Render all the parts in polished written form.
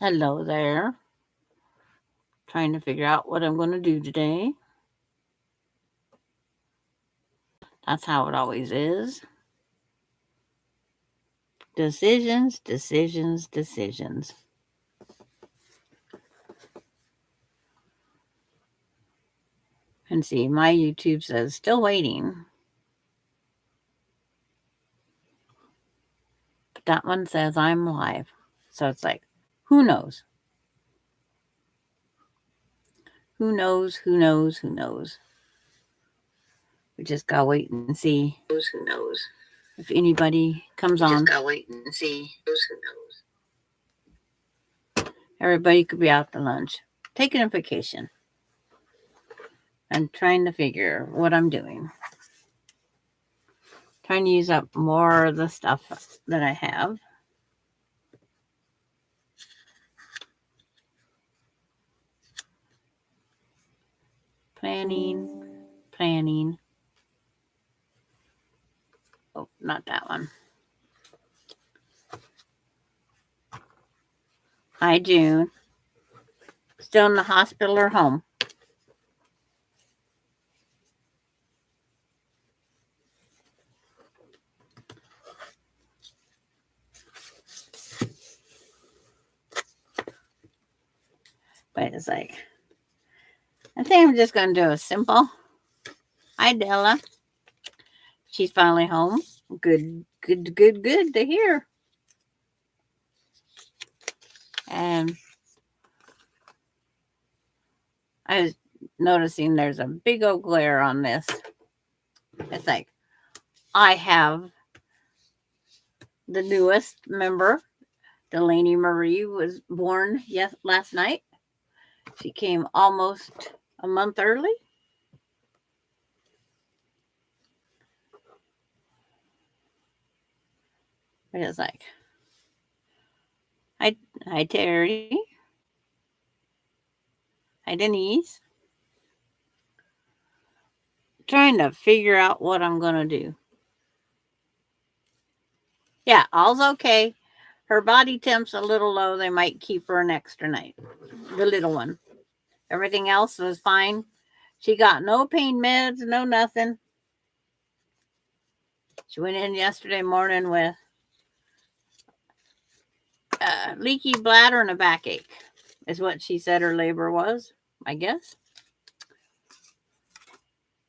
Hello there. Trying to figure out what I'm going to do today. That's how it always is. Decisions, decisions, decisions. And see, my YouTube says still waiting. But that one says I'm live. So it's like, who knows? Who knows? Who knows? Who knows? We just gotta wait and see. Who knows? If anybody comes on. Just gotta wait and see. Who knows? Everybody could be out to lunch, taking a vacation. I'm trying to figure what I'm doing. Trying to use up more of the stuff that I have. Planning. Oh, not that one. Hi, June. Still in the hospital or home? But it's like, I think I'm just going to do a simple. Hi, Della. She's finally home. Good to hear. And I was noticing there's a big old glare on this. It's like, I have the newest member, Delaney Marie, was born last night. She came almost a month early. But it's like, hi Terry. Hi Denise. Trying to figure out what I'm gonna do. Yeah, all's okay. Her body temp's a little low. They might keep her an extra night. The little one. Everything else was fine. She got no pain meds, no nothing. She went in yesterday morning with a leaky bladder and a backache, is what she said her labor was, I guess.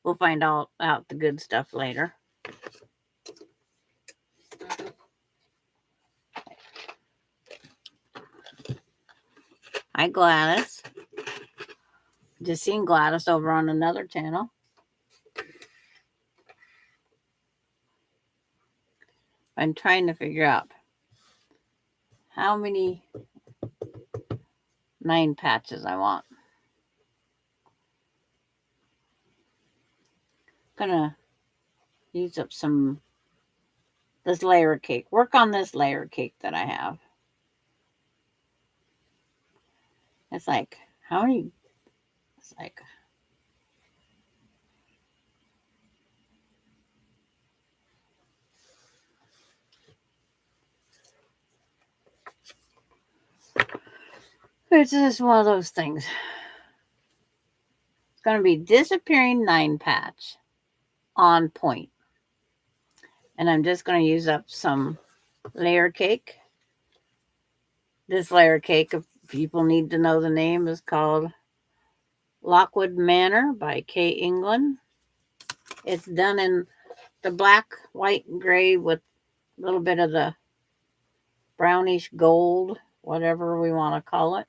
We'll find out the good stuff later. Hi, Gladys. Just seen Gladys over on another channel. I'm trying to figure out how many 9 patches I want. Gonna use up this layer cake. Work on this layer cake that I have. It's like, how many? It's like, it's just one of those things. It's going to be disappearing 9 patch on point. And I'm just going to use up some layer cake. This layer cake, if people need to know the name, is called Lockwood Manor by Kay England. It's done in the black, white, and gray with a little bit of the brownish gold, whatever we want to call it.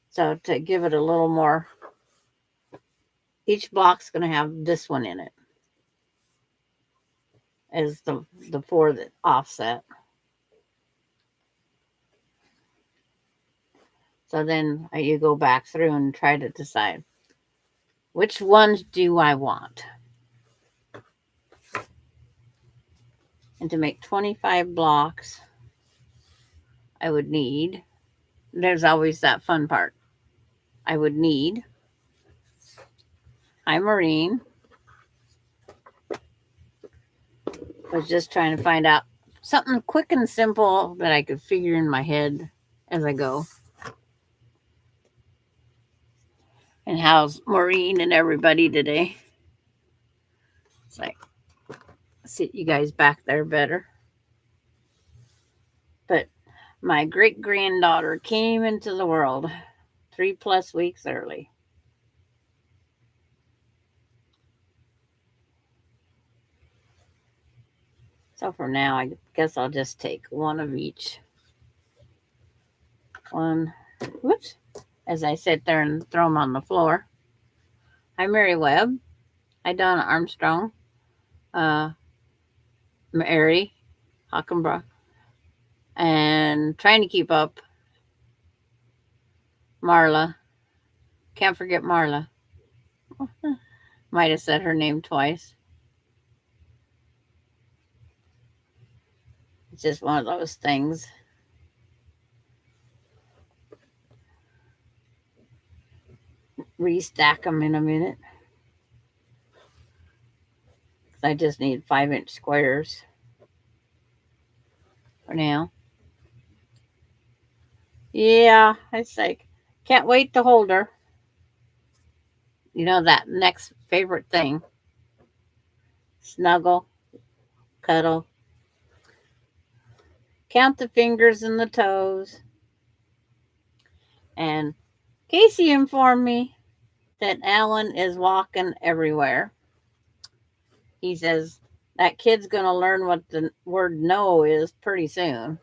So to give it a little more, each block's going to have this one in it as the 4 that offset. So then you go back through and try to decide which ones do I want. And to make 25 blocks, I would need, there's always that fun part. I would need, hi Maureen, was just trying to find something quick and simple that I could figure in my head as I go. And how's Maureen and everybody today? It's like, sit you guys back there better. But my great granddaughter came into the world 3+ weeks early. So for now, I guess I'll just take one of each. One, whoops, as I sit there and throw them on the floor. Hi, Mary Webb. Hi, Donna Armstrong. Uh, Mary Hockenbrough. And trying to keep up. Marla. Can't forget Marla. Might have said her name twice. It's just one of those things. Restack them in a minute. I just need 5-inch squares for now. Yeah, it's like, can't wait to hold her. You know, that next favorite thing. Snuggle, cuddle, count the fingers and the toes. And Casey informed me that Alan is walking everywhere. He says that kid's going to learn what the word no is pretty soon.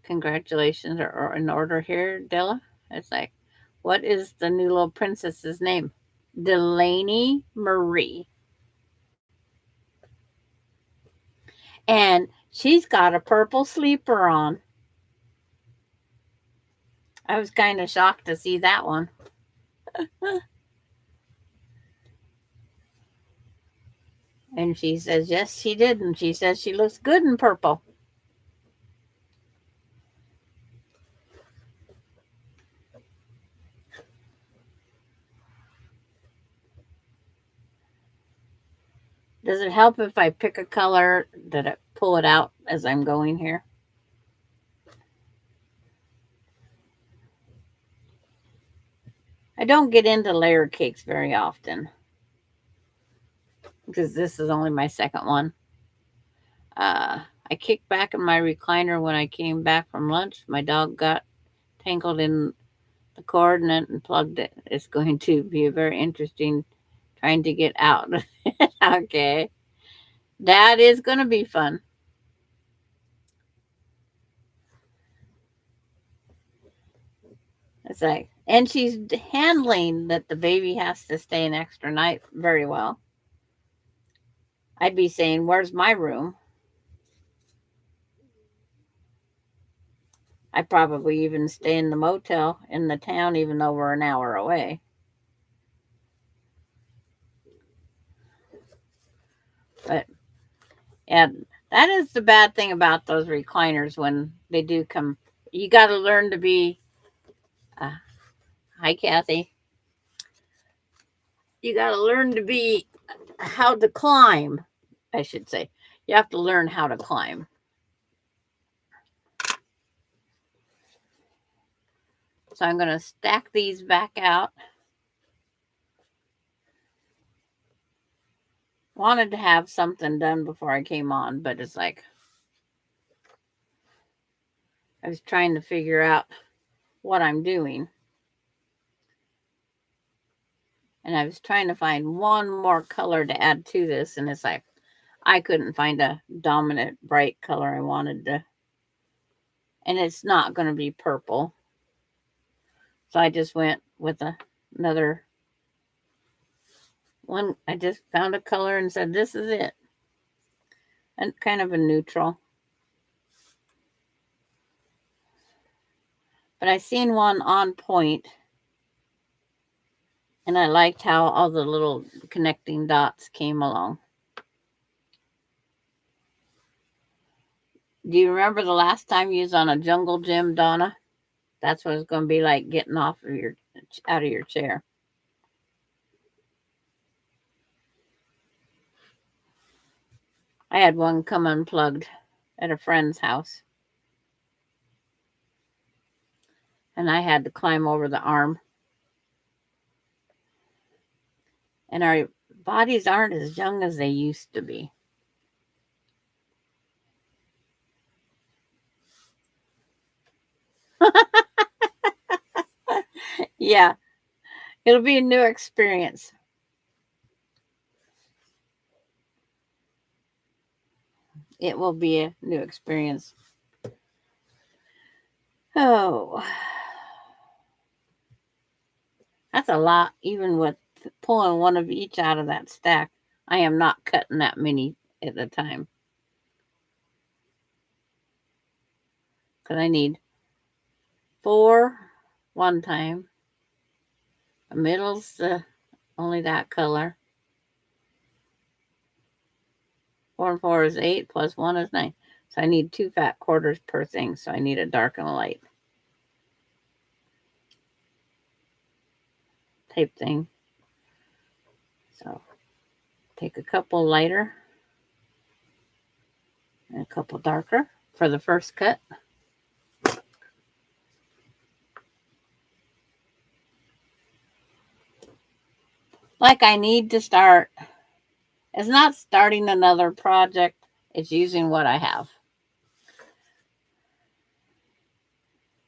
Congratulations are in order here, Della. It's like, what is the new little princess's name? Delaney Marie. And she's got a purple sleeper on. I was kind of shocked to see that one. And she says, yes, she did. And she says she looks good in purple. Does it help if I pick a color that I pull it out as I'm going here? I don't get into layer cakes very often because this is only my second one. I kicked back in my recliner when I came back from lunch. My dog got tangled in the cord and unplugged it. It's going to be a very interesting trying to get out. Okay. That is going to be fun. It's like, and she's handling that the baby has to stay an extra night very well. I'd be saying, where's my room? I probably even stay in the motel in the town, even though we're an hour away. But yeah, that is the bad thing about those recliners when they do come. You got to learn to be. Hi, Kathy. You got to learn to be how to climb, I should say. You have to learn how to climb. So I'm going to stack these back out. Wanted to have something done before I came on, but it's like I was trying to figure out what I'm doing. And I was trying to find one more color to add to this, and it's like I couldn't find a dominant bright color I wanted to. And it's not going to be purple. So I just went with another one. I just found a color and said, this is it. And kind of a neutral. But I seen one on point. And I liked how all the little connecting dots came along. Do you remember the last time you was on a jungle gym, Donna? That's what it's going to be like getting out of your chair. I had one come unplugged at a friend's house, and I had to climb over the arm. And our bodies aren't as young as they used to be. Yeah, it'll be a new experience. It will be a new experience. Oh, that's a lot, even with pulling one of each out of that stack. I am not cutting that many at a time because I need 4 one time. The middle's only that color. 4 and 4 is 8, plus 1 is 9. So I need 2 fat quarters per thing. So I need a dark and a light type thing. So take a couple lighter and a couple darker for the first cut. Like I need to start. It's not starting another project. It's using what I have.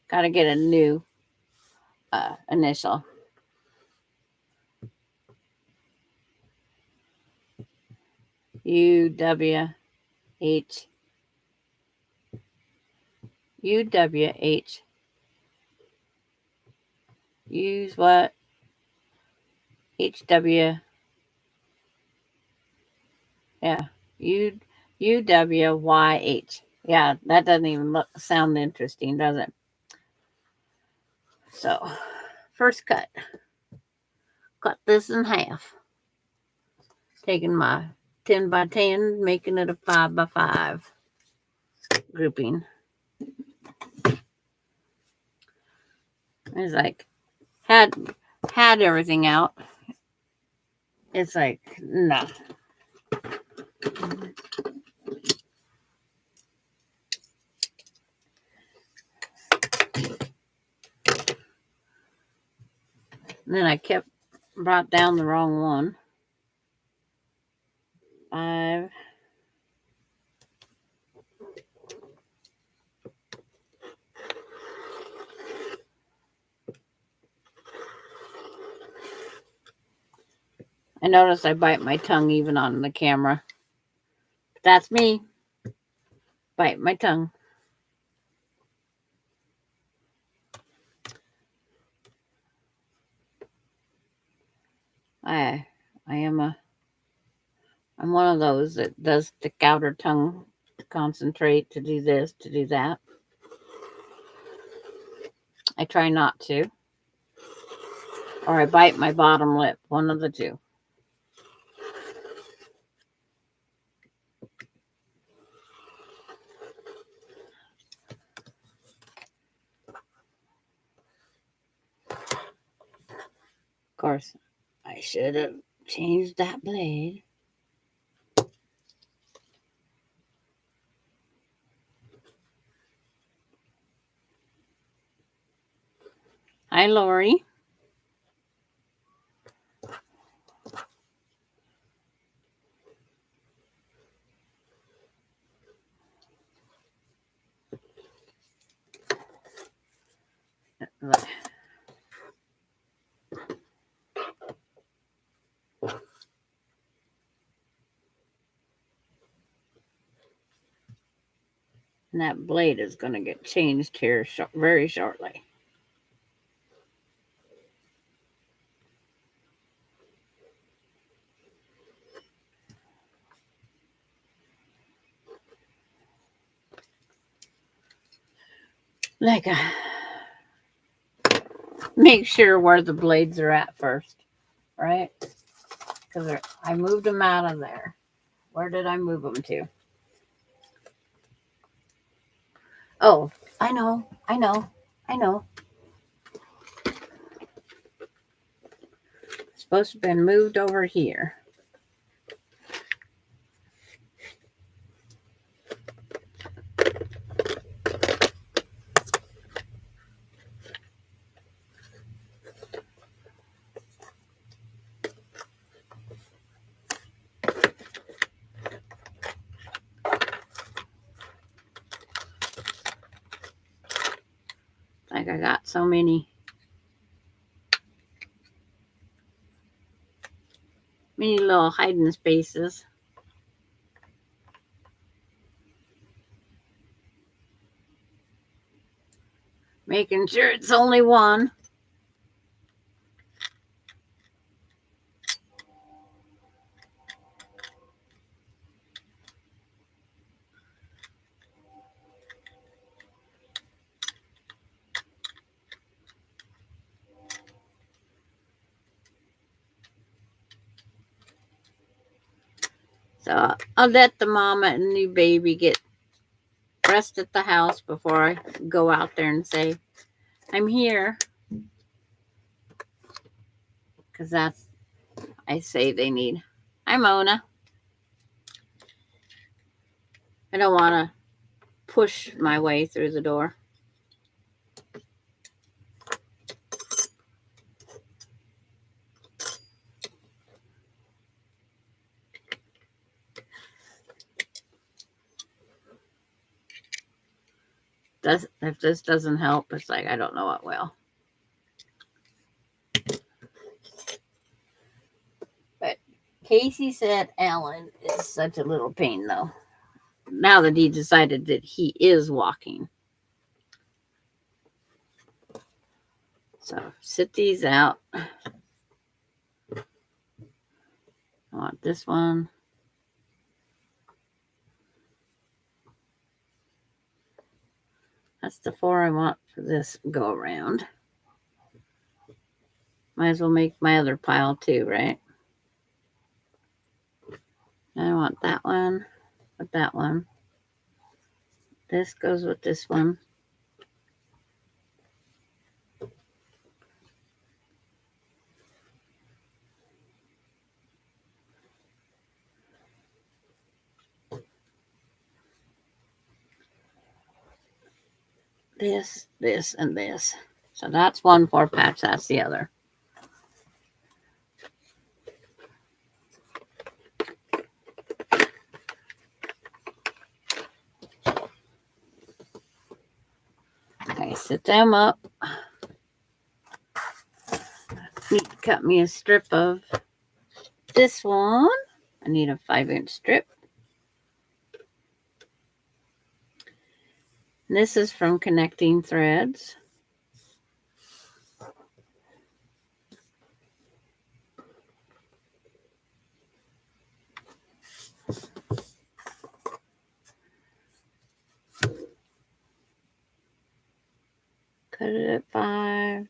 Got to get a new initial. UWH. UWH. Use what? HW. Yeah. UWYH. Yeah, that doesn't even sound interesting, does it? So, first cut. Cut this in half. Taking my 10 by 10, making it a 5 by 5 grouping. It's like, had everything out. It's like, nah. And then I brought down the wrong one. 5. I notice I bite my tongue even on the camera. That's me. Bite my tongue. I'm one of those that does stick out her tongue to concentrate, to do this, to do that. I try not to. Or I bite my bottom lip, one of the two. Of course, I should have changed that blade. Hi, Lori. And that blade is going to get changed here very shortly. Like, make sure where the blades are at first, right? Because I moved them out of there. Where did I move them to? Oh, I know. Supposed to have been moved over here. Like I got so many little hiding spaces. Making sure it's only one. So I'll let the mama and new baby get rest at the house before I go out there and say, I'm here. Because that's, I say they need. Hi, Mona. I don't want to push my way through the door. If this doesn't help, it's like I don't know what will. But Casey said Alan is such a little pain, though. Now that he decided that he is walking. So sit these out. I want this one. That's the 4 I want for this go around. Might as well make my other pile too, right? I want that one with that one. This goes with this one. This, this, and this. So that's one 4 patch. That's the other. Okay, set them up. Need to cut me a strip of this one. I need a 5-inch strip. And this is from Connecting Threads. Cut it at 5.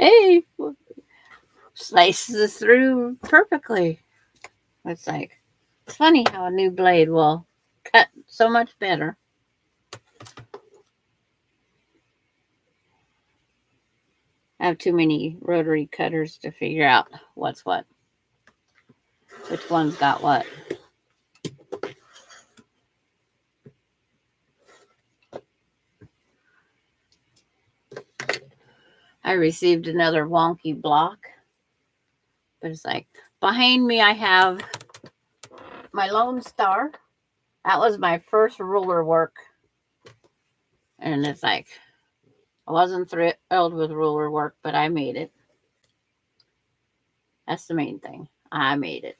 Hey, slices through perfectly. It's funny how a new blade will cut so much better. I have too many rotary cutters to figure out what's what. Which one's got what. I received another wonky block. But it's behind me I have my Lone Star. That was my first ruler work. And it's I wasn't thrilled with ruler work, but I made it. That's the main thing. I made it.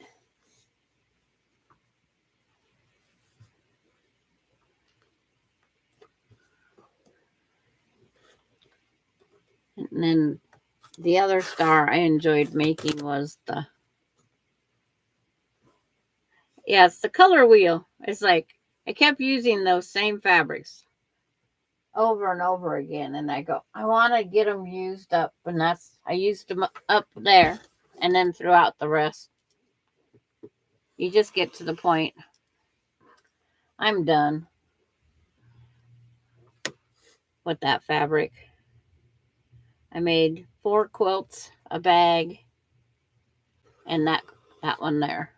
And then the other star I enjoyed making was it's the color wheel. It's I kept using those same fabrics over and over again. And I go, I want to get them used up. And I used them up there and then throughout the rest. You just get to the point. I'm done with that fabric. I made 4 quilts, a bag, and that one there.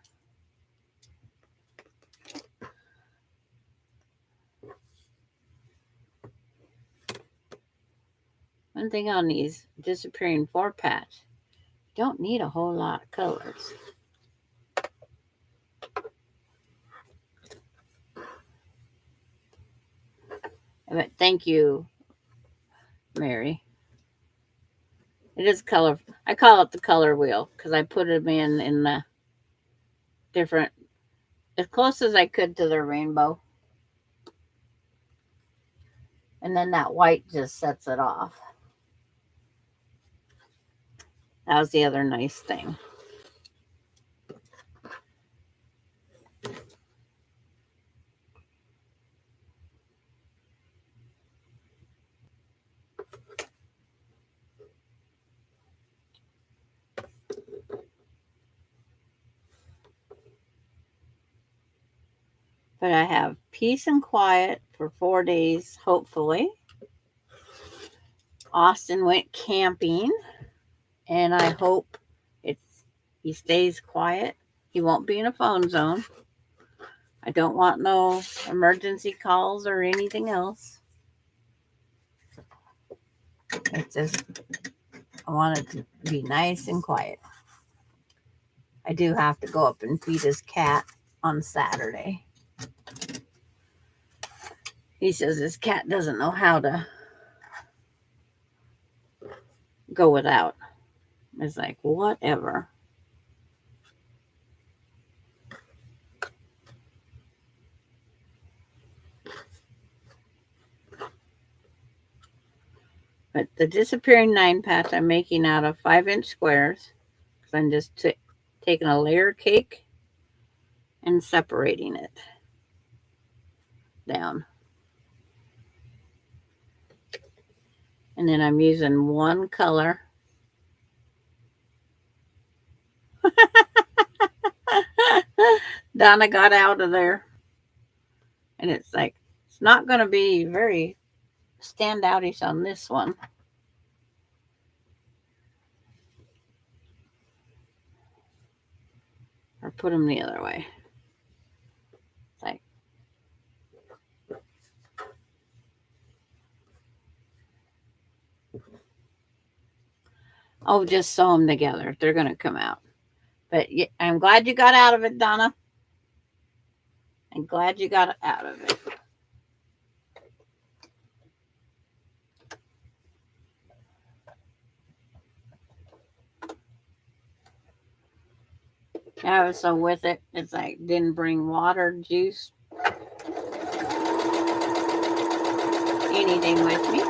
One thing on these disappearing 4 patch. Don't need a whole lot of colors. But thank you, Mary. It is color. I call it the color wheel because I put them in the different, as close as I could to the rainbow. And then that white just sets it off. That was the other nice thing. But I have peace and quiet for 4 days, hopefully. Austin went camping, and I hope he stays quiet. He won't be in a phone zone. I don't want no emergency calls or anything else. It's just, I want it to be nice and quiet. I do have to go up and feed his cat on Saturday. He says his cat doesn't know how to go without. It's like, whatever. But the disappearing 9 patch I'm making out of 5-inch squares. Because I'm just taking a layer cake and separating it down. And then I'm using one color. Donna got out of there. And it's like, it's not going to be very standoutish on this one. Or put them the other way. It's like, oh, just sew them together. They're going to come out. But I'm glad you got out of it, Donna. I'm glad you got out of it. I was so with it. It's like, didn't bring water, juice, anything with me.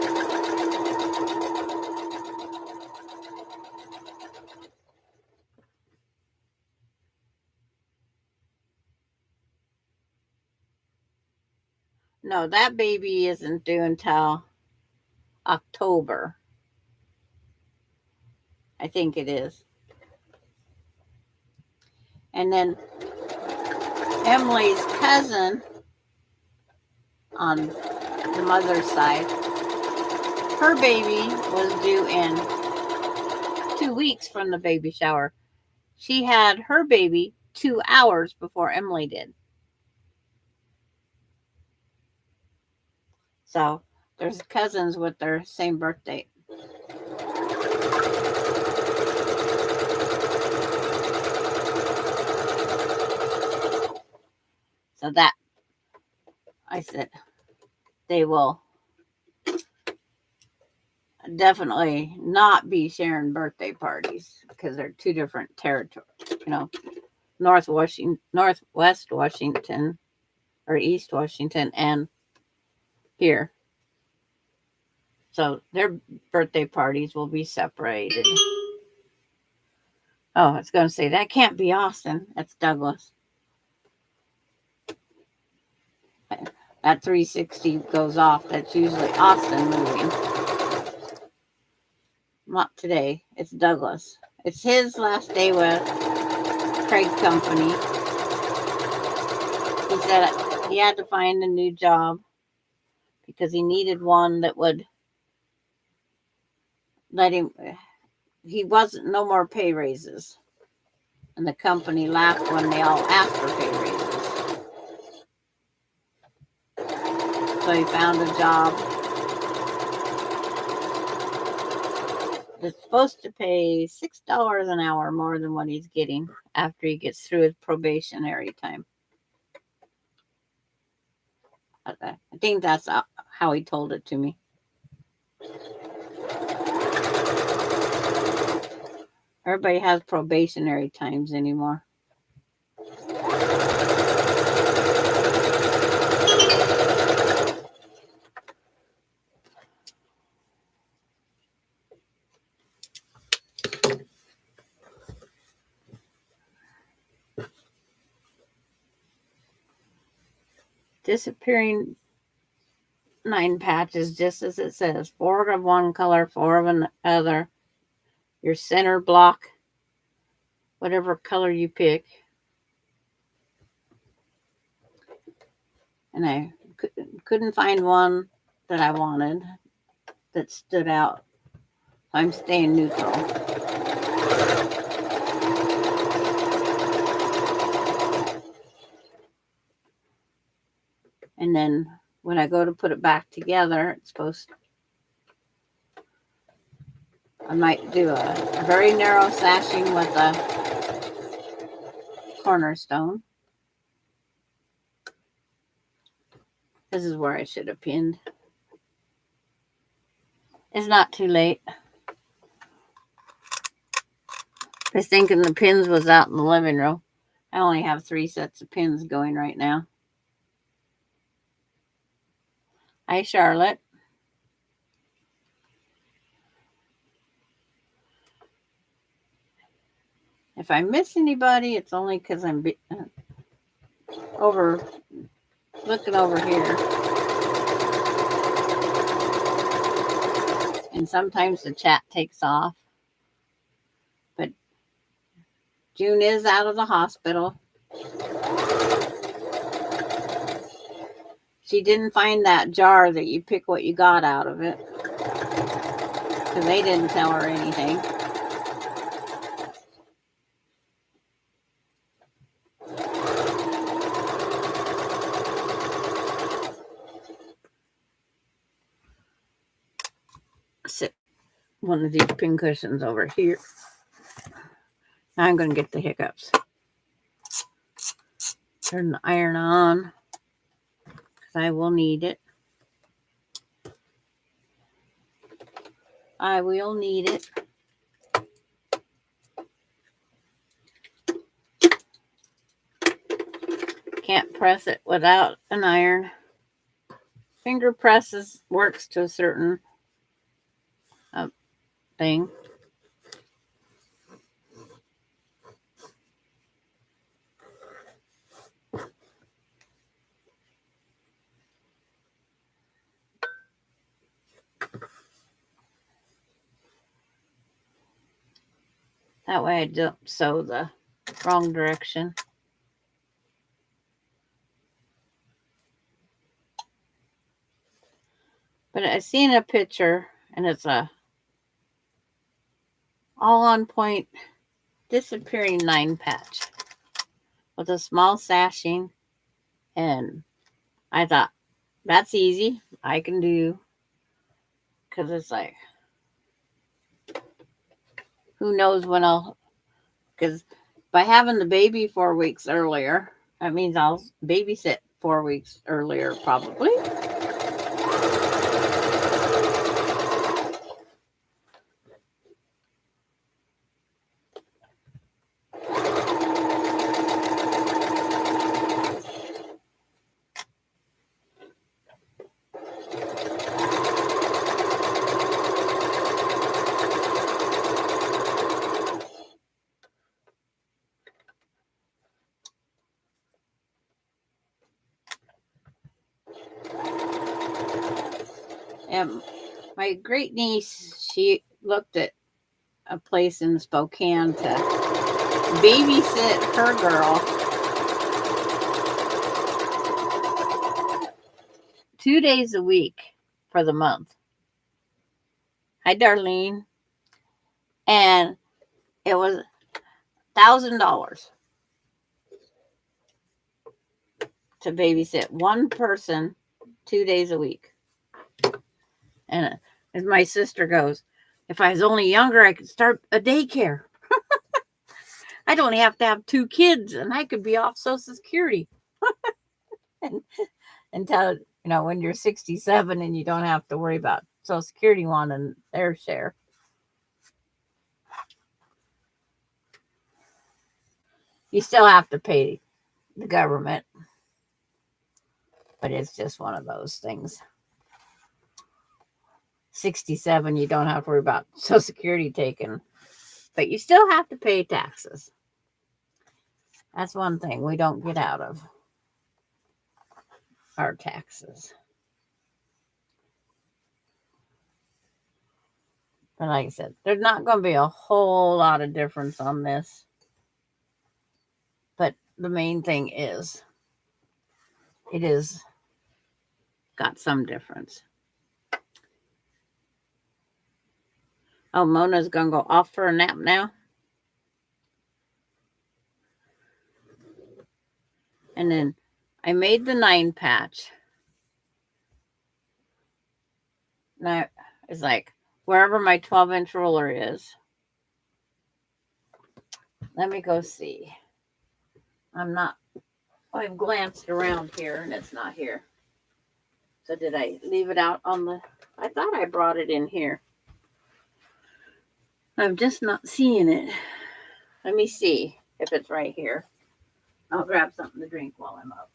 No, that baby isn't due until October. I think it is. And then Emily's cousin on the mother's side, her baby was due in 2 weeks from the baby shower. She had her baby 2 hours before Emily did. So there's cousins with their same birthday. So that, I said, they will definitely not be sharing birthday parties because they're 2 different territories. Northwest Washington or East Washington and here. So their birthday parties will be separated. Oh, I was going to say, that can't be Austin. That's Douglas. That 360 goes off. That's usually Austin moving. Not today. It's Douglas. It's his last day with Craig Company. He said he had to find a new job because he needed one that would let him. He wasn't no more pay raises. And the company laughed when they all asked for pay raises. So he found a job that's supposed to pay $6 an hour more than what he's getting after he gets through his probationary time. I think that's how he told it to me. Everybody has probationary times anymore. Disappearing 9 patches, just as it says. 4 of one color, 4 of another. Your center block, whatever color you pick. And I couldn't find one that I wanted that stood out. I'm staying neutral. And then when I go to put it back together, it's supposed to, I might do a very narrow sashing with a cornerstone. This is where I should have pinned. It's not too late. I was thinking the pins was out in the living room. I only have 3 sets of pins going right now. Hi, Charlotte. If I miss anybody, it's only because I'm looking over here. And sometimes the chat takes off. But June is out of the hospital. She didn't find that jar that you pick what you got out of it. Because they didn't tell her anything. Sit one of these pin cushions over here. Now I'm going to get the hiccups. Turn the iron on. Because I will need it. I will need it. Can't press it without an iron. Finger presses works to a certain thing. That way I don't sew the wrong direction. But I seen a picture and it's a all on point disappearing 9 patch with a small sashing, and I thought that's easy. I can do, because it's like, who knows when because by having the baby 4 weeks earlier, that means I'll babysit 4 weeks earlier probably. And my great niece, she looked at a place in Spokane to babysit her girl 2 days a week for the month. Hi, Darlene. And it was $1,000 to babysit one person 2 days a week. And as my sister goes, If I was only younger, I could start a daycare. I'd only have to have 2 kids and I could be off Social Security until, when you're 67 and you don't have to worry about Social Security wanting their share. You still have to pay the government, but it's just one of those things. 67, you don't have to worry about Social Security taken, but you still have to pay taxes. That's one thing we don't get out of our taxes. But like I said, there's not going to be a whole lot of difference on this. But the main thing is, it is got some difference. Oh, Mona's going to go off for a nap now. And then I made the 9 patch. Now it's like wherever my 12-inch ruler is. Let me go see. I've glanced around here and it's not here. So did I leave it out on I thought I brought it in here. I'm just not seeing it. Let me see if it's right here. I'll grab something to drink while I'm up.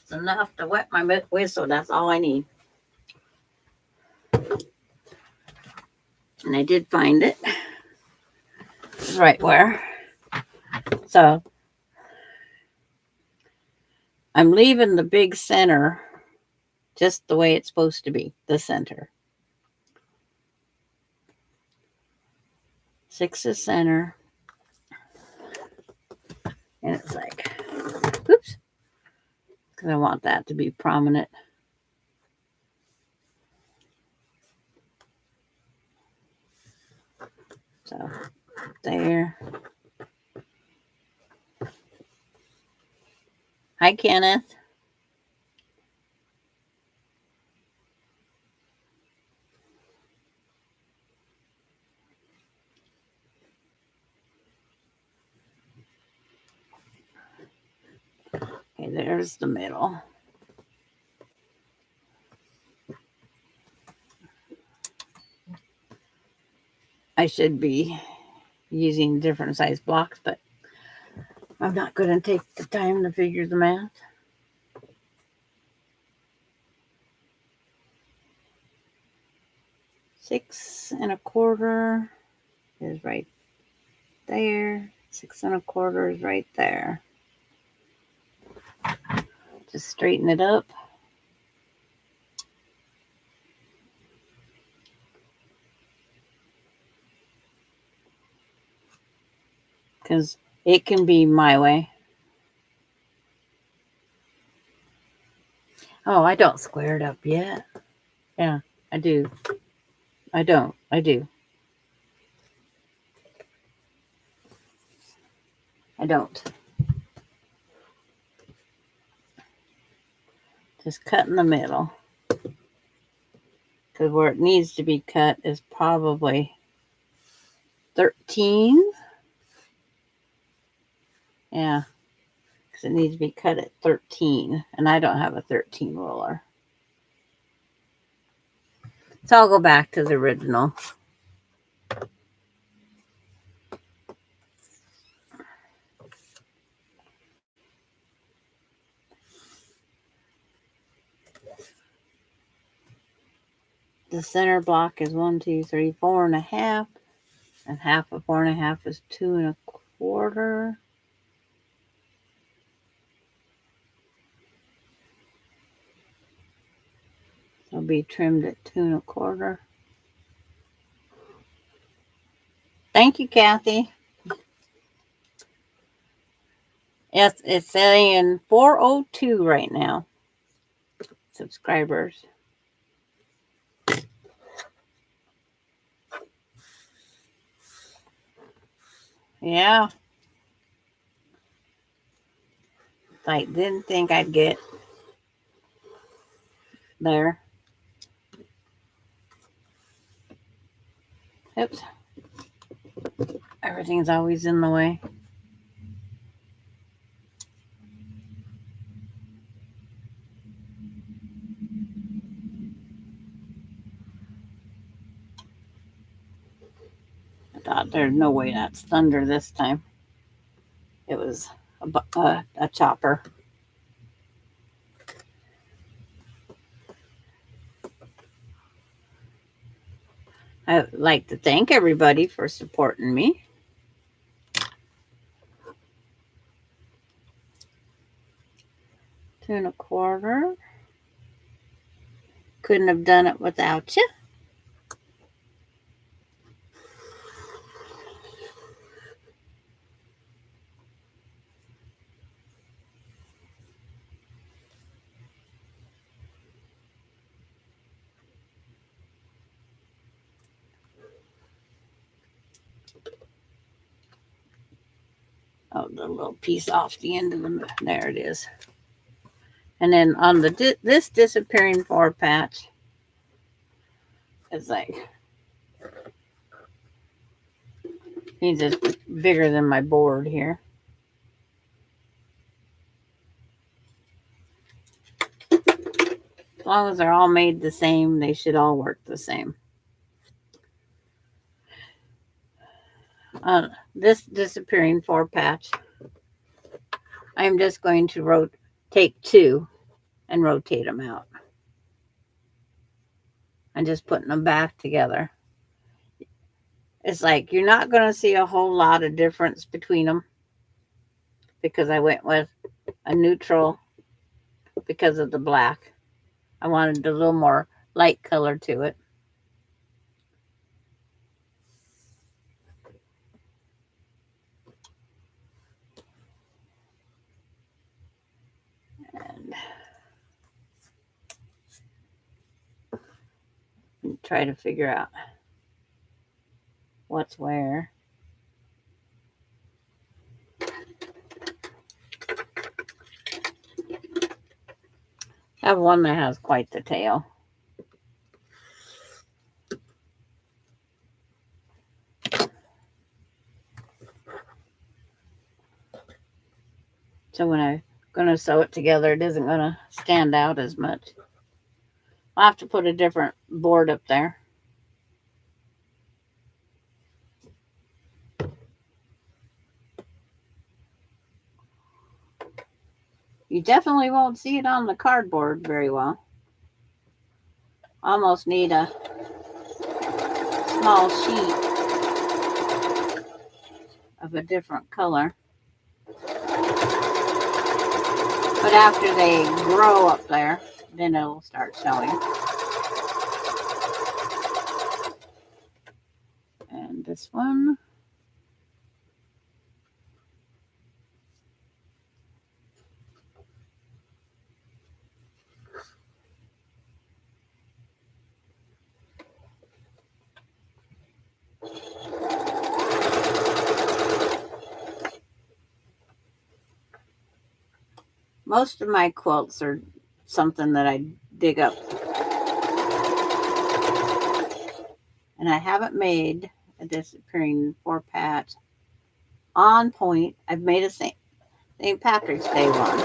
It's enough to wet my whistle. That's all I need. And I did find it. Right where. So I'm leaving the big center just the way it's supposed to be, the center. 6 is center. And it's like, oops, because I want that to be prominent. So there. Hi, Kenneth. Okay, there's the middle. I should be using different size blocks, but I'm not going to take the time to figure the math. Six and a quarter is right there. 6 1/4 is right there. Just straighten it up. Because it can be my way. Oh, I don't square it up yet. Yeah, I do. I don't. I do. I don't. Just cut in the middle. Because where it needs to be cut is probably 13. Yeah. Because it needs to be cut at 13. And I don't have a 13 ruler. So I'll go back to the original. The center block is 1, 2, 3, 4.5. And half of 4.5 is 2 1/4. It'll be trimmed at 2 1/4. Thank you, Kathy. Yes, it's saying 402 right now. Subscribers. Yeah. I didn't think I'd get there. Oops. Everything's always in the way. I thought there's no way that's thunder this time. It was a chopper. I'd like to thank everybody for supporting me. 2 1/4. Couldn't have done it without you. Oh, the little piece off the end of the, there it is. And then on the this disappearing 4 patch, it's like he's just bigger than my board here. As long as they're all made the same, they should all work the same. This disappearing 4 patch, I'm just going to take 2 and rotate them out. I'm just putting them back together. It's like you're not going to see a whole lot of difference between them because I went with a neutral because of the black. I wanted a little more light color to it. And try to figure out what's where. I have one that has quite the tail. So when I'm going to sew it together, it isn't going to stand out as much. I'll have to put a different board up there. You definitely won't see it on the cardboard very well. Almost need a small sheet of a different color. But after they grow up there, then it'll start showing. And this one. Most of my quilts are something that I dig up. And I haven't made a disappearing 4 patch on point. I've made a St. Patrick's Day one.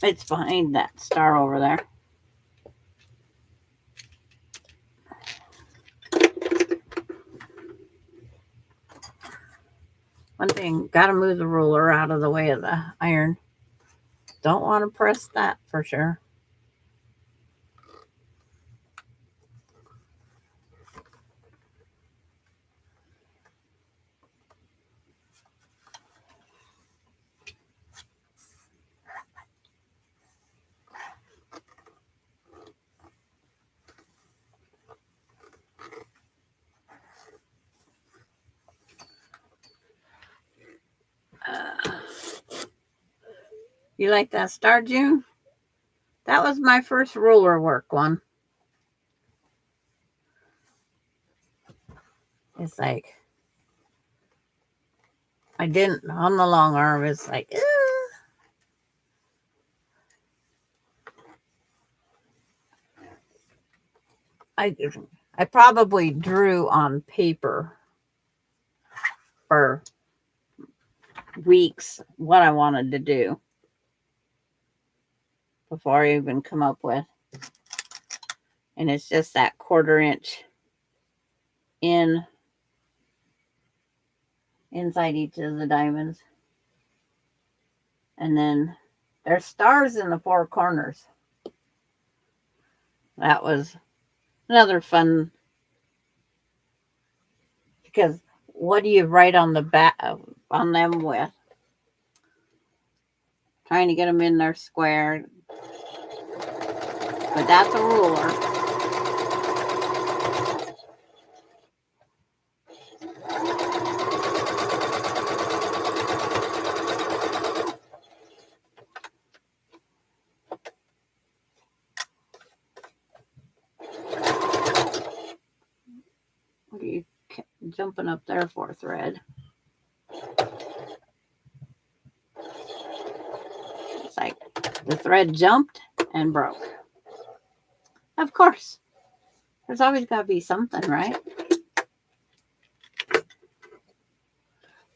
It's behind that star over there. One thing, gotta move the ruler out of the way of the iron. Don't want to press that for sure. You like that star, June? That was my first ruler work one. It's like, I didn't, on the long arm, it's like, I probably drew on paper for weeks what I wanted to do before I even come up with. And it's just that 1/4 inch inside each of the diamonds. And then there's stars in the 4 corners. That was another fun, because what do you write on the back on them with? Trying to get them in there square. But that's a ruler. What are you jumping up there for, thread? It's like the thread jumped and broke. Of course. There's always got to be something, right?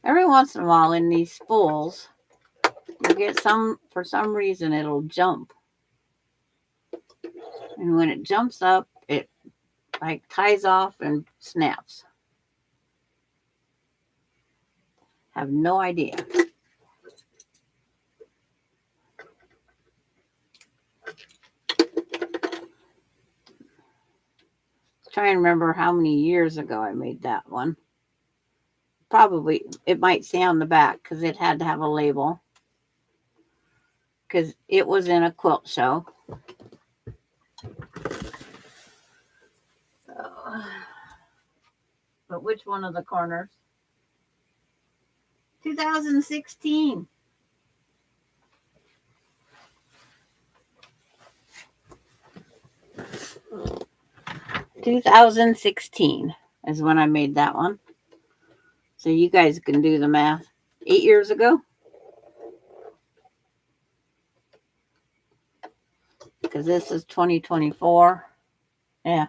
Every once in a while in these spools, you get some, for some reason, it'll jump. And when it jumps up, it like ties off and snaps. Have no idea. Try and remember how many years ago I made that one. Probably, it might say on the back because it had to have a label. Because it was in a quilt show. So, but which one of the corners? 2016. (2016) is when I made that one. So you guys can do the math. 8 years ago? Because this is 2024. Yeah.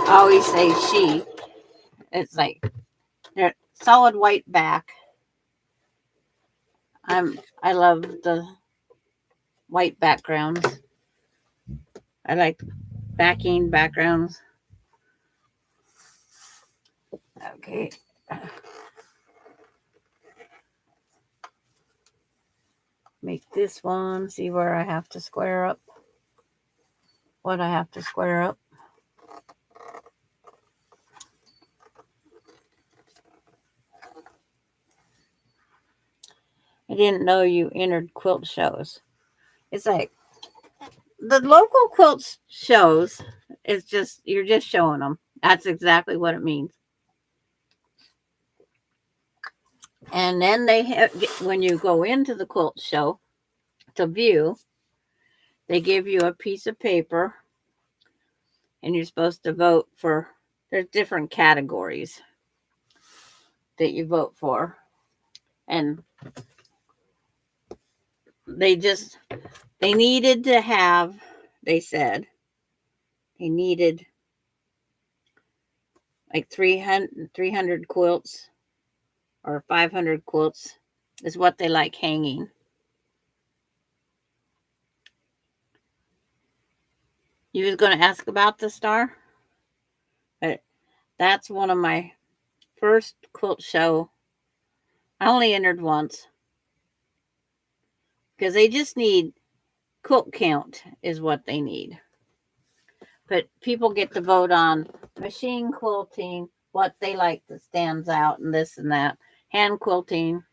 I always say she. It's like they're solid white back. I love the white backgrounds. I like backing backgrounds. Okay. Make this one, see where I have to square up. What I have to square up. I didn't know you entered quilt shows. It's like the local quilt shows, it's just, you're just showing them. That's exactly what it means. And then they have, when you go into the quilt show to view, they give you a piece of paper and you're supposed to vote for, there's different categories that you vote for. And they needed to have, they said, they needed like 300 quilts or 500 quilts is what they like hanging. You was going to ask about the star? But that's one of my first quilt show. I only entered once. Because they just need quilt count is what they need. But people get to vote on machine quilting, what they like that stands out, and this and that. hand quilting.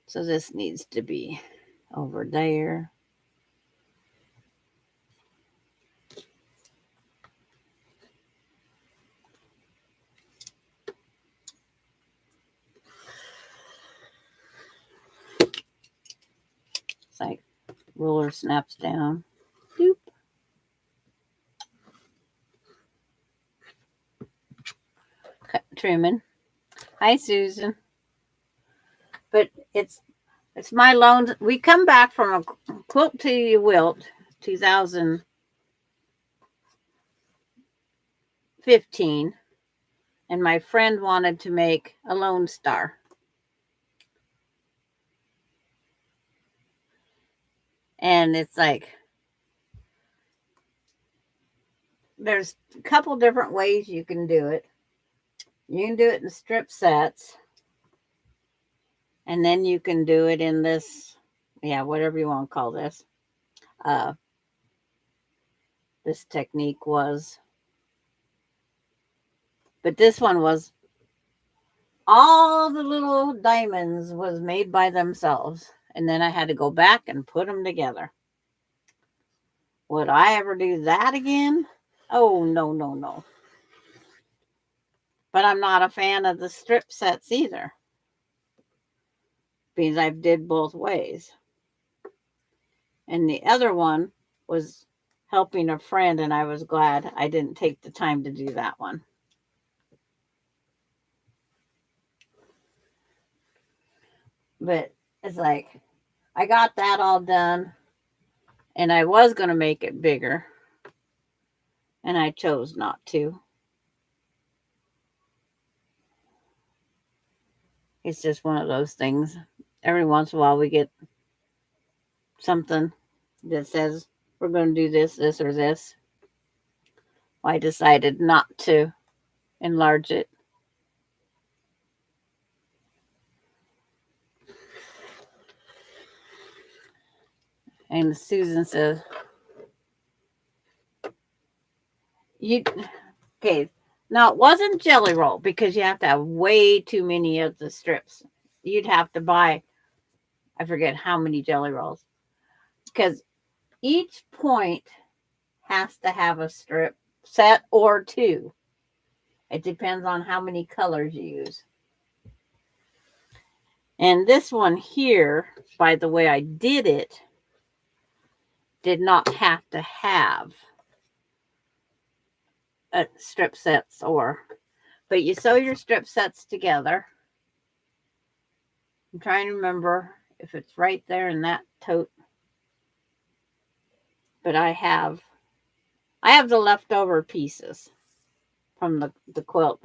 So this needs to be over there. It's like ruler snaps down. Doop. Trimming. Hi, Susan. But it's my loan. We come back from a quilt to wilt 2015, and my friend wanted to make a Lone Star. And it's like there's a couple different ways you can do it. You can do it in strip sets, and then you can do it in this, whatever you want to call this. This technique was, but this one was all the little diamonds was made by themselves, and then I had to go back and put them together. Would I ever do that again? Oh, no, no, no. But I'm not a fan of the strip sets either, because I've did both ways. And the other one was helping a friend, and I was glad I didn't take the time to do that one. But it's like I got that all done, and I was going to make it bigger, and I chose not to. It's just one of those things. Every once in a while we get something that says we're going to do this, this, or this. I decided not to enlarge it. And Susan says, okay, now it wasn't Jelly Roll because you have to have way too many of the strips. You'd have to buy, I forget how many Jelly Rolls, because each point has to have a strip set or two. It depends on how many colors you use. And this one here, by the way I did it, did not have to have a strip sets but you sew your strip sets together. I'm trying to remember if it's right there in that tote. But I have the leftover pieces from the quilt.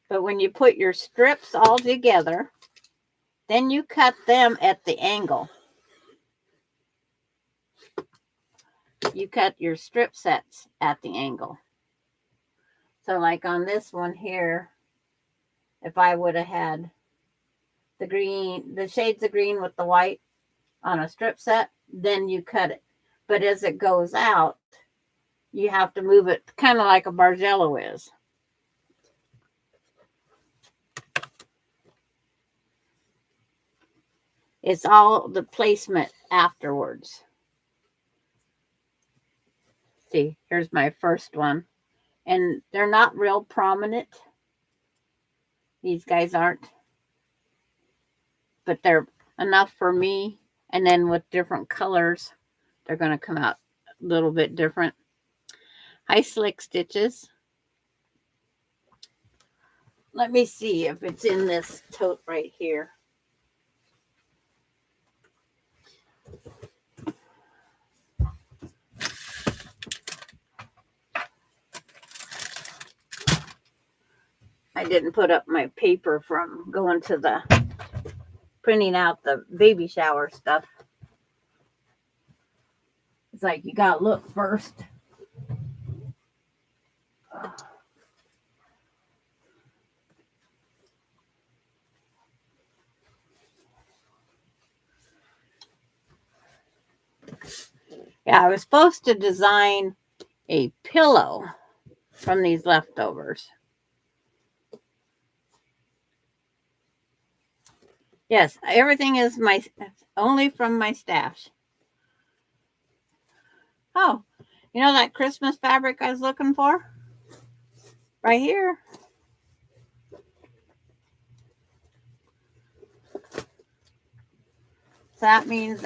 But when you put your strips all together, then you cut them at the angle. You cut your strip sets at the angle. So like on this one here, if I would have had the green, the shades of green with the white on a strip set, then you cut it. But as it goes out, you have to move it kind of like a Bargello is. It's all the placement afterwards. See, here's my first one. And they're not real prominent. These guys aren't. But they're enough for me. And then with different colors, they're going to come out a little bit different. High slick stitches. Let me see if it's in this tote right here. I didn't put up my paper from going to the printing out the baby shower stuff. It's like you gotta look first. Yeah, I was supposed to design a pillow from these leftovers. Yes, everything is only from my stash. Oh, you know that Christmas fabric I was looking for? Right here. So that means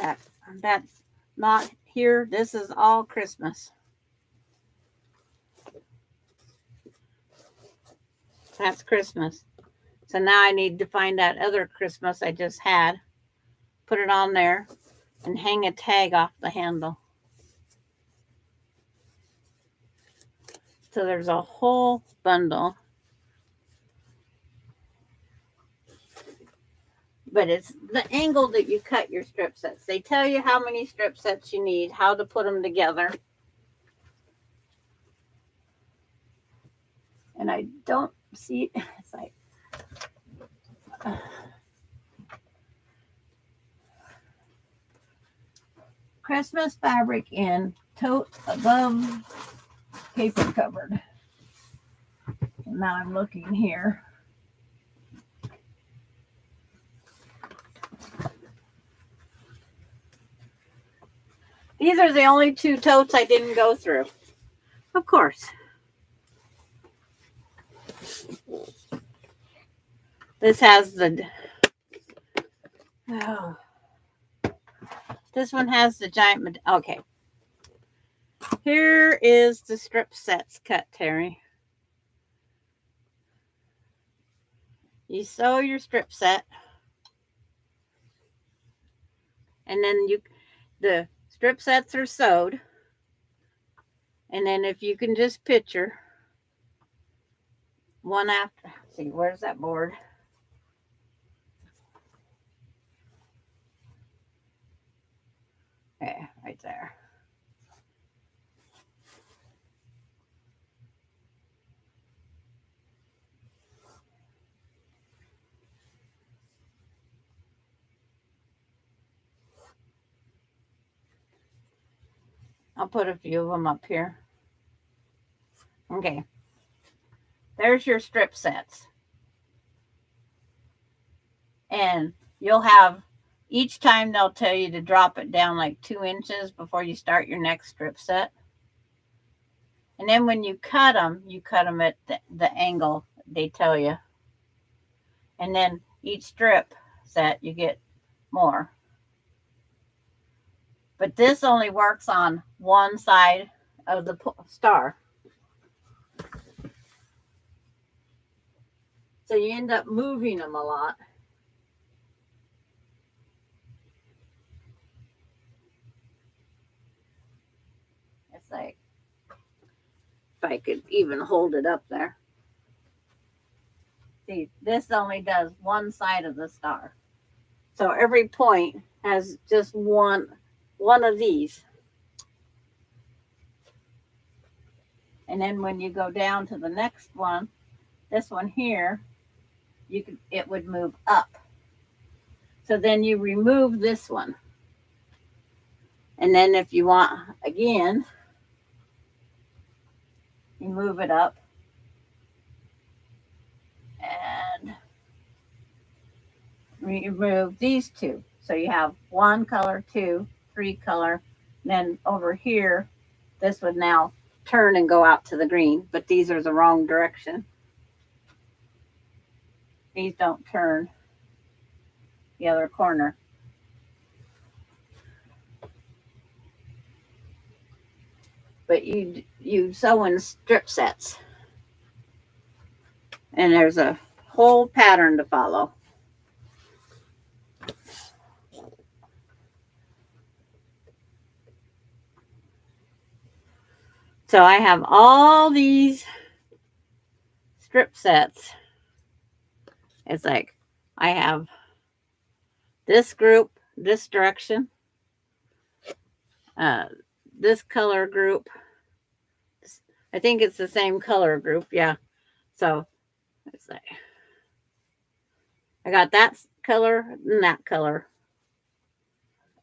that's not here. This is all Christmas. That's Christmas. So now I need to find that other Christmas I just had, put it on there, and hang a tag off the handle. So there's a whole bundle. But it's the angle that you cut your strip sets. They tell you how many strip sets you need, how to put them together. And I don't see, it's like, Christmas fabric in tote above paper covered. And now I'm looking here. These are the only two totes I didn't go through. Of course. This has the, oh, this one has the giant, okay. Here is the strip sets cut, Terry. You sew your strip set. And then the strip sets are sewed. And then if you can just picture one after, let's see, where's that board? Okay, right there. I'll put a few of them up here. Okay. There's your strip sets. And you'll have, each time they'll tell you to drop it down like 2 inches before you start your next strip set. And then when you cut them at the angle they tell you. And then each strip set, you get more. But this only works on one side of the star. So you end up moving them a lot. It's like, if I could even hold it up there. See, this only does one side of the star. So every point has just one of these. And then when you go down to the next one, this one here, it would move up. So then you remove this one. And then if you want, again, you move it up. And remove these two. So you have 1 color, 2, 3 color. Then over here, this would now turn and go out to the green, but these are the wrong direction. These don't turn the other corner. But you sew in strip sets. And there's a whole pattern to follow. So I have all these strip sets. It's like I have this group, this direction, this color group. I think it's the same color group, yeah. So it's like I got that color and that color.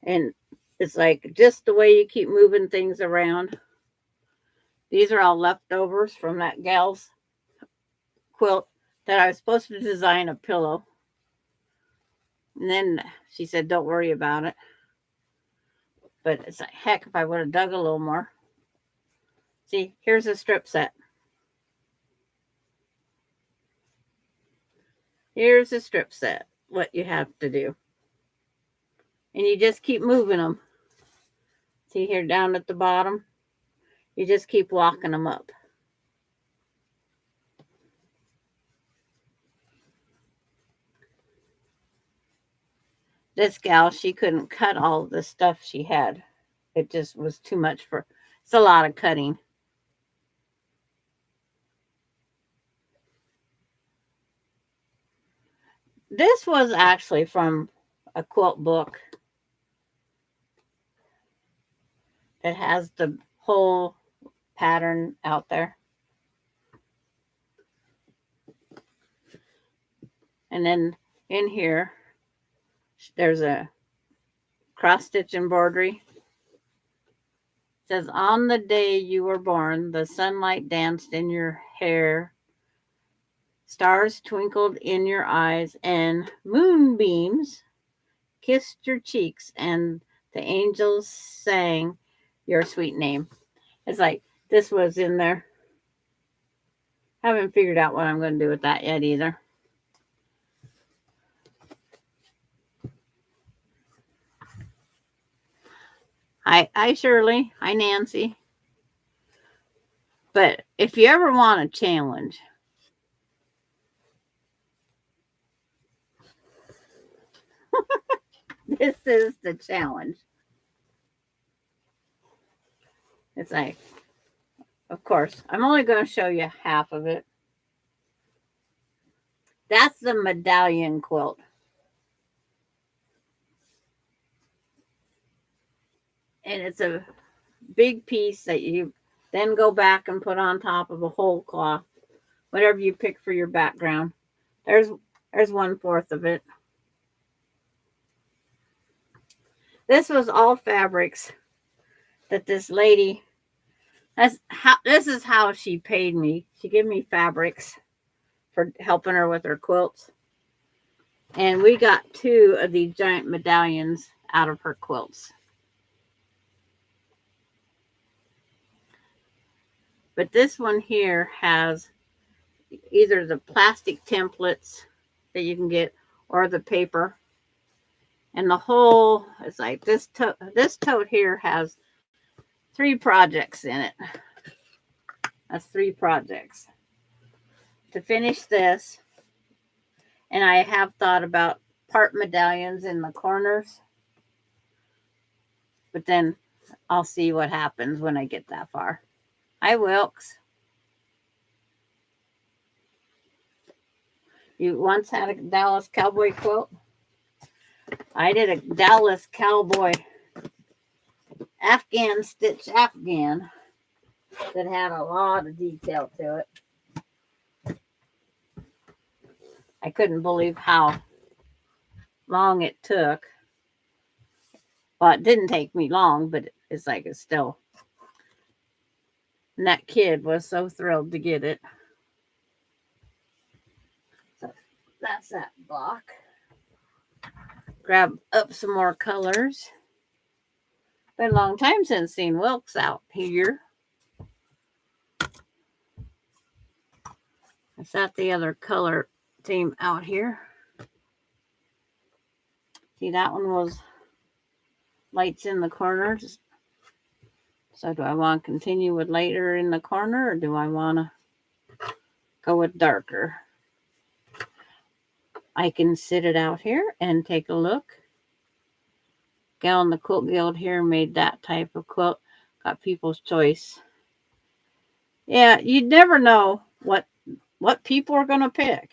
And it's like just the way you keep moving things around. These are all leftovers from that gal's quilt that I was supposed to design a pillow. And then she said, don't worry about it. But it's like, heck, if I would have dug a little more. See, here's a strip set. Here's a strip set, what you have to do. And you just keep moving them. See here down at the bottom? You just keep walking them up. This gal, she couldn't cut all the stuff she had. It just was too much for, it's a lot of cutting. This was actually from a quilt book that has the whole pattern out there. And then in here, there's a cross stitch embroidery. It says, on the day you were born, the sunlight danced in your hair, stars twinkled in your eyes, and moonbeams kissed your cheeks, and the angels sang your sweet name. It's like this was in there. Haven't figured out what I'm going to do with that yet either. Hi Shirley. Hi Nancy. But if you ever want a challenge, this is the challenge. It's like, of course, I'm only going to show you half of it. That's the medallion quilt. And it's a big piece that you then go back and put on top of a whole cloth, whatever you pick for your background. There's 1/4 of it. This was all fabrics that this lady, this is how she paid me. She gave me fabrics for helping her with her quilts. And we got 2 of these giant medallions out of her quilts. But this one here has either the plastic templates that you can get or the paper. And the whole is like this tote here has 3 projects in it. That's 3 projects. To finish this, and I have thought about part medallions in the corners, but then I'll see what happens when I get that far. Hi, Wilkes. You once had a Dallas cowboy quilt? I did a Dallas cowboy Afghan stitch Afghan that had a lot of detail to it. I couldn't believe how long it took. Well, it didn't take me long, but it's like it's still. And that kid was so thrilled to get it. So that's that block. Grab up some more colors. Been a long time since seen Wilkes out here. I set the other color theme out here. See, that one was lights in the corners. So do I want to continue with lighter in the corner, or do I want to go with darker? I can sit it out here and take a look. Gal in the Quilt Guild here made that type of quilt. Got People's Choice. Yeah, you'd never know what people are going to pick.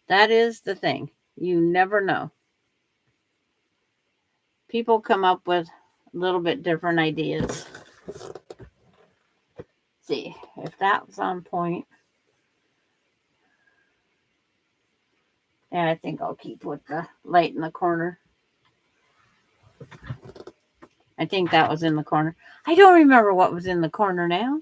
That is the thing. You never know. People come up with a little bit different ideas. Let's see if that was on point. Yeah, I think I'll keep with the light in the corner. I think that was in the corner. I don't remember what was in the corner now.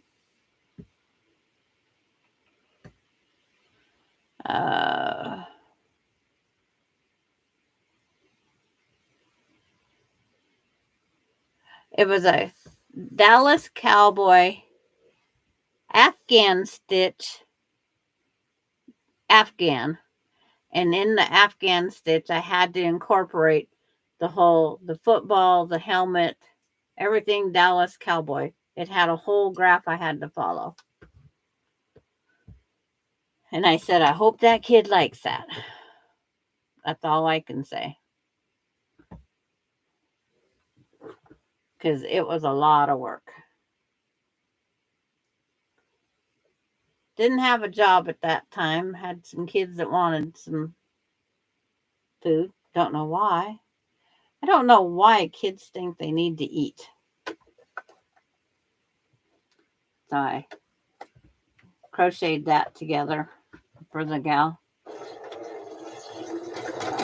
It was a Dallas Cowboy Afghan stitch. Afghan. And in the Afghan stitch, I had to incorporate the football, the helmet, everything Dallas Cowboy. It had a whole graph I had to follow. And I said, I hope that kid likes that. That's all I can say. Because it was a lot of work. Didn't have a job at that time. Had some kids that wanted some food. Don't know why. I don't know why kids think they need to eat. So I crocheted that together for the gal.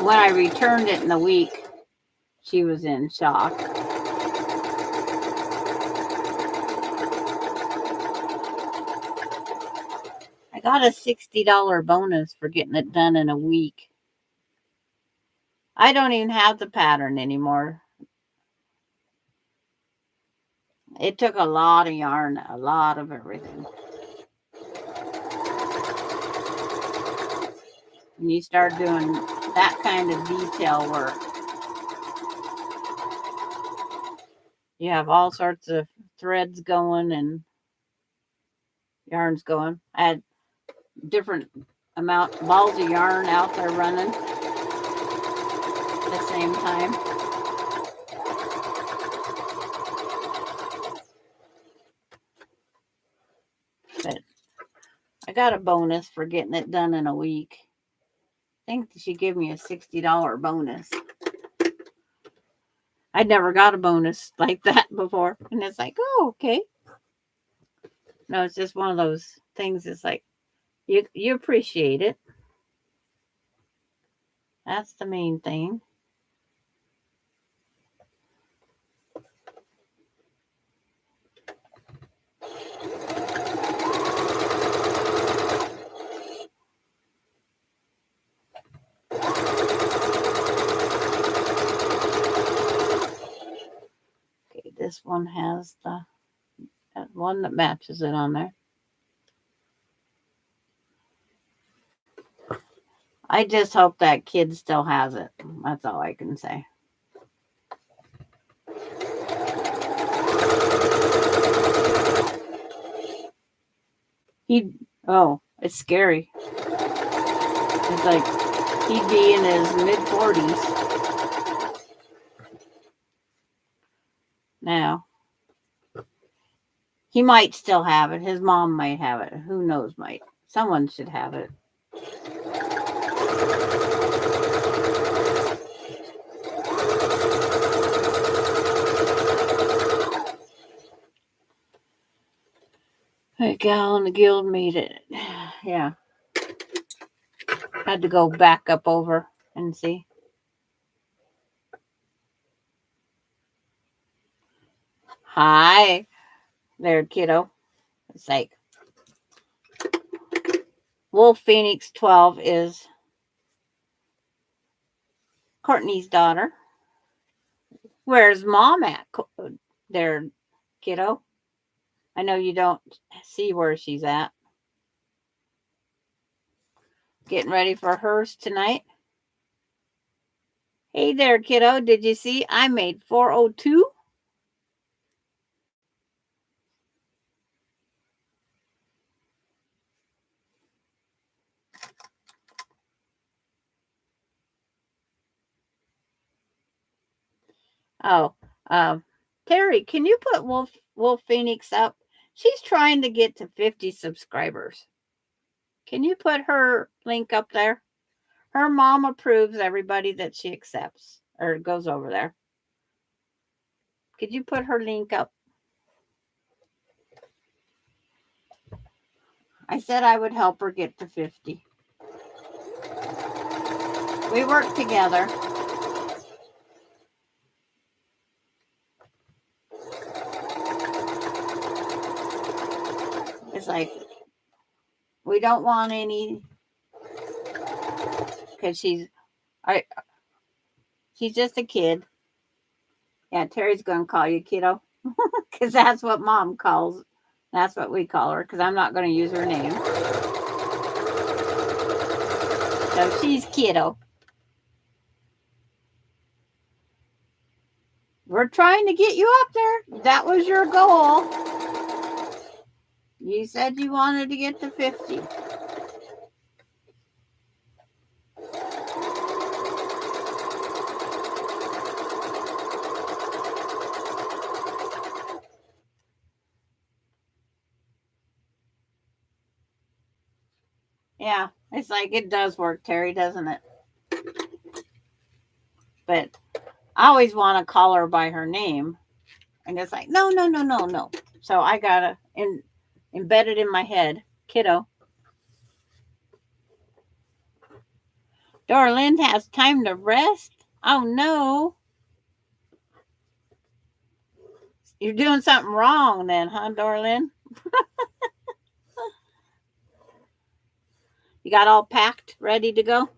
When I returned it in the week, she was in shock. I got a $60 bonus for getting it done in a week. I don't even have the pattern anymore. It took a lot of yarn, a lot of everything. When you start doing that kind of detail work, you have all sorts of threads going and yarns going. I had different balls of yarn out there running at the same time. But I got a bonus for getting it done in a week. I think she gave me a $60 bonus. I'd never got a bonus like that before. And it's like, oh, okay. No, it's just one of those things. It's like, you appreciate it. That's the main thing. Okay, this one has the one that matches it on there. I just hope that kid still has it. That's all I can say. It's scary. It's like he'd be in his mid-40s now. He might still have it. His mom might have it. Who knows, might. Someone should have it. A gal in the guild made it. Yeah. Had to go back up over and see. Hi there, kiddo. It's like Wolf Phoenix 12 is Courtney's daughter. Where's mom at there, kiddo? I know you don't see where she's at. Getting ready for hers tonight. Hey there, kiddo. Did you see I made 402? Oh, Terry, can you put Wolf Phoenix up? She's trying to get to 50 subscribers. Can you put her link up there? Her mom approves everybody that she accepts or goes over there. Could you put her link up? I said I would help her get to 50. We work together. It's like, we don't want any, because she's just a kid. Yeah, Terry's going to call you kiddo, because that's what mom calls. That's what we call her, because I'm not going to use her name. So she's kiddo. We're trying to get you up there. That was your goal. You said you wanted to get to 50. Yeah, it's like it does work, Terry, doesn't it? But I always want to call her by her name. And it's like, no, no, no, no, no. So I got to embed it in my head. Kiddo. Dorlyn has time to rest. Oh, no. You're doing something wrong then, huh, Dorlyn? You got all packed, ready to go?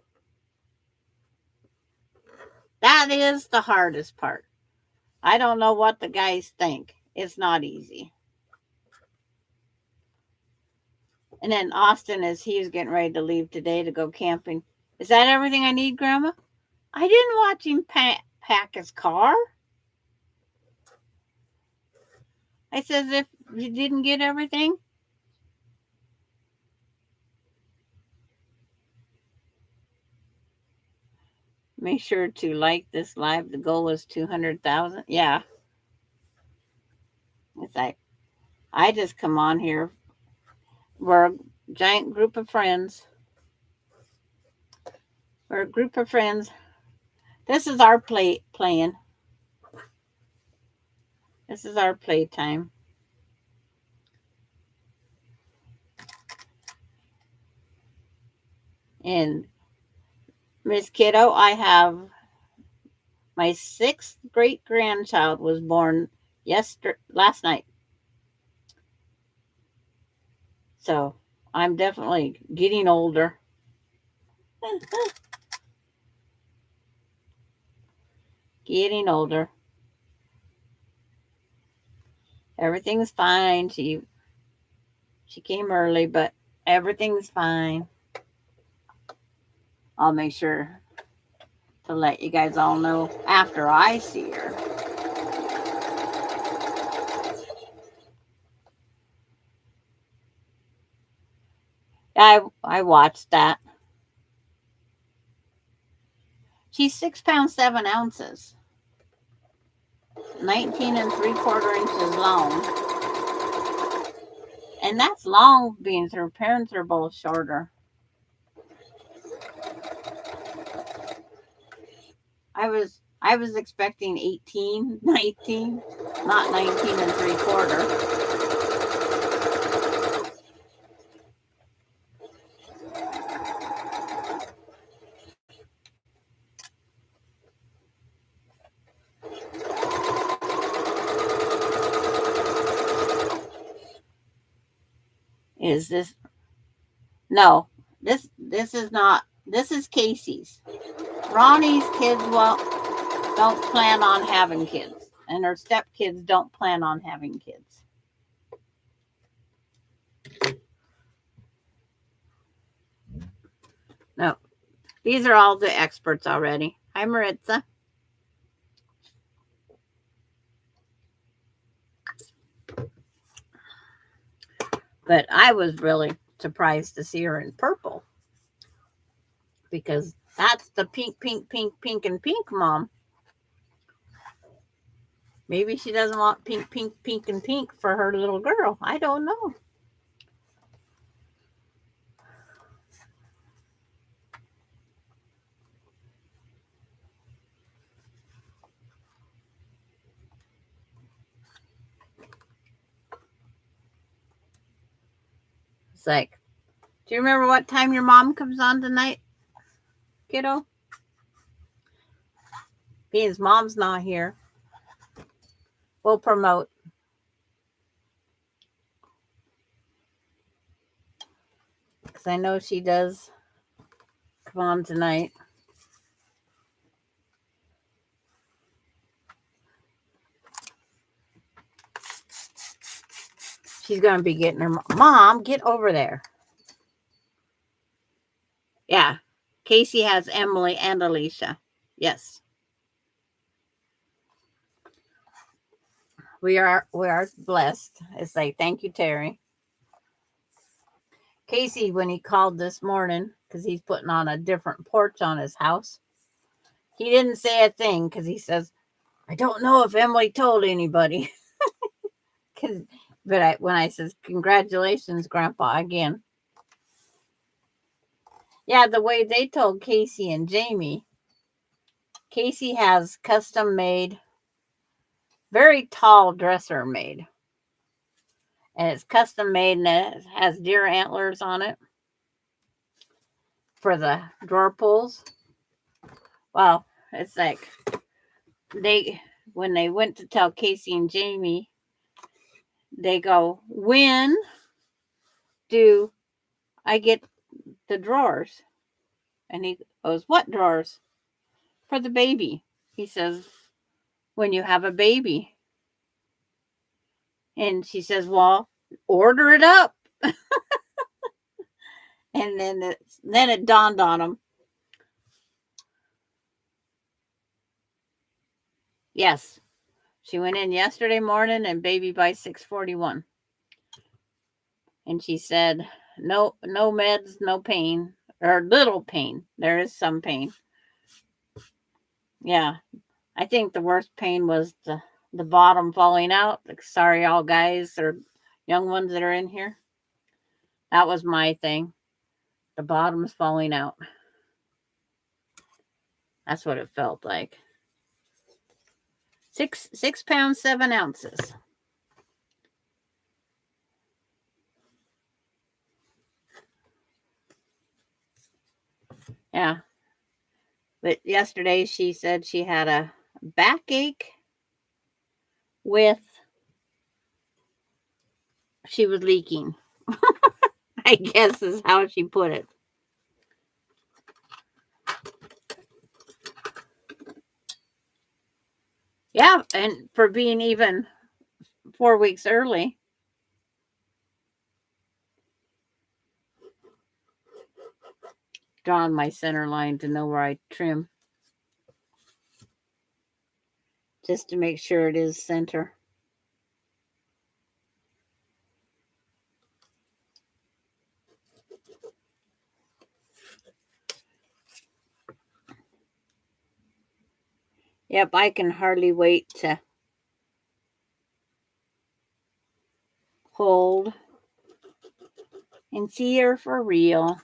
That is the hardest part. I don't know what the guys think. It's not easy. And then Austin, as he was getting ready to leave today to go camping. Is that everything I need, Grandma? I didn't watch him pack his car. I says, if you didn't get everything. Make sure to like this live. The goal is 200,000. Yeah. It's like, I just come on here. We're a giant group of friends. We're a group of friends. This is our playing. This is our playtime. And Miss Kiddo, I have my 6th great grandchild was born last night. So I'm definitely getting older. Getting older. Everything's fine. She came early, but everything's fine. I'll make sure to let you guys all know after I see her. I watched that. She's 6 pounds 7 ounces, 19 3/4 inches long, and that's long being her parents are both shorter. I was expecting 18, 19, not 19 3/4. Is this no? This is not. This is Casey's. Ronnie's kids don't plan on having kids, and her stepkids don't plan on having kids. No, these are all the experts already. Hi, Maritza. But I was really surprised to see her in purple because that's the pink, pink, pink, pink, and pink mom. Maybe she doesn't want pink, pink, pink, and pink for her little girl. I don't know. It's like, do you remember what time your mom comes on tonight, kiddo? Because mom's not here. We'll promote. because I know she does come on tonight. She's going to be getting her mom. Get over there. Yeah. Casey has Emily and Alicia. Yes. We are blessed. I say thank you, Terry. Casey, when he called this morning, because he's putting on a different porch on his house, he didn't say a thing because he says, I don't know if Emily told anybody. But when I says, congratulations, Grandpa, again. Yeah, the way they told Casey and Jamie, Casey has custom made, very tall dresser made. And it's custom made and it has deer antlers on it for the drawer pulls. Well, it's like when they went to tell Casey and Jamie, they go, when do I get the drawers? And he goes, what drawers? For the baby. He says, when you have a baby. And she says, well, order it up. And then it dawned on him. Yes. She went in yesterday morning and baby by 6:41. And she said, no meds, no pain, or little pain. There is some pain. Yeah. I think the worst pain was the bottom falling out. Like, sorry, all guys or young ones that are in here. That was my thing. The bottom's falling out. That's what it felt like. 6 pounds, 7 ounces. Yeah. But yesterday she said she had a backache with, she was leaking. I guess is how she put it. Yeah, and for being even 4 weeks early. Drawing my center line to know where I trim. Just to make sure it is center. Yep, I can hardly wait to hold and see her for real.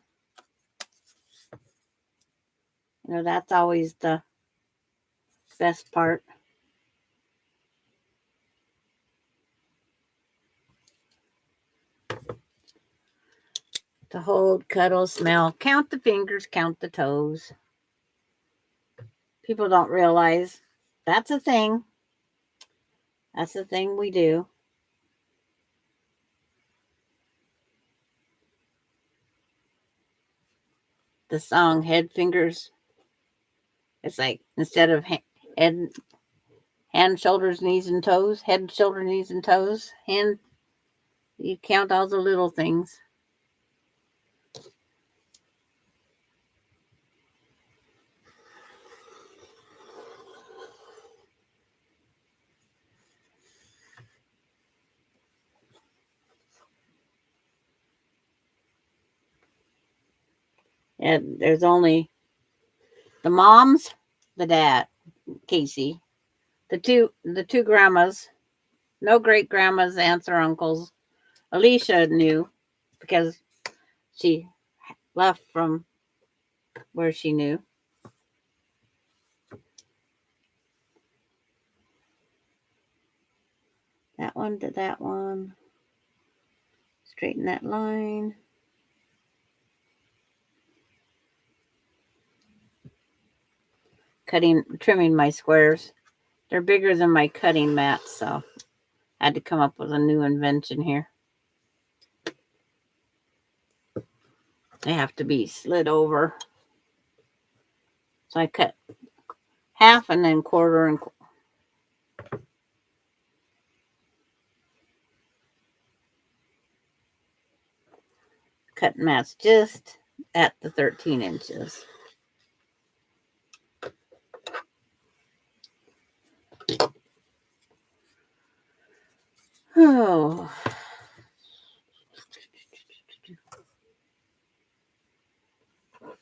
You know, that's always the best part. To hold, cuddle, smell, count the fingers, count the toes. People don't realize that's a thing. That's the thing we do. The song Head, Fingers. It's like instead of head, hand, shoulders, knees, and toes. Head, shoulder, knees, and toes. Hand, you count all the little things. And there's only the moms, the dad, Casey, the two grandmas, no great grandmas, aunts or uncles. Alicia knew because she left from where she knew. That one to that one. Straighten that line. Trimming my squares. They're bigger than my cutting mat, so I had to come up with a new invention here. They have to be slid over. So I cut half and then quarter and cut mats just at the 13 inches. Oh.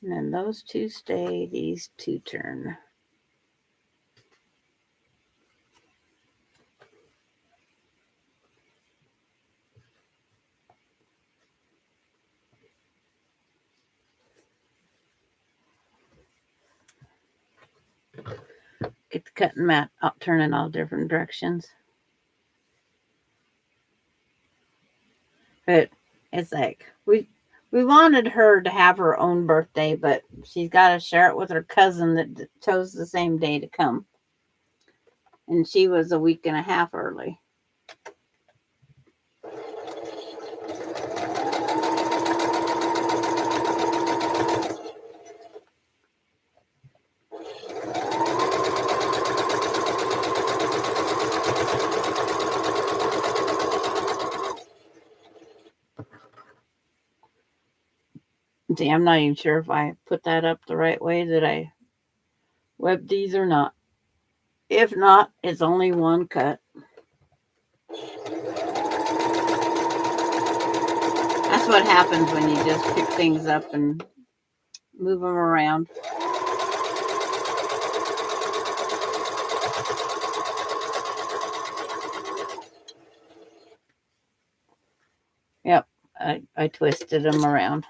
And then those two stay, these two turn. Get the cutting mat up, turning all different directions. But it's like we wanted her to have her own birthday, but she's got to share it with her cousin that chose the same day to come. And she was a week and a half early. See, I'm not even sure if I put that up the right way. Did I web these or not? If not, it's only one cut. That's what happens when you just pick things up and move them around. Yep, I twisted them around.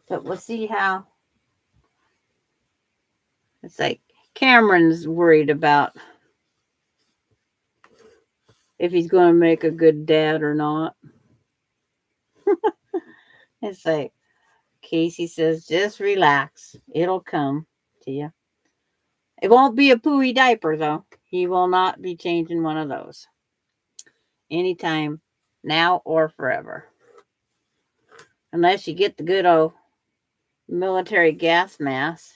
But we'll see how. It's like Cameron's worried about if he's going to make a good dad or not. It's like Casey says, just relax. It'll come to you. It won't be a pooey diaper, though. He will not be changing one of those anytime now or forever. Unless you get the good old military gas mask.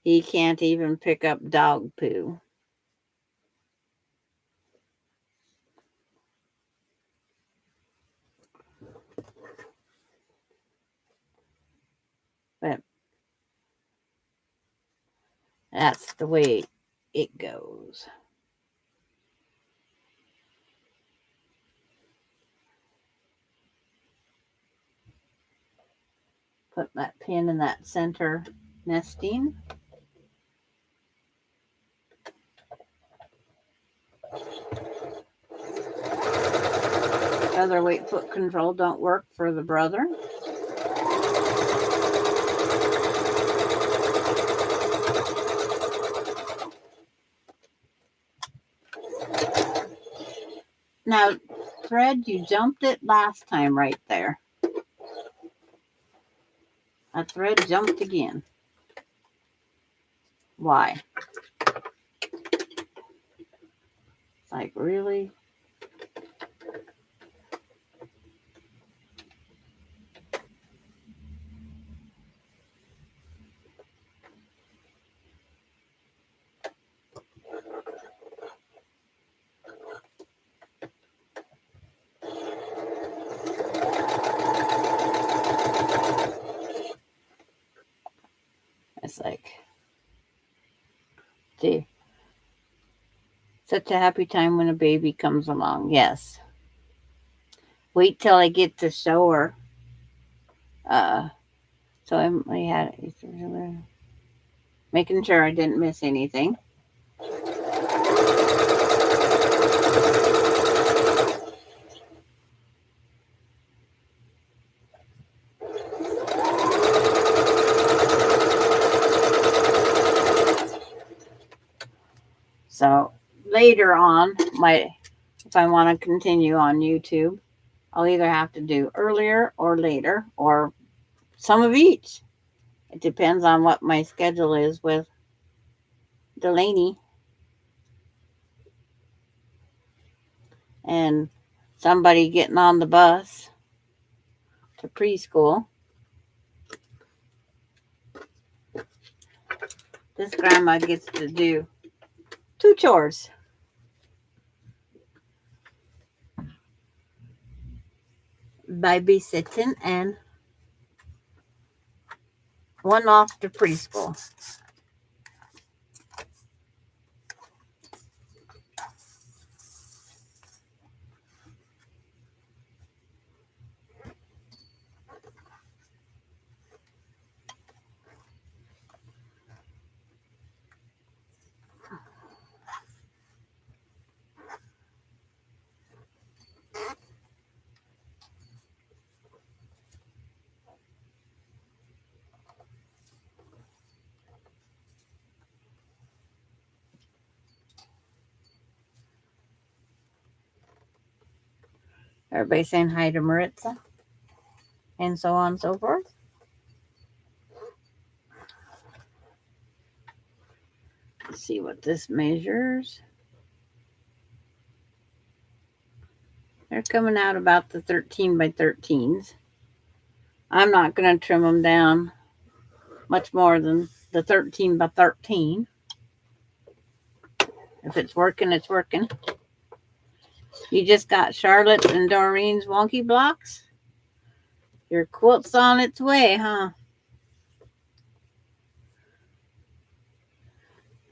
He can't even pick up dog poo. But that's the way it goes. Put that pin in that center nesting. Feather weight foot control don't work for the brother. Now, thread, you jumped it last time right there. That thread jumped again. Why? It's like, really? It's like, gee, such a happy time when a baby comes along. Yes. Wait till I get to show her. So I had making sure I didn't miss anything. So later on, my if I want to continue on YouTube, I'll either have to do earlier or later or some of each. It depends on what my schedule is with Delaney and somebody getting on the bus to preschool. This grandma gets to do 2 chores. Babysitting and one off to preschool. Everybody saying hi to Maritza and so on and so forth. Let's see what this measures. They're coming out about the 13 by 13s. I'm not going to trim them down much more than the 13 by 13. If it's working, it's working. You just got Charlotte's and Doreen's wonky blocks? Your quilt's on its way, huh?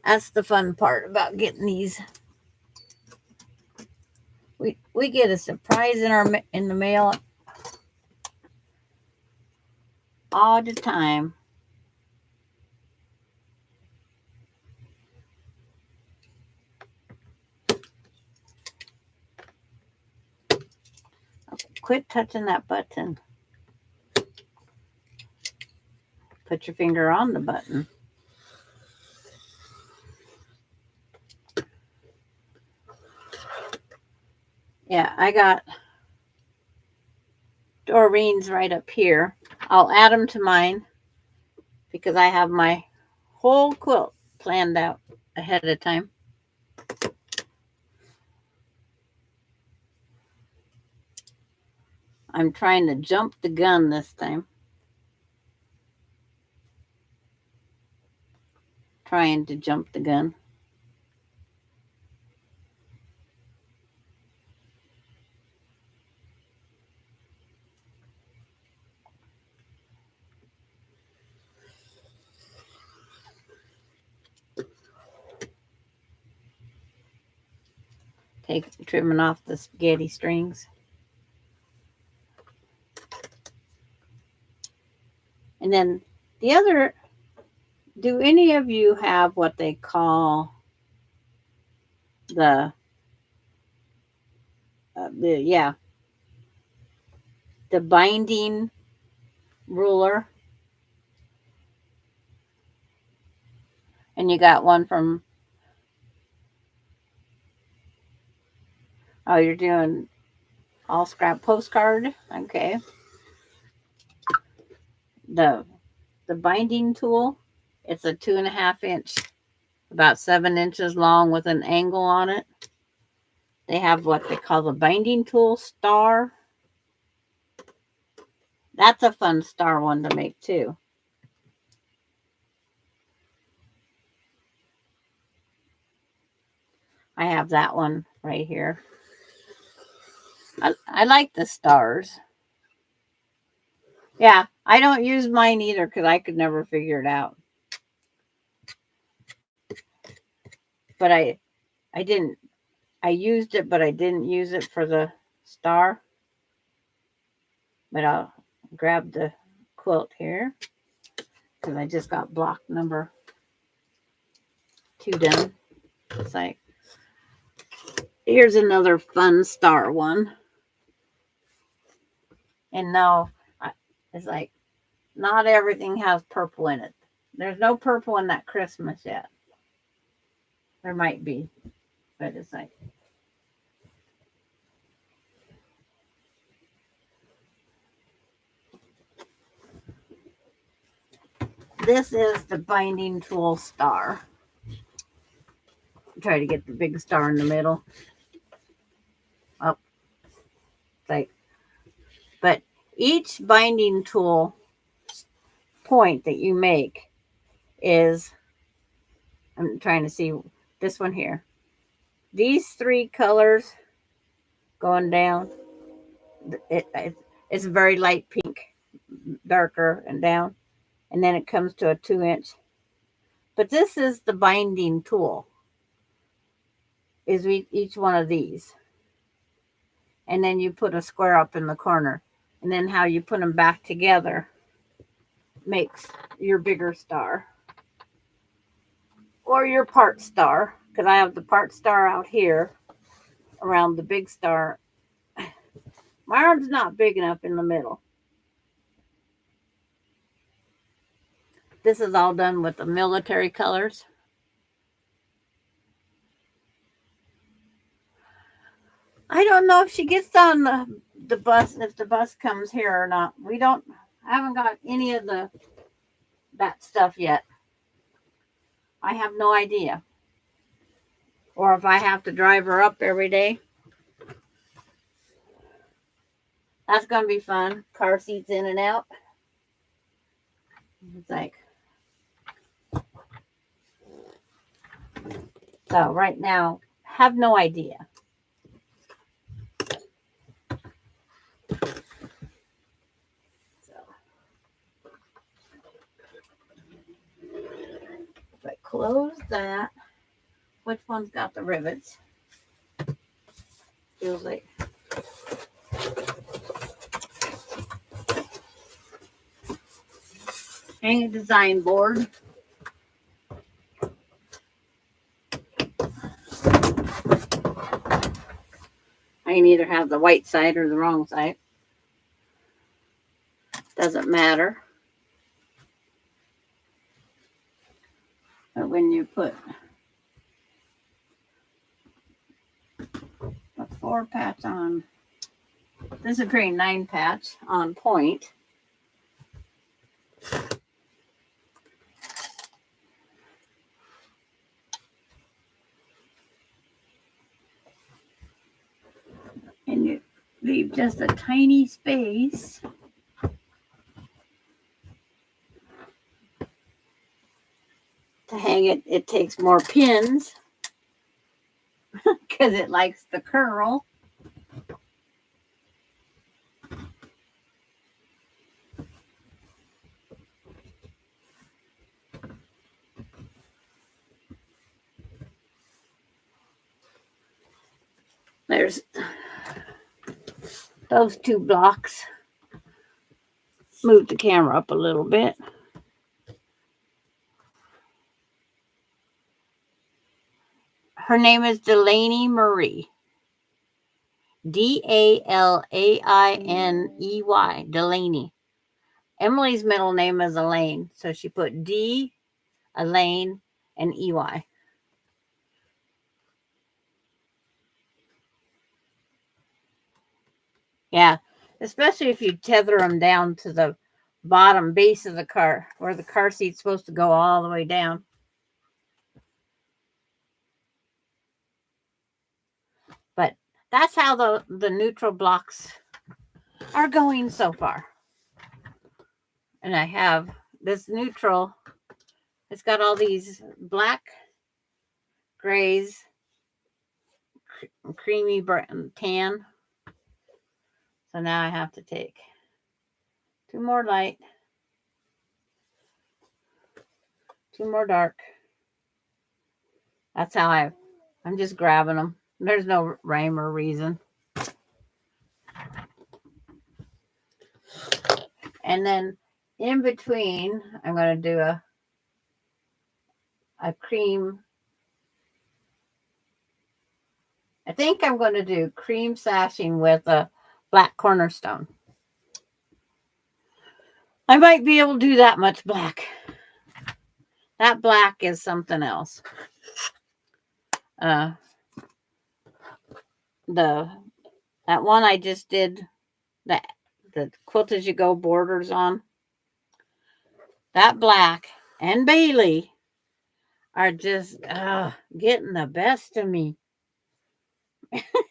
That's the fun part about getting these. We get a surprise in the mail all the time. Quit touching that button. Put your finger on the button. Yeah, I got Doreen's right up here. I'll add them to mine because I have my whole quilt planned out ahead of time. I'm trying to jump the gun this time. Trying to jump the gun. Trimming off the spaghetti strings. And then the other, do any of you have what they call the binding ruler? And you got one from, oh, you're doing all scrap postcard. Okay. The binding tool, it's a 2.5 inch, about 7 inches long with an angle on it. They have what they call the binding tool star. That's a fun star one to make too. I have that one right here. I like the stars. Yeah, I don't use mine either because I could never figure it out. But I didn't. I used it, but I didn't use it for the star. But I'll grab the quilt here because I just got block number 2 done. It's like, here's another fun star one. And no, it's like, not everything has purple in it. There's no purple in that Christmas yet. There might be, but it's like, this is the binding tool star. Try to get the big star in the middle. Oh, like, but each binding tool point that you make is, I'm trying to see this one here. These three colors going down, it's very light pink, darker and down, and then it comes to a 2-inch. But this is the binding tool, is each one of these. And then you put a square up in the corner. And then how you put them back together makes your bigger star. Or your part star, because I have the part star out here around the big star. My arm's not big enough in the middle. This is all done with the military colors. I don't know if she gets on the bus, if the bus comes here or not. I haven't got any of that stuff yet. I have no idea. Or if I have to drive her up every day. That's going to be fun. Car seats in and out. It's like, so right now, have no idea. So if I close that, which one's got the rivets? Feels like hang a design board. I can either have the white side or the wrong side. Doesn't matter. But when you put a 4 patch on, this is a green 9 patch on point. And you leave just a tiny space to hang it. It takes more pins because it likes to curl. There's those 2 blocks. Move the camera up a little bit. Her name is Delaney Marie. Dalainey. Delaney. Emily's middle name is Elaine, so she put D, Elaine, and EY. Yeah, especially if you tether them down to the bottom base of the car, where the car seat's supposed to go all the way down. But that's how the neutral blocks are going so far. And I have this neutral. It's got all these black, grays, creamy tan. So now I have to take 2 more light, 2 more dark. That's how I'm just grabbing them. There's no rhyme or reason. And then in between, I'm going to do a cream. I think I'm going to do cream sashing with a black cornerstone. I might be able to do that much black. That black is something else. That one I just did, the quilt as you go borders on. That black and Bailey are just getting the best of me.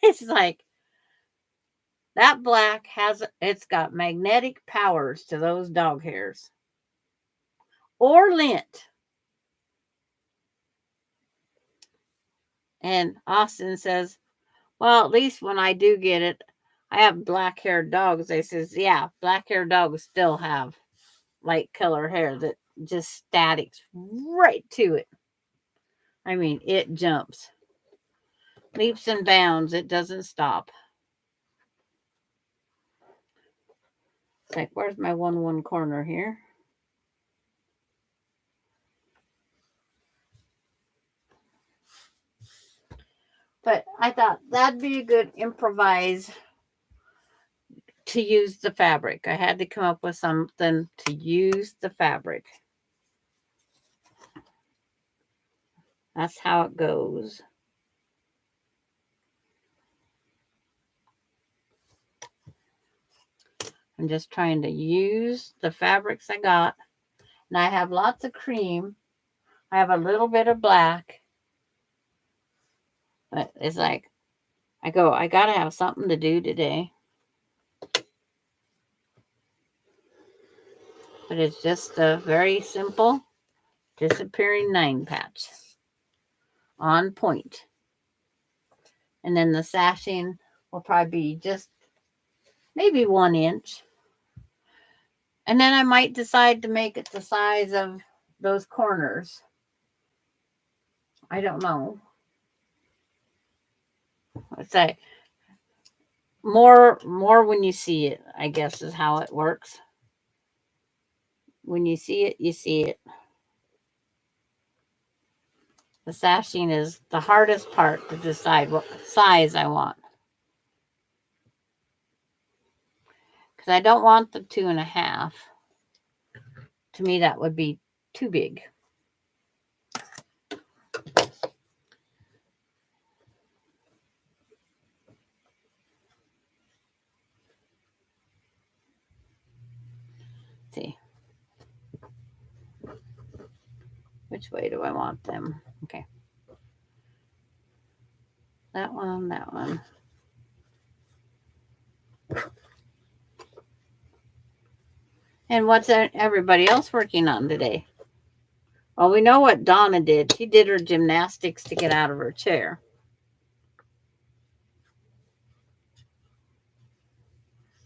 It's like that black it's got magnetic powers to those dog hairs. Or lint. And Austin says, well, at least when I do get it, I have black haired dogs. I says, yeah, black haired dogs still have light color hair that just statics right to it. I mean, it jumps. Leaps and bounds. It doesn't stop. It's like, where's my 1-1 corner here? But I thought that'd be a good improvise to use the fabric. I had to come up with something to use the fabric. That's how it goes. I'm just trying to use the fabrics I got. And I have lots of cream. I have a little bit of black. But it's like, I got to have something to do today. But it's just a very simple disappearing 9 patch on point. And then the sashing will probably be just maybe 1 inch. And then I might decide to make it the size of those corners. I don't know. It's like more when you see it, I guess is how it works. When you see it, you see it. The sashing is the hardest part to decide what size I want. Because I don't want the 2.5. To me, that would be too big. Let's see. Which way do I want them? Okay. That one, that one. And what's everybody else working on today? Well, we know what Donna did. She did her gymnastics to get out of her chair.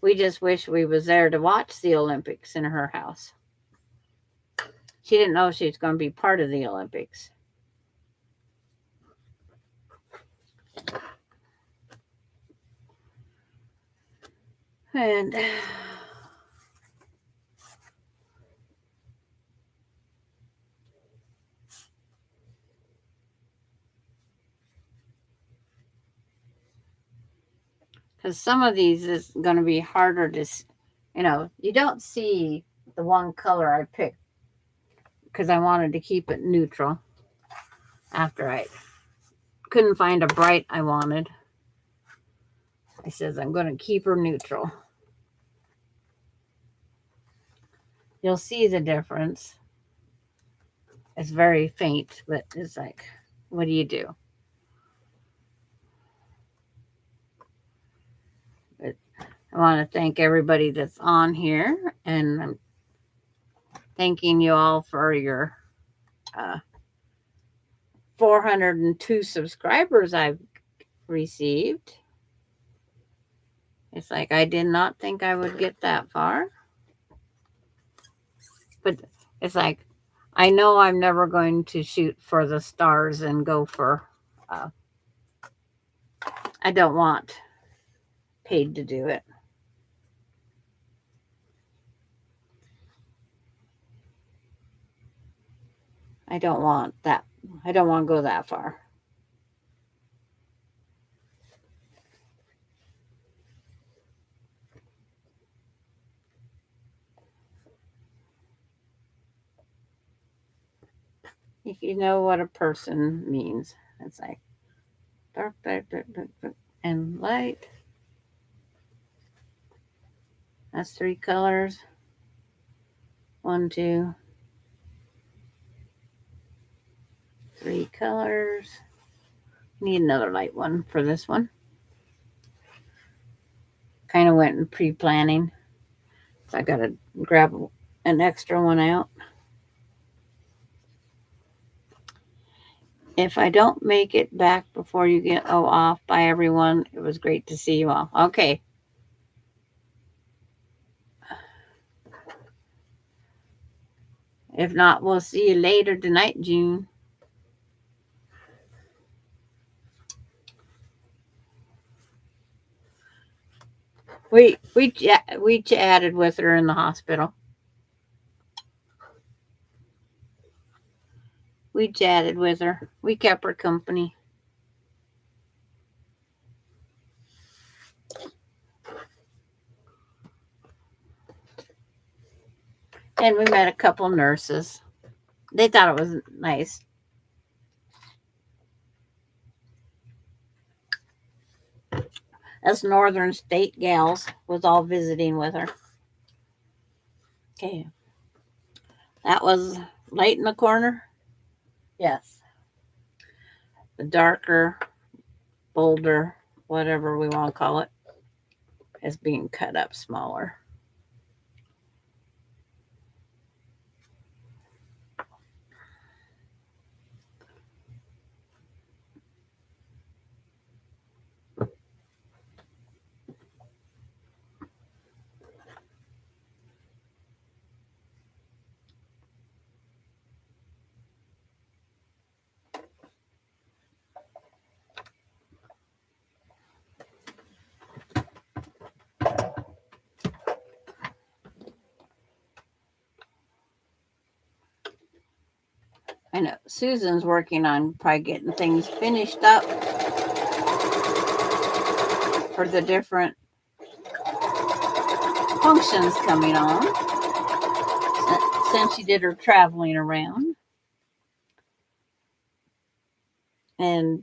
We just wish we was there to watch the Olympics in her house. She didn't know she was going to be part of the Olympics. And because some of these is going to be harder to, you don't see the one color I picked because I wanted to keep it neutral after I couldn't find a bright I wanted. I says I'm going to keep her neutral. You'll see the difference. It's very faint, but it's like, what do you do? But I want to thank everybody that's on here, and I'm thanking you all for your 402 subscribers I've received. It's like I did not think I would get that far. But it's like, I know I'm never going to shoot for the stars and go for, I don't want paid to do it. I don't want that. I don't want to go that far. You know what a person means. It's like dark, and light. That's 3 colors. 1, 2, 3 colors. Need another light one for this one. Kind of went in pre-planning. So I got to grab an extra one out. If I don't make it back before you get off, bye everyone. It was great to see you all. Okay. If not, we'll see you later tonight, June. We chatted with her in the hospital. We chatted with her. We kept her company. And we met a couple nurses. They thought it was nice. Us northern state gals was all visiting with her. Okay. That was light in the corner. Yes. The darker, bolder, whatever we want to call it, is being cut up smaller. I know Susan's working on probably getting things finished up for the different functions coming on since she did her traveling around. And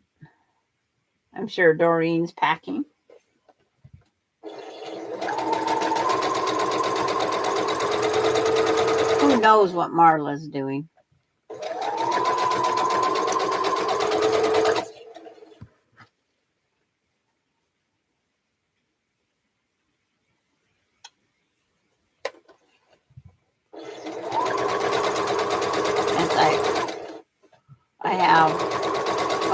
I'm sure Doreen's packing. Who knows what Marla's doing? I have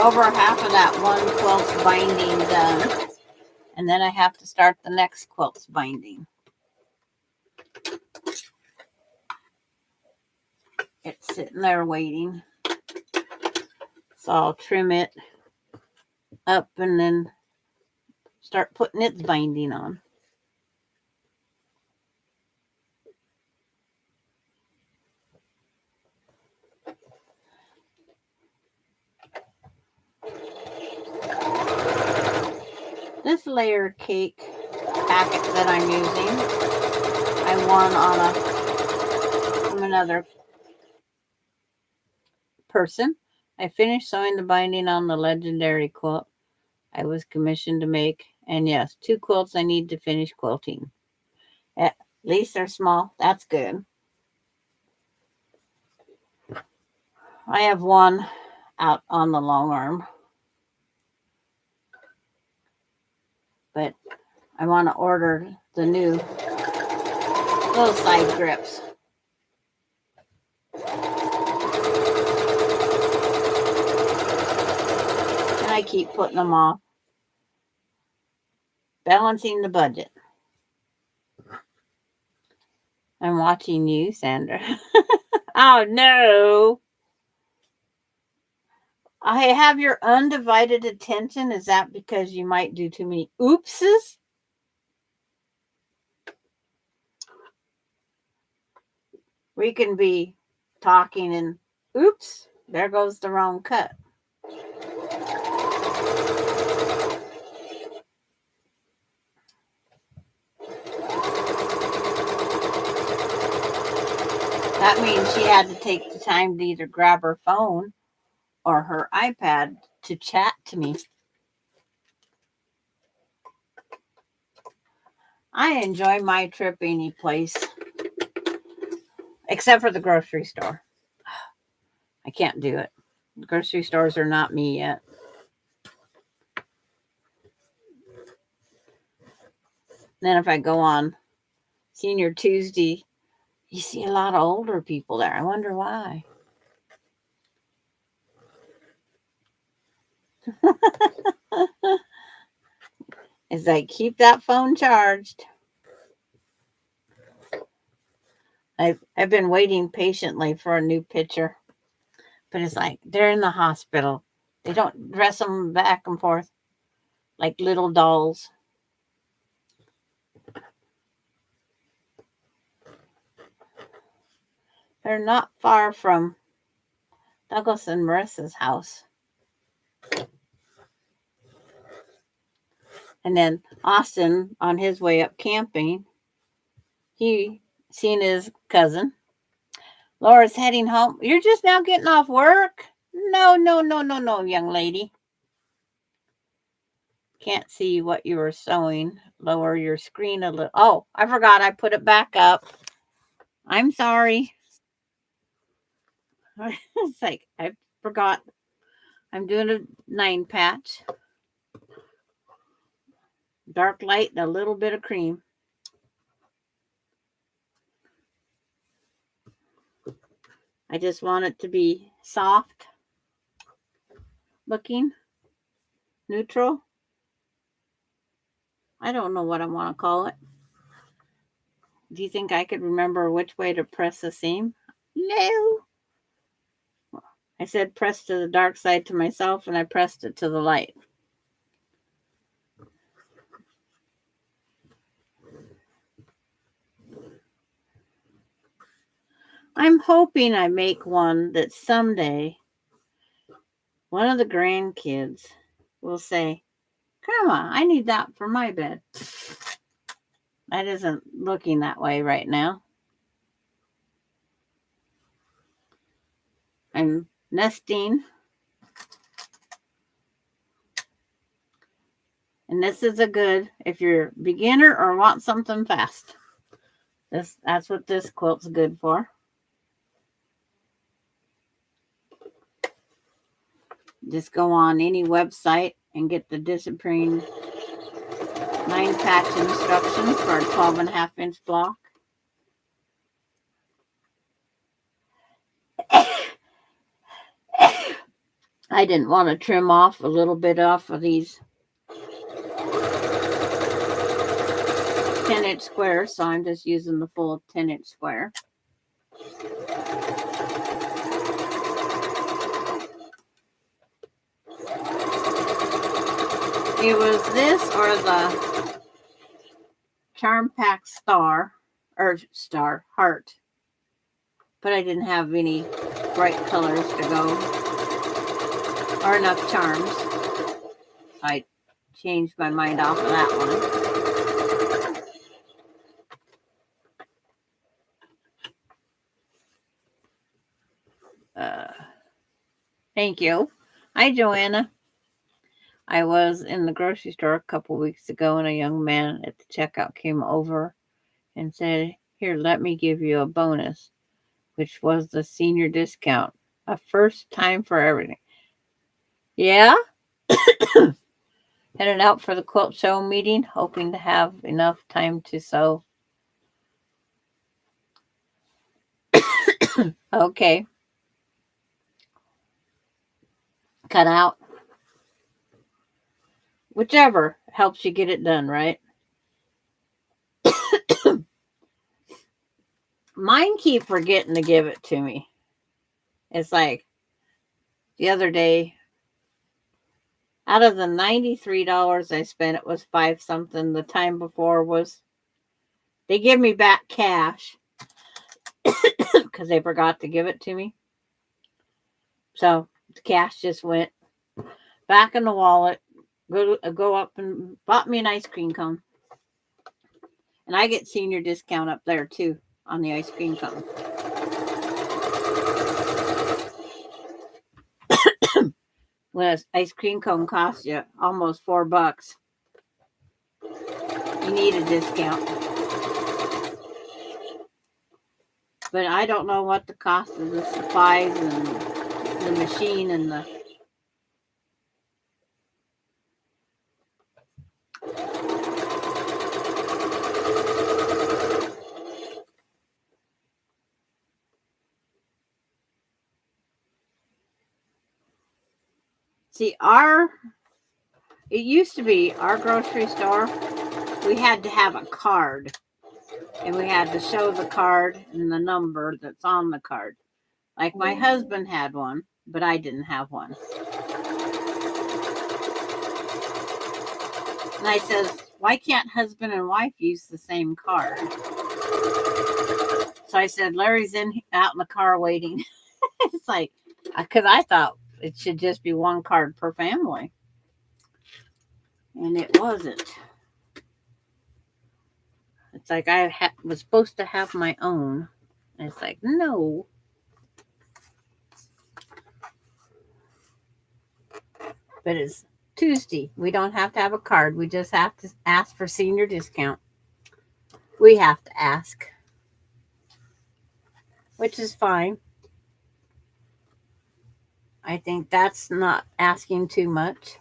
over half of that one quilt's binding done, and then I have to start the next quilt's binding. It's sitting there waiting. So I'll trim it up and then start putting its binding on. This layer cake packet that I'm using, I won from another person. I finished sewing the binding on the legendary quilt I was commissioned to make. And yes, 2 quilts I need to finish quilting. At least they're small. That's good. I have one out on the long arm. But I want to order the new little side grips. And I keep putting them off. Balancing the budget. I'm watching you, Sandra. Oh, no. I have your undivided attention. Is that because you might do too many oopses? We can be talking and oops, there goes the wrong cut. That means she had to take the time to either grab her phone or her iPad to chat to me. I enjoy my trip any place, except for the grocery store. I can't do it. Grocery stores are not me yet. Then if I go on Senior Tuesday, you see a lot of older people there. I wonder why. It's like, keep that phone charged. I've been waiting patiently for a new picture, but it's like they're in the hospital. They don't dress them back and forth like little dolls. They're not far from Douglas and Marissa's house. And then Austin, on his way up camping, he seen his cousin. Laura's heading home. You're just now getting off work? No, young lady. Can't see what you were sewing. Lower your screen a little. Oh, I forgot. I put it back up. I'm sorry. It's like, I forgot. I'm doing a 9 patch. Dark light and a little bit of cream. I just want it to be soft looking, neutral. I don't know what I want to call it. Do you think I could remember which way to press the seam? No. I said press to the dark side to myself, and I pressed it to the light. I'm hoping I make one that someday one of the grandkids will say, Grandma, I need that for my bed. That isn't looking that way right now. I'm nesting. And this is a good if you're a beginner or want something fast. That's what this quilt's good for. Just go on any website and get the disappearing 9 patch instructions for a 12.5-inch block. I didn't want to trim off a little bit off of these 10-inch squares, so I'm just using the full 10-inch square. It was this or the Charm Pack Star, or Star Heart, but I didn't have any bright colors to go, or enough charms. I changed my mind off of that one. Thank you. Hi, Joanna. I was in the grocery store a couple weeks ago, and a young man at the checkout came over and said, Here, let me give you a bonus, which was the senior discount. A first time for everything. Yeah? Headed out for the quilt show meeting, hoping to have enough time to sew. Okay. Cut out. Whichever helps you get it done, right? Mine keep forgetting to give it to me. It's like the other day, out of the $93 I spent, it was 5 something. The time before was, they give me back cash because they forgot to give it to me. So the cash just went back in the wallet. Go up and bought me an ice cream cone. And I get senior discount up there too on the ice cream cone. When an ice cream cone costs you almost $4, you need a discount. But I don't know what the cost of the supplies and the machine and the see it used to be our grocery store. We had to have a card, and we had to show the card and the number that's on the card. Like my husband had one, but I didn't have one. And I says, why can't husband and wife use the same card? So I said, Larry's out in the car waiting. It's like, because I thought it should just be one card per family. And it wasn't. It's like I was supposed to have my own. And it's like, no. But it's Tuesday. We don't have to have a card. We just have to ask for senior discount. We have to ask, which is fine. I think that's not asking too much.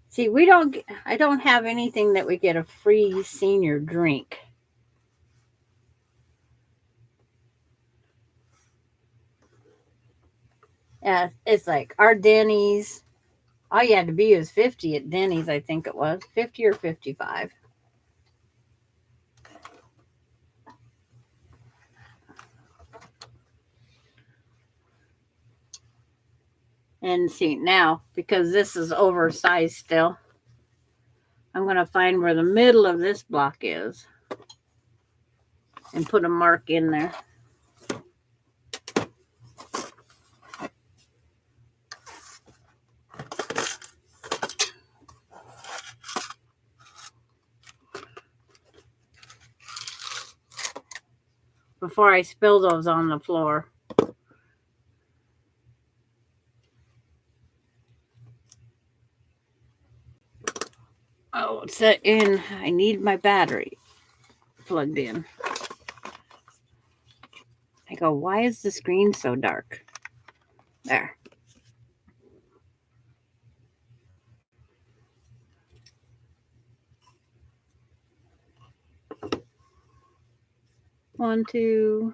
See, I don't have anything that we get a free senior drink. Yeah, it's like our Denny's. All you had to be was 50 at Denny's, I think it was. 50 or 55. And see, now, because this is oversized still, I'm going to find where the middle of this block is and put a mark in there. Before I spill those on the floor. Oh, it's set in. I need my battery plugged in. I go, why is the screen so dark? There. One, two.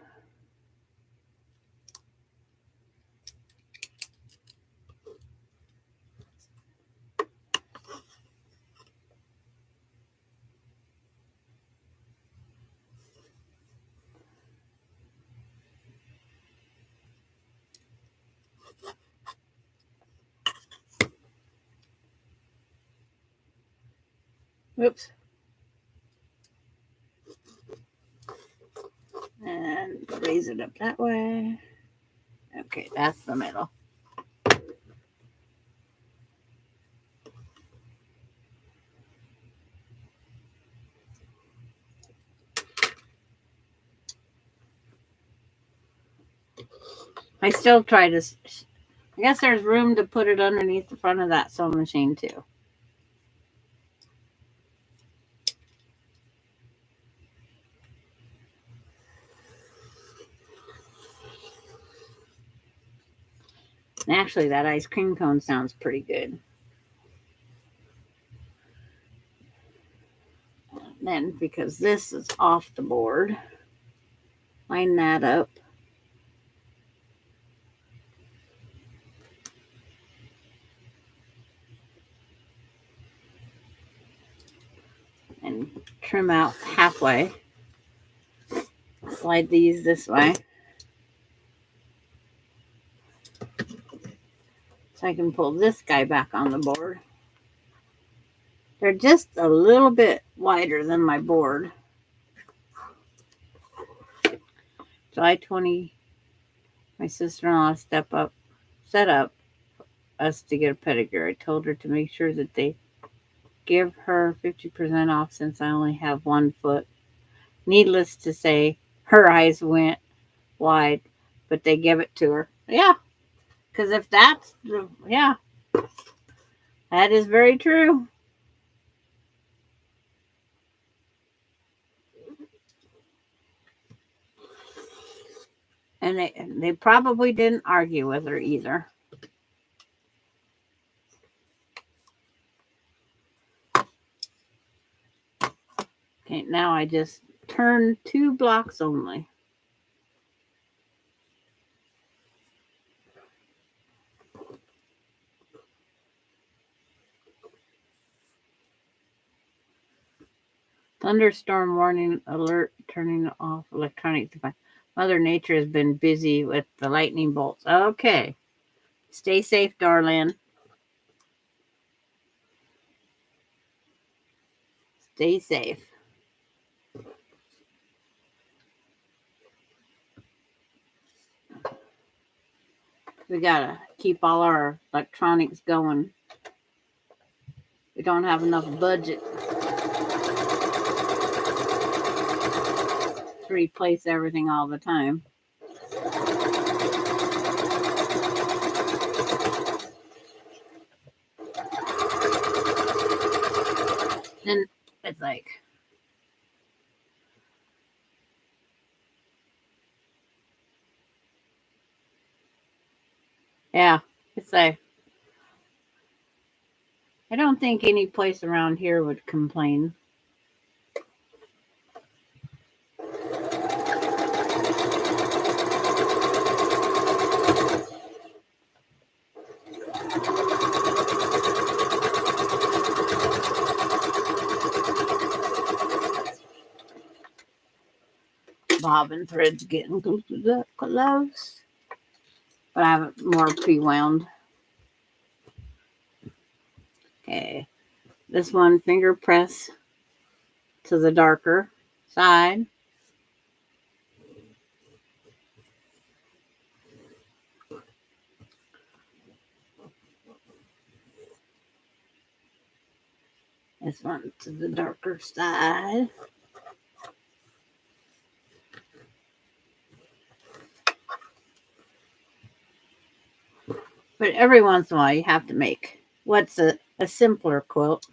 Whoops. And raise it up that way. Okay, that's the middle. I still try to. I guess there's room to put it underneath the front of that sewing machine too. And actually, that ice cream cone sounds pretty good. Then, because this is off the board, line that up. And trim out halfway. Slide these this way. So I can pull this guy back on the board. They're just a little bit wider than my board. July 20, my sister-in-law set up us to get a pedicure. I told her to make sure that they give her 50% off since I only have 1 foot. Needless to say, her eyes went wide, but they give it to her. Yeah, Because if that's the, yeah, that is very true. And they probably didn't argue with her either. Okay, now I just turn 2 blocks only. Thunderstorm warning alert, turning off electronic device. Mother Nature has been busy with the lightning bolts. Okay. Stay safe, darling. Stay safe. We gotta keep all our electronics going. We don't have enough budget to replace everything all the time. And it's like, yeah, it's like, I don't think any place around here would complain. Bobbin thread's getting close. But I have it more pre-wound. Okay. This one, finger press to the darker side. This one to the darker side. But every once in a while, you have to make what's a simpler quilt.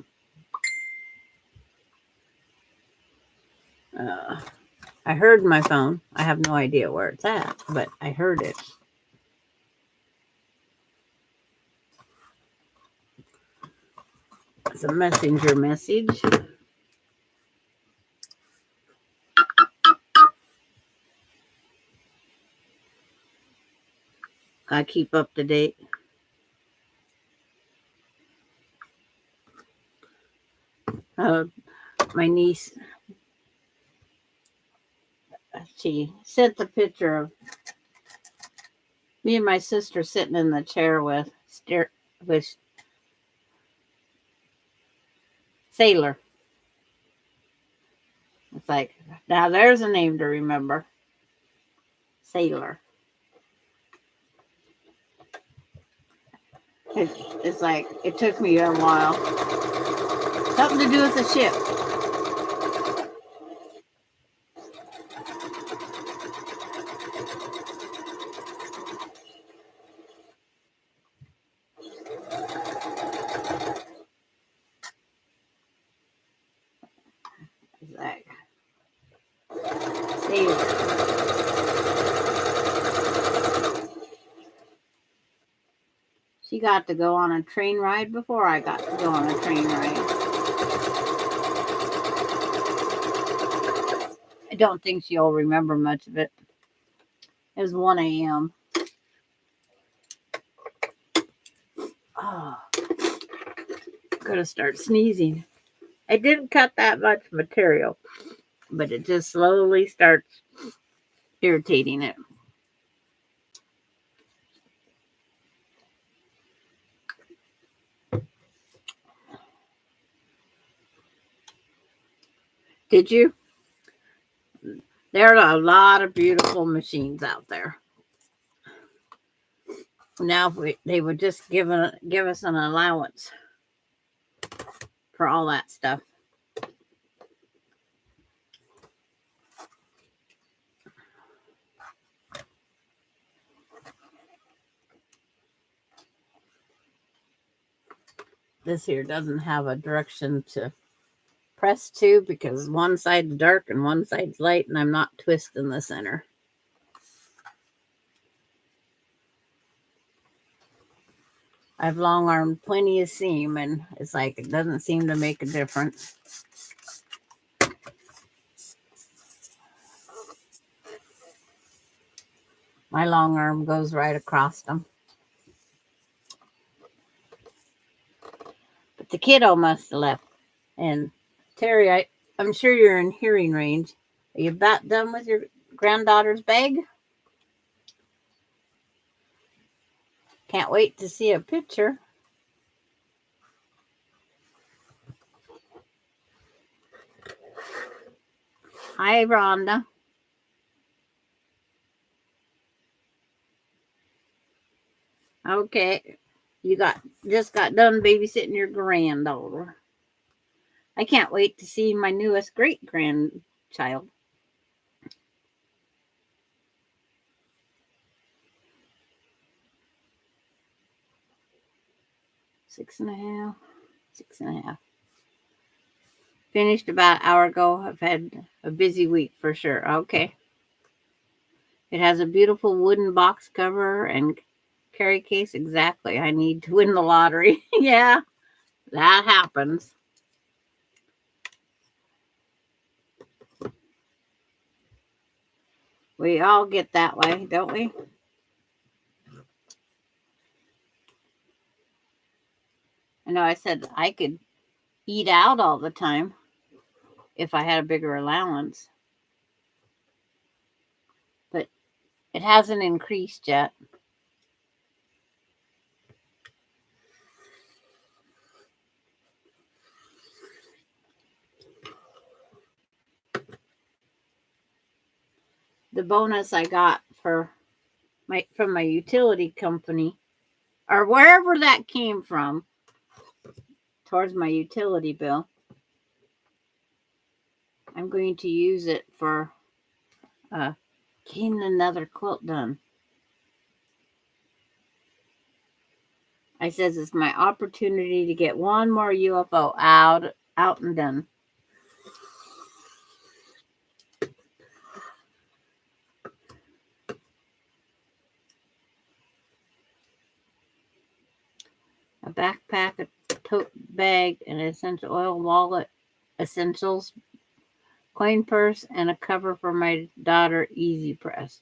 I heard my phone. I have no idea where it's at, but I heard it. It's a messenger message. I keep up to date. My niece, she sent the picture of me and my sister sitting in the chair with Sailor. It's like, now there's a name to remember. Sailor. It's like, it took me a while. Something to do with the ship. It's like, Sailor. She got to go on a train ride before I got to go on a train ride. I don't think she'll remember much of it. It was 1 a.m. Oh, gotta start sneezing. I didn't cut that much material, but it just slowly starts irritating it. Did you? There are a lot of beautiful machines out there. Now, if they would just give us an allowance for all that stuff. this here doesn't have a direction to press to because one side's dark and one side's light, and I'm not twisting the center. I've long armed plenty of seam, and it's like it doesn't seem to make a difference. My long arm goes right across them. But the kiddo must have left. And Terry, I'm sure you're in hearing range. Are you about done with your granddaughter's bag? Can't wait to see a picture. Hi, Rhonda. Okay. You just got done babysitting your granddaughter. I can't wait to see my newest great grandchild. Six and a half. 6.5. Finished about an hour ago. I've had a busy week for sure. Okay. It has a beautiful wooden box cover and carry case. Exactly. I need to win the lottery. Yeah, that happens. We all get that way, don't we? I know I said I could eat out all the time if I had a bigger allowance, but it hasn't increased yet. The bonus I got from my utility company, or wherever that came from, towards my utility bill, I'm going to use it for getting another quilt done. I says it's my opportunity to get one more UFO out and done. A backpack, a tote bag, an essential oil wallet, essentials, coin purse, and a cover for my daughter Easy Press.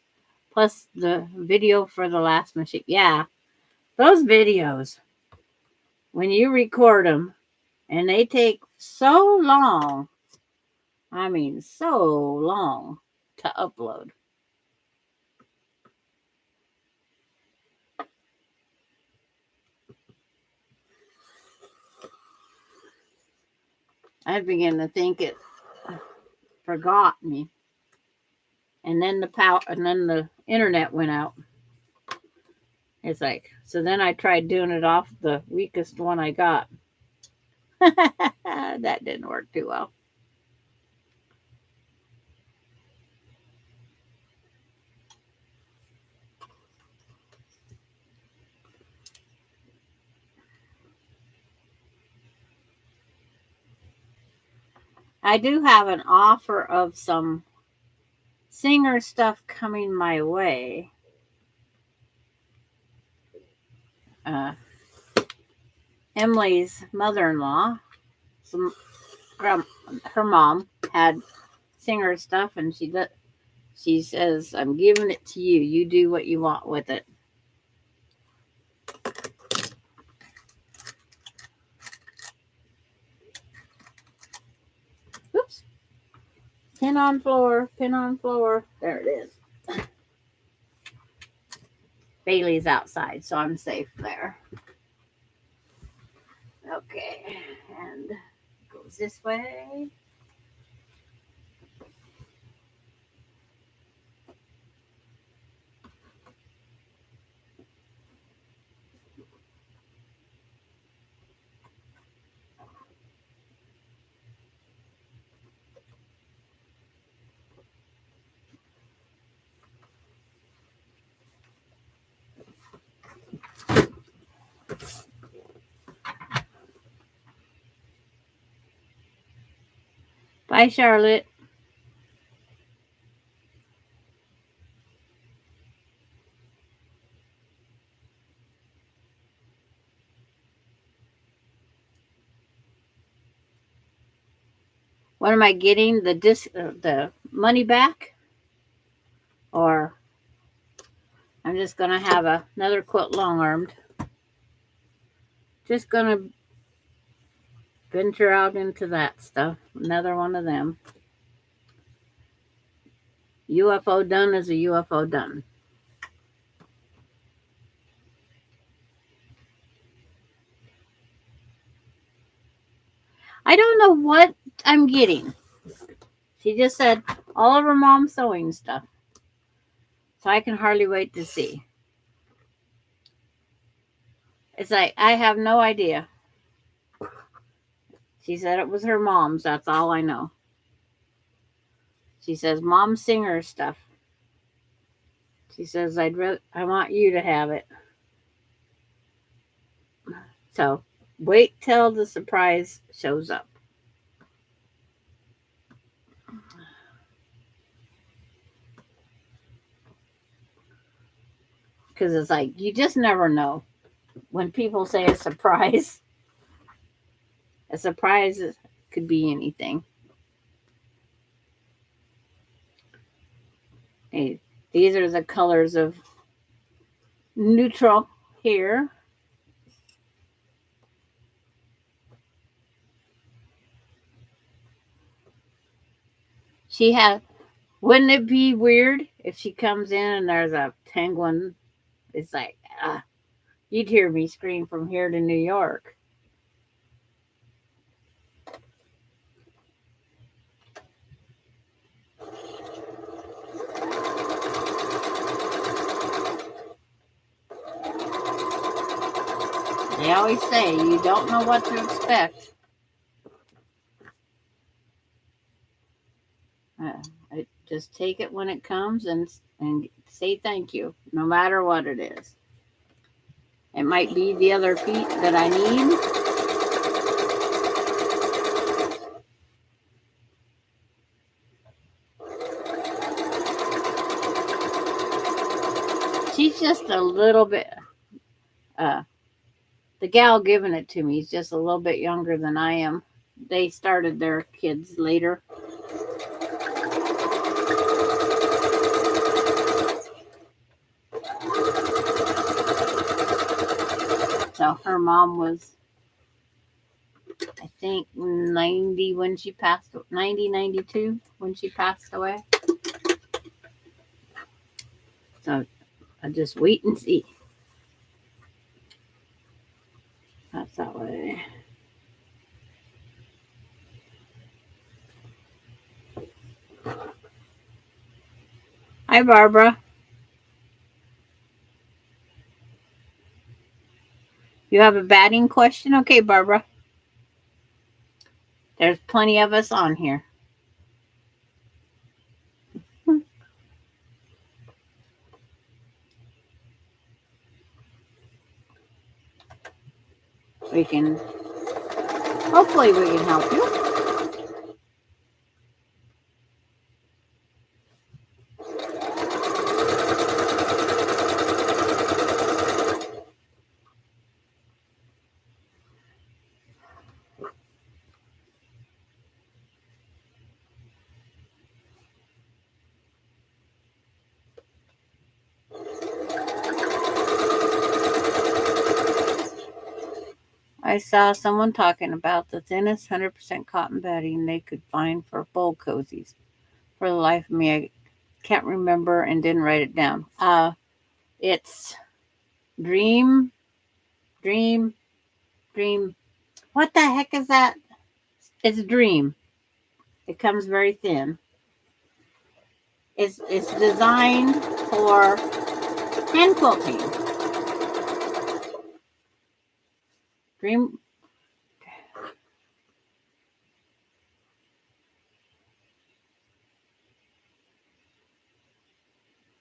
Plus the video for the last machine. Yeah, those videos, when you record them, and they take so long, I mean so long to upload. I began to think it forgot me. And then the internet went out. It's like, so then I tried doing it off the weakest one I got. That didn't work too well. I do have an offer of some singer stuff coming my way. Emily's mother-in-law, her mom had singer stuff, and she says, "I'm giving it to you. You do what you want with it." Oops. Pin on floor, pin on floor. There it is. Bailey's outside, so I'm safe there. Okay, and it goes this way. Hi, Charlotte. What am I getting? The money back? Or I'm just going to have another quilt long armed. Just going to venture out into that stuff. Another one of them. UFO done is a UFO done. I don't know what I'm getting. She just said all of her mom's sewing stuff. So I can hardly wait to see. It's like, I have no idea. She said it was her mom's. That's all I know. She says, Mom singer stuff. She says, I want you to have it. So wait till the surprise shows up. Because it's like, you just never know. When people say a surprise could be anything. Hey, these are the colors of neutral here. She had, wouldn't it be weird if she comes in and there's a penguin? It's like, you'd hear me scream from here to New York. They always say you don't know what to expect. I just take it when it comes and say thank you, no matter what it is. It might be the other feet that I need. She's just a little bit, the gal giving it to me is just a little bit younger than I am. They started their kids later. So her mom was, I think, 90 when she passed, 90, 92 when she passed away. So I just wait and see. That's that way. Hi, Barbara. You have a batting question? Okay, Barbara. There's plenty of us on here. Hopefully we can help you. I saw someone talking about the thinnest 100% cotton batting they could find for bowl cozies. For the life of me, I can't remember and didn't write it down. It's Dream, Dream, Dream. What the heck is that? It's Dream. It comes very thin. It's designed for hand quilting. Dream.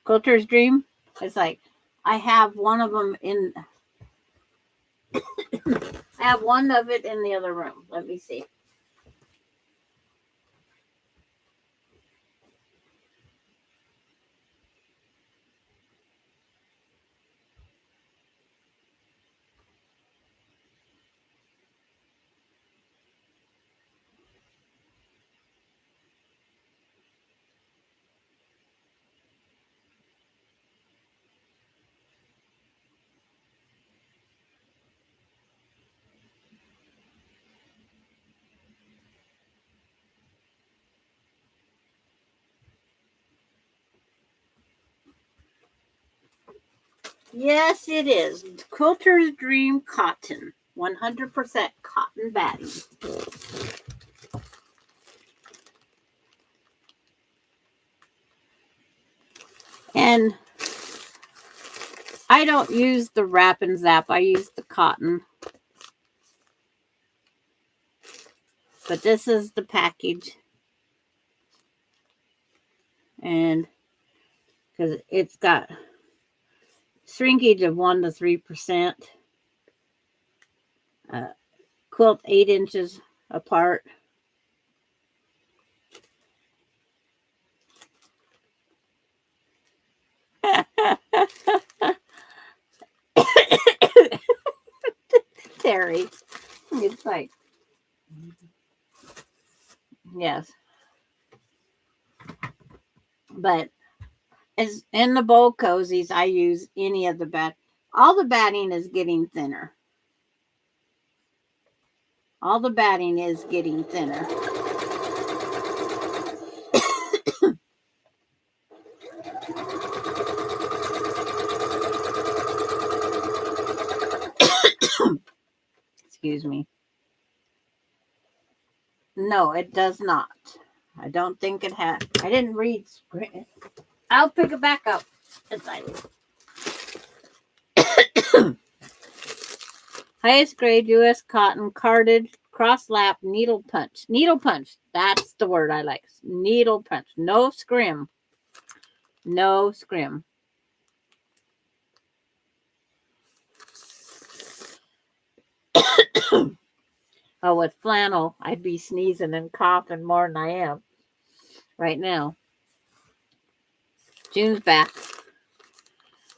Quilter's Dream. It's like, I have one of them in. I have one of it in the other room. Let me see. Yes, it is. Quilter's Dream Cotton. 100% cotton batting. And I don't use the wrap and zap. I use the cotton. But this is the package. And because it's got shrinkage of 1 to 3%. Quilt 8 inches apart. Terry. It's like, yes. But as in the bowl cozies, I use any of the bat. All the batting is getting thinner. All the batting is getting thinner. Excuse me. No, it does not. I don't think it has. I didn't read. I'll pick it back up. Highest grade U.S. cotton, carded, cross lap, needle punch. Needle punch. That's the word I like. Needle punch. No scrim. No scrim. Oh, with flannel, I'd be sneezing and coughing more than I am right now. June's back.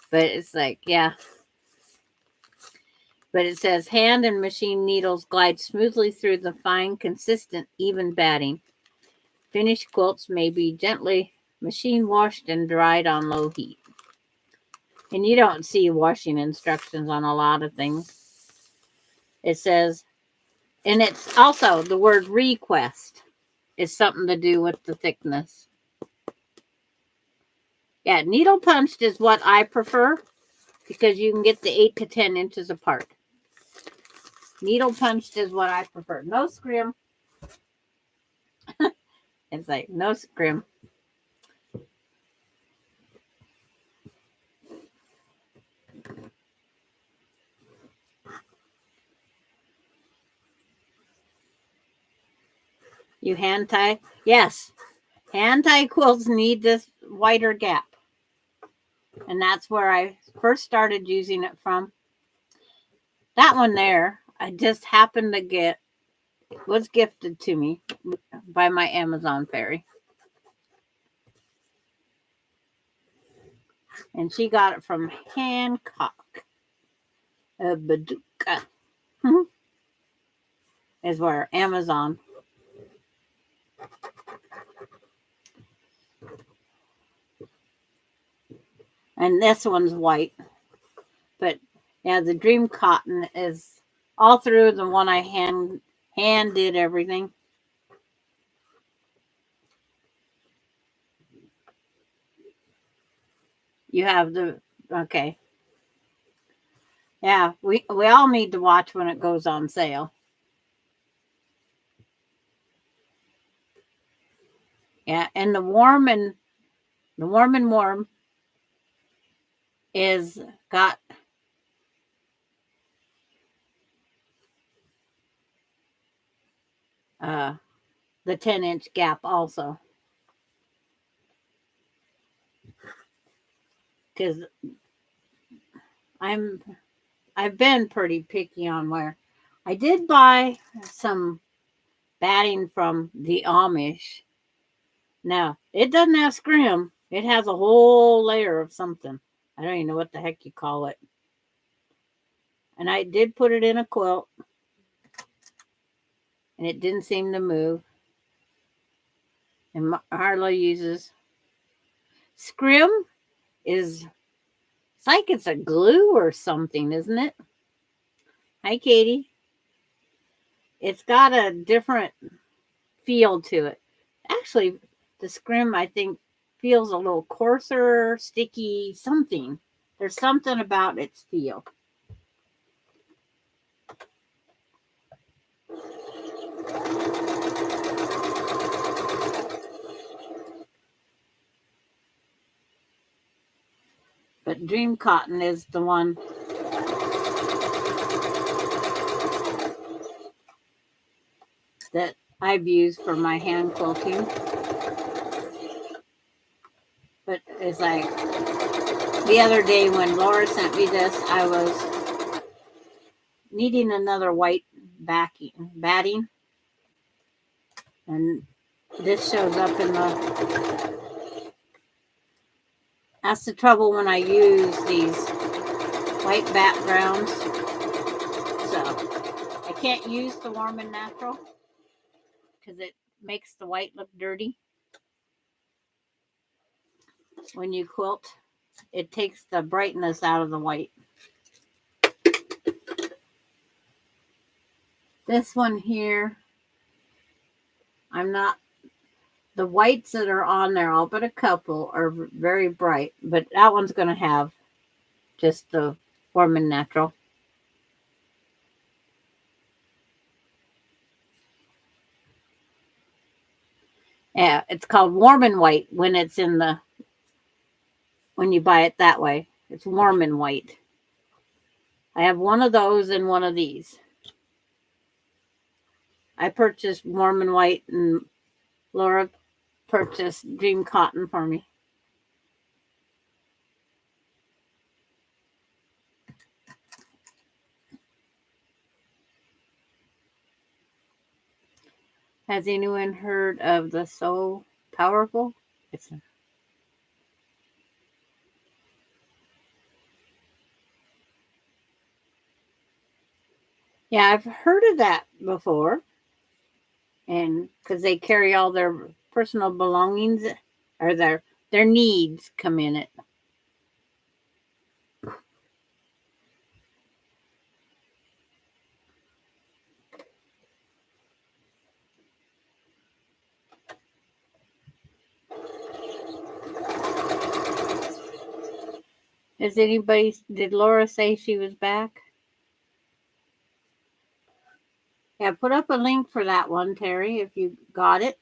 But it's like, yeah. But it says hand and machine needles glide smoothly through the fine, consistent, even batting. Finished quilts may be gently machine washed and dried on low heat. And you don't see washing instructions on a lot of things. It says, and it's also the word request is something to do with the thickness. Yeah, needle punched is what I prefer because you can get the 8 to 10 inches apart. Needle punched is what I prefer. No scrim. It's like no scrim. You hand tie? Yes. Hand tie quilts need this wider gap. And that's where I first started using it from. That one there, I just happened to get, was gifted to me by my Amazon fairy. And she got it from Hancock. Baduka is where Amazon. And this one's white. But yeah, the Dream Cotton is all through the one I hand did everything. You have the okay. Yeah, we all need to watch when it goes on sale. Yeah, and the warm is got the 10-inch gap also. Because I've been pretty picky on where I did buy some batting from the Amish. Now, it doesn't have scrim. It has a whole layer of something. I don't even know what the heck you call it. And I did put it in a quilt. And it didn't seem to move. And Harlow uses scrim is it's like it's a glue or something, isn't it? Hi, Katie. It's got a different feel to it. Actually, the scrim, I think, feels a little coarser, sticky, something. There's something about its feel. But Dream Cotton is the one that I've used for my hand quilting. But it's like the other day when Laura sent me this, I was needing another white batting, and this shows up in the. That's the trouble when I use these white backgrounds. So I can't use the Warm and Natural because it makes the white look dirty when you quilt. It takes the brightness out of the white. This one here, the whites that are on there, all but a couple, are very bright, but that one's going to have just the Warm and Natural. Yeah, it's called Warm and White when you buy it that way. It's Warm and White. I have one of those and one of these. I purchased Warm and White, and Laura purchased Dream Cotton for me. Has anyone heard of the So Powerful? Yeah, I've heard of that before. And because they carry all their personal belongings or their needs come in it. Did Laura say she was back? Yeah, put up a link for that one, Terry, if you got it.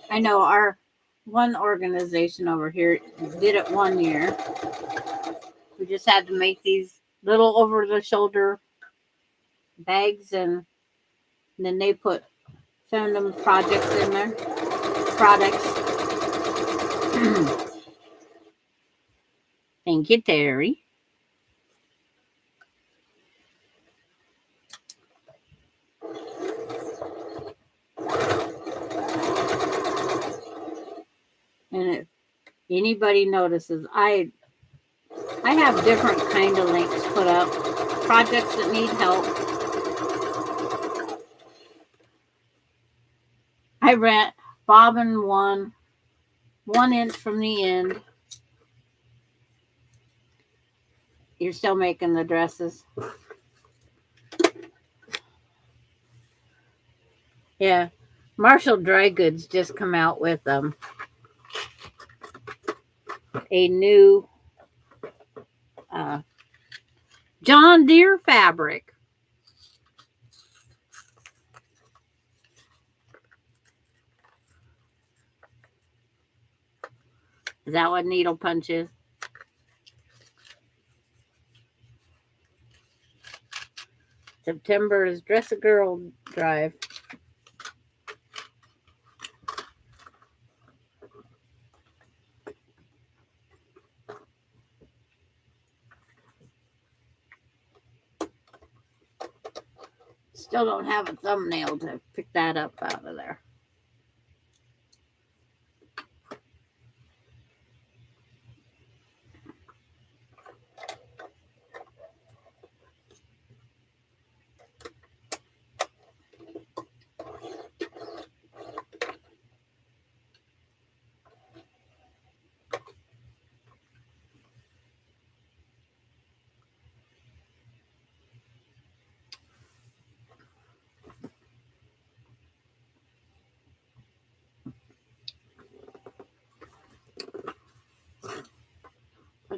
I know our one organization over here did it one year. We just had to make these little over the shoulder bags, and then they found them projects in there. Products. Thank you, Terry. And if anybody notices, I have different kind of links put up. Projects that need help. I rent bobbin 1 inch from the end. You're still making the dresses. Yeah. Marshall Dry Goods just come out with a new John Deere fabric. Is that what needle punch is? September is Dress a Girl Drive. Still don't have a thumbnail to pick that up out of there.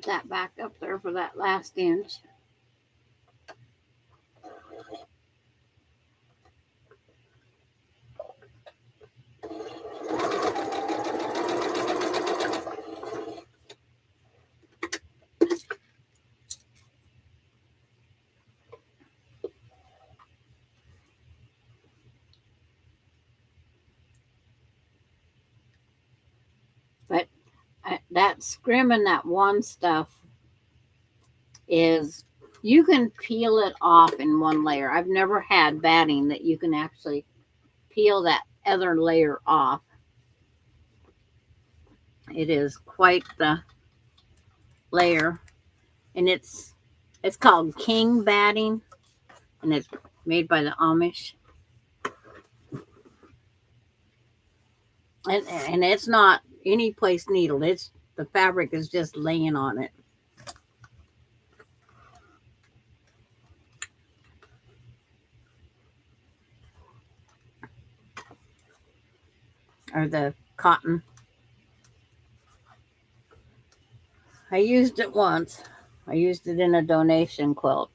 put that back up there for that last inch. But that scrim and that one stuff is, you can peel it off in one layer. I've never had batting that you can actually peel that other layer off. It is quite the layer, and it's called King batting, and it's made by the Amish. And it's not any place needled. It's the fabric is just laying on it. Or the cotton. I used it once. I used it in a donation quilt.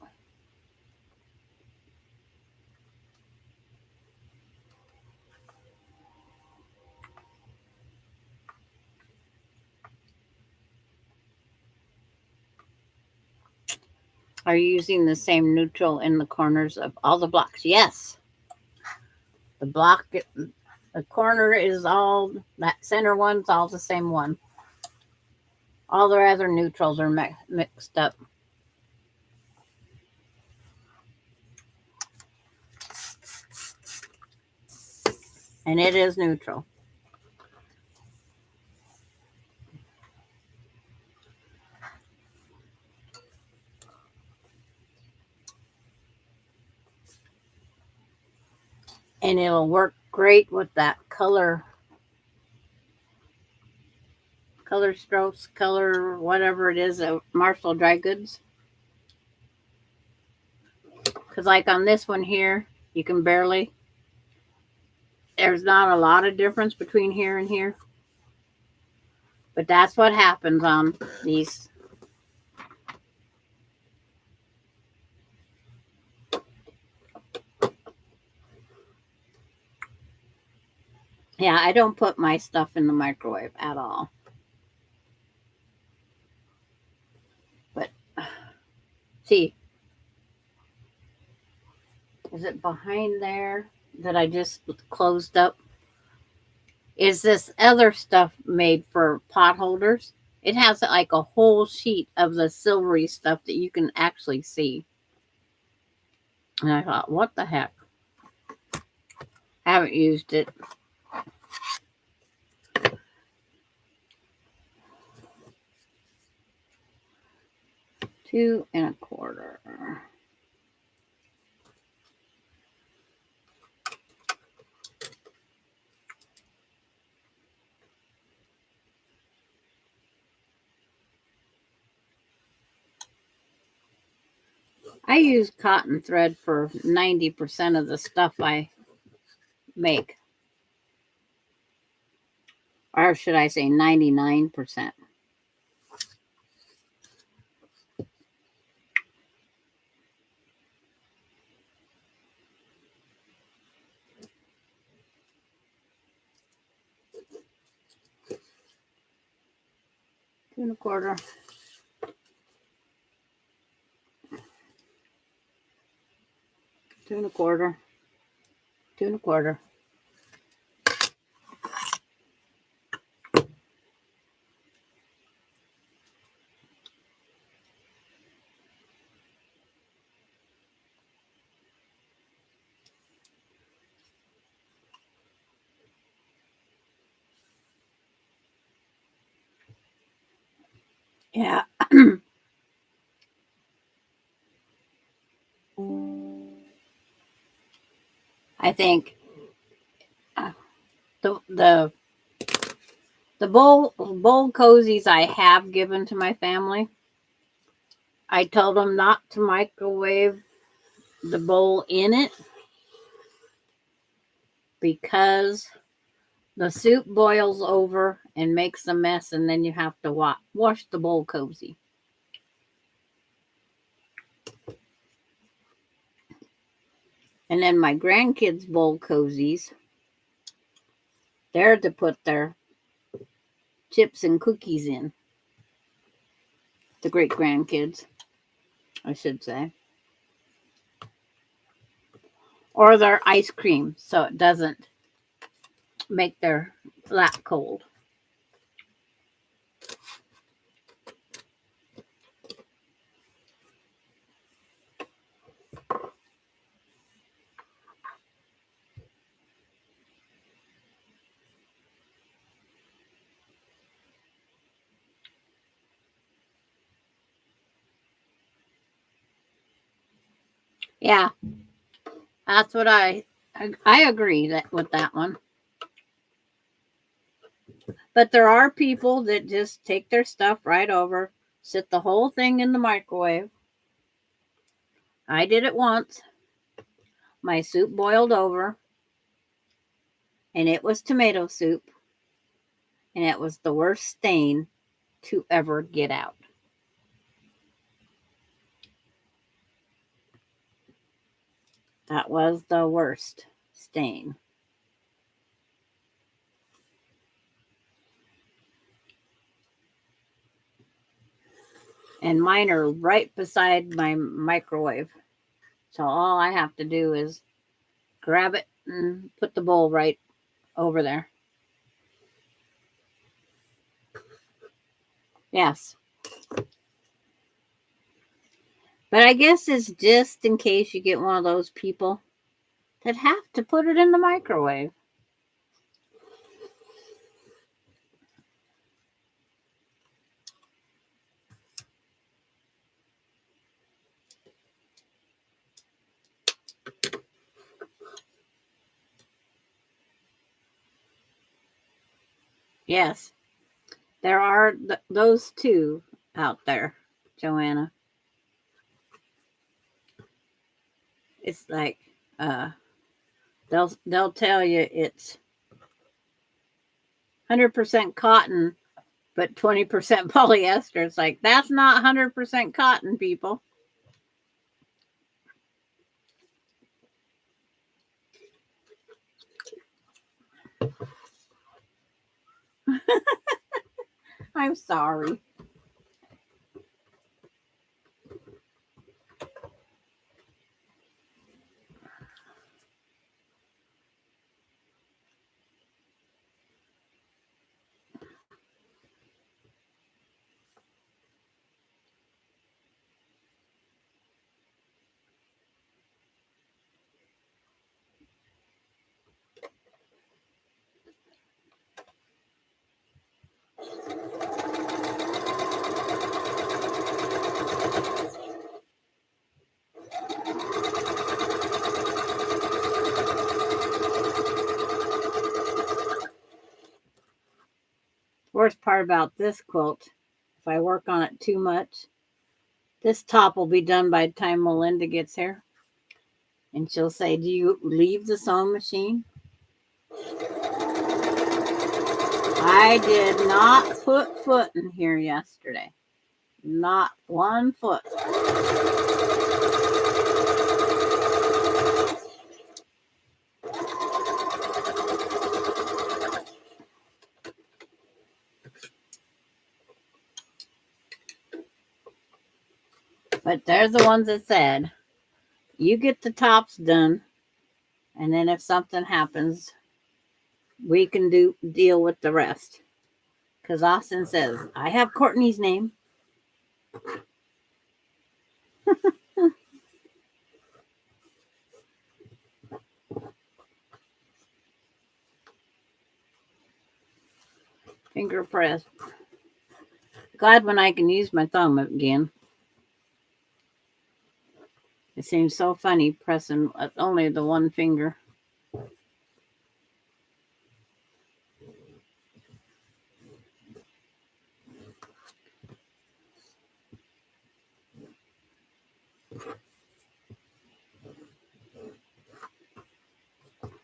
Are you using the same neutral in the corners of all the blocks? Yes. The corner is all, that center one's all the same one. All the other neutrals are mixed up. And it is neutral. And it'll work great with that color strokes, color, whatever it is, Marshall Dry Goods. Because like on this one here, you can barely, there's not a lot of difference between here and here. But that's what happens on these. Yeah, I don't put my stuff in the microwave at all. But see, is it behind there that I just closed up? Is this other stuff made for pot holders? It has like a whole sheet of the silvery stuff that you can actually see. And I thought, what the heck? I haven't used it. Two and a quarter. I use cotton thread for 90% of the stuff I make. Or should I say 99%? Two and a quarter. Two and a quarter. Two and a quarter. Yeah. I think the bowl cozies I have given to my family, I told them not to microwave the bowl in it because the soup boils over and makes a mess, and then you have to wash the bowl cozy. And then my grandkids' bowl cozies, they're to put their chips and cookies in. The great grandkids, I should say. Or their ice cream so it doesn't make their lap cold. Yeah, that's what I agree with that one. But there are people that just take their stuff right over, sit the whole thing in the microwave. I did it once. My soup boiled over, and it was tomato soup, and it was the worst stain to ever get out. That was the worst stain. And mine are right beside my microwave. So all I have to do is grab it and put the bowl right over there. Yes. But I guess it's just in case you get one of those people that have to put it in the microwave. Yes. There are those two out there, Joanna. It's like they'll tell you it's 100% cotton but 20% polyester. It's like that's not 100% cotton, people. I'm sorry. Worst part about this quilt, if I work on it too much, this top will be done by the time Melinda gets here. And she'll say, "Do you leave the sewing machine?" I did not put foot in here yesterday. Not one foot. But there's the ones that said, you get the tops done, and then if something happens, we can deal with the rest. Because Austin says, I have Courtney's name. Finger press. Glad when I can use my thumb again. It seems so funny pressing only the one finger.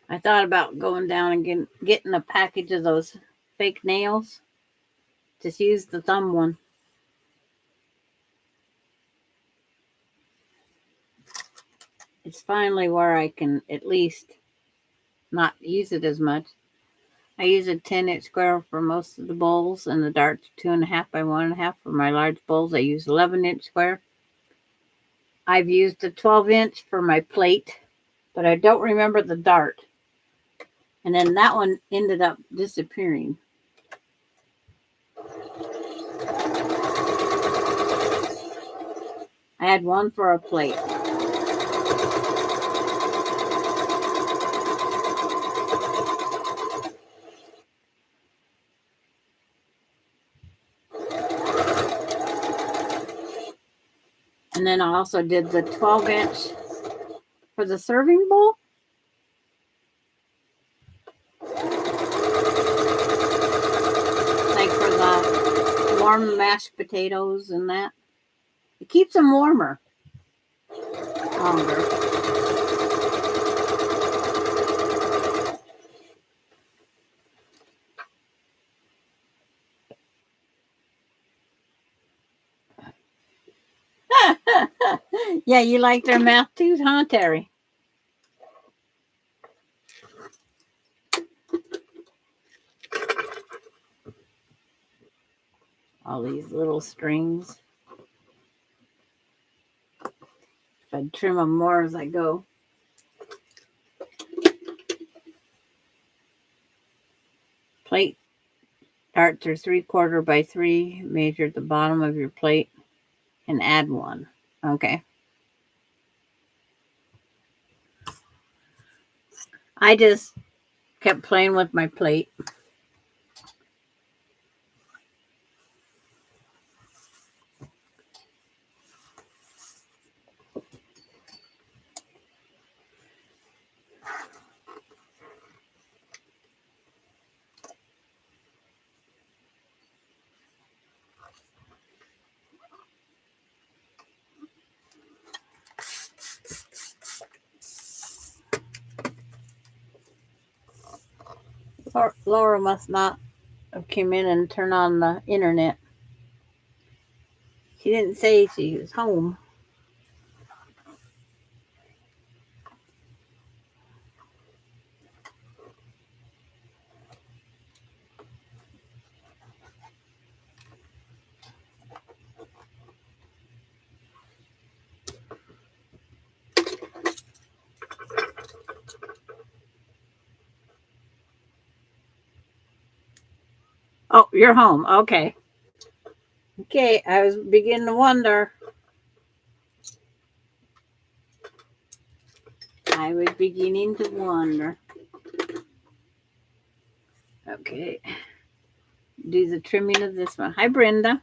I thought about going down and getting a package of those fake nails. Just use the thumb one. it's finally where I can at least not use it as much. I use a 10-inch square for most of the bowls, and the darts 2.5 by 1.5. For my large bowls, I use 11-inch square. I've used a 12-inch for my plate, but I don't remember the dart. And then that one ended up disappearing. I had one for a plate. And then I also did the 12-inch for the serving bowl. Like for the warm mashed potatoes and that. It keeps them warmer longer. Yeah, you like their mouth too, huh, Terry? All these little strings. If I trim them more as I go. Plate darts are 3/4 by 3. Measure the bottom of your plate and add one. Okay. I just kept playing with my plate. Laura must not have come in and turned on the internet. She didn't say she was home. Oh, you're home. Okay. Okay, I was beginning to wonder. I was beginning to wonder. Okay. Do the trimming of this one. Hi, Brenda.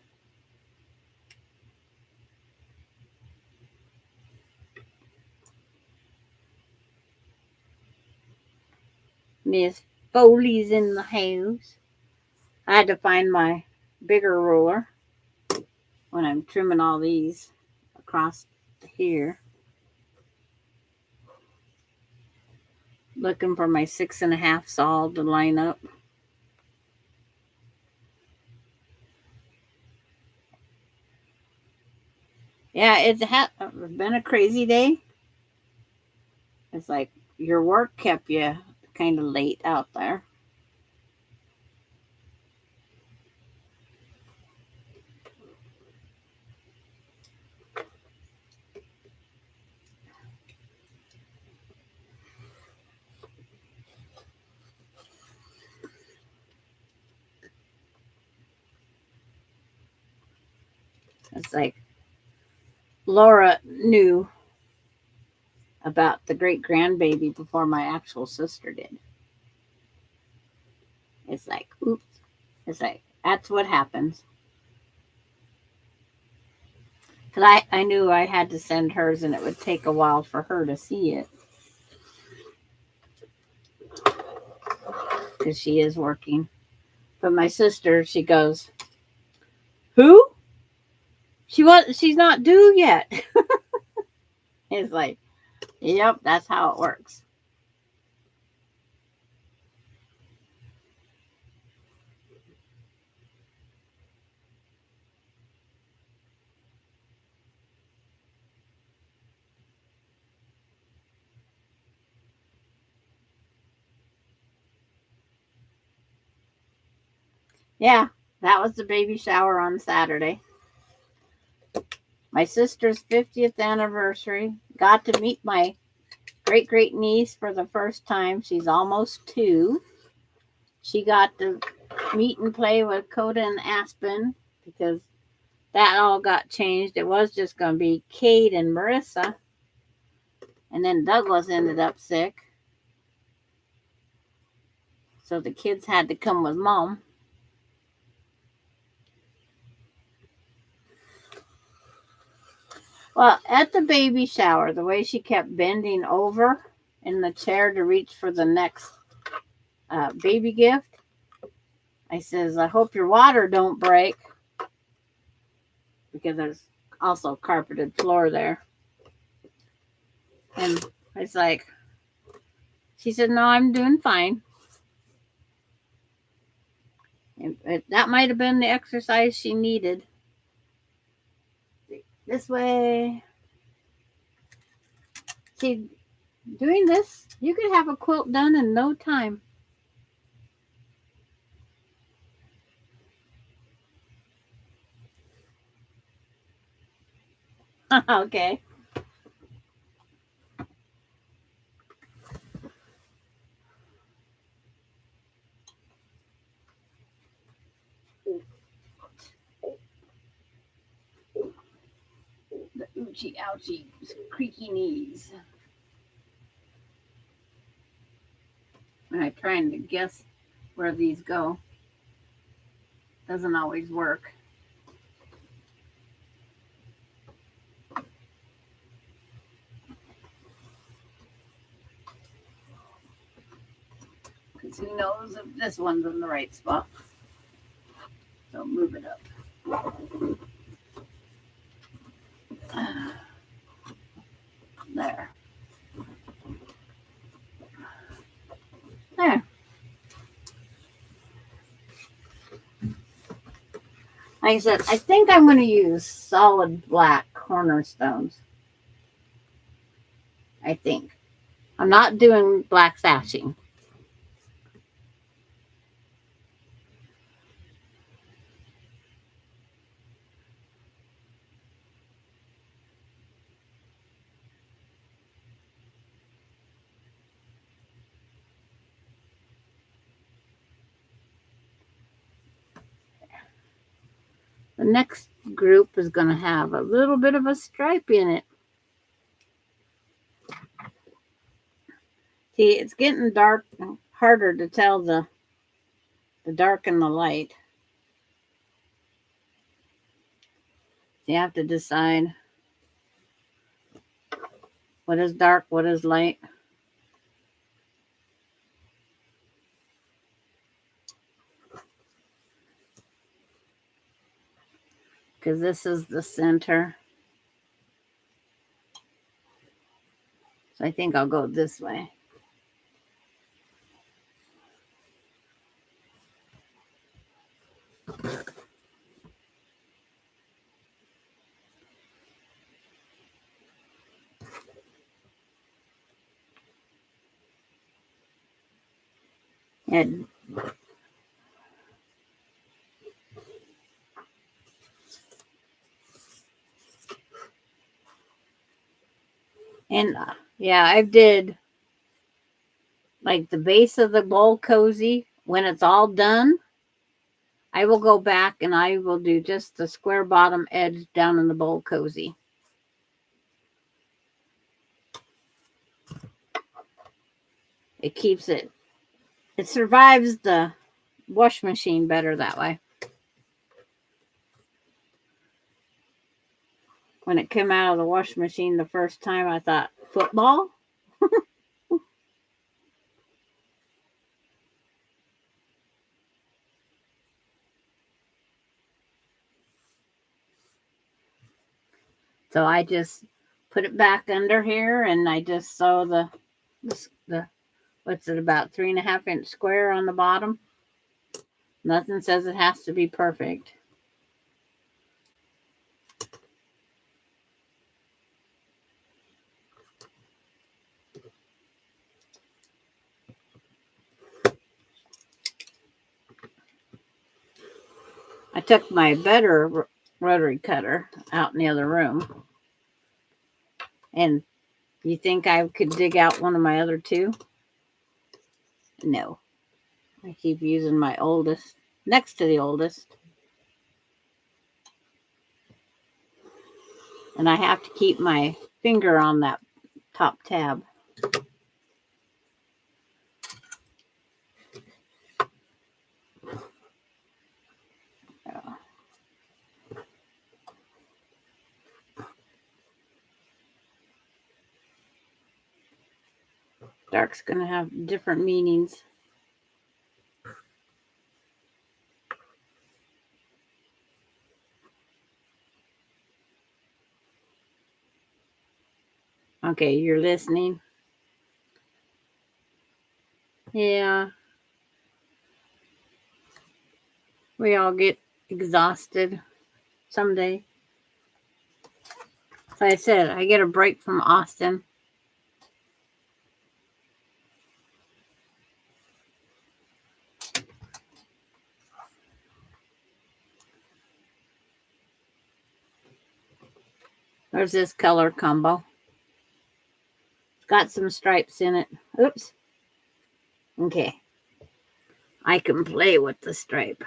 Miss Foley's in the house. I had to find my bigger ruler when I'm trimming all these across here. Looking for my 6.5 saw to line up. Yeah, it's been a crazy day. It's like your work kept you kind of late out there. It's like Laura knew about the great grandbaby before my actual sister did. It's like, oops. It's like, that's what happens. Because I knew I had to send hers and it would take a while for her to see it. Because she is working. But my sister, she goes, who? She's not due yet. It's like, yep, that's how it works. Yeah, that was the baby shower on Saturday. My sister's 50th anniversary. Got to meet my great niece for the first time. She's almost 2. She got to meet and play with Coda and Aspen because that all got changed. It was just going to be Kate and Marissa. And then Douglas ended up sick. So the kids had to come with Mom. Well, at the baby shower, the way she kept bending over in the chair to reach for the next baby gift, I says, I hope your water don't break because there's also carpeted floor there. And it's like, she said, no, I'm doing fine. That might have been the exercise she needed. This way. See, doing this, you could have a quilt done in no time. Okay. The oochie ouchie creaky knees. I'm trying to guess where these go. Doesn't always work. Because who knows if this one's in the right spot. So move it up. There. There. Like I said, I think I'm going to use solid black cornerstones. I think. I'm not doing black sashing. The next group is going to have a little bit of a stripe in it. See, it's getting dark, harder to tell the dark and the light. You have to decide what is dark, what is light. Because this is the center. So I think I'll go this way. And yeah, I did like the base of the bowl cozy. When it's all done, I will go back and I will do just the square bottom edge down in the bowl cozy. It keeps it survives the wash machine better that way. When it came out of the wash machine the first time, I thought, football? So I just put it back under here and I just sew the what's it, about 3.5-inch square on the bottom. Nothing says it has to be perfect. I took my better rotary cutter out in the other room. And you think I could dig out one of my other two? No. I keep using my oldest, next to the oldest. And I have to keep my finger on that top tab. Dark's going to have different meanings. Okay, you're listening. Yeah. We all get exhausted someday. Like I said, I get a break from Austin. There's this color combo. It's got some stripes in it. Oops. Okay. I can play with the stripe.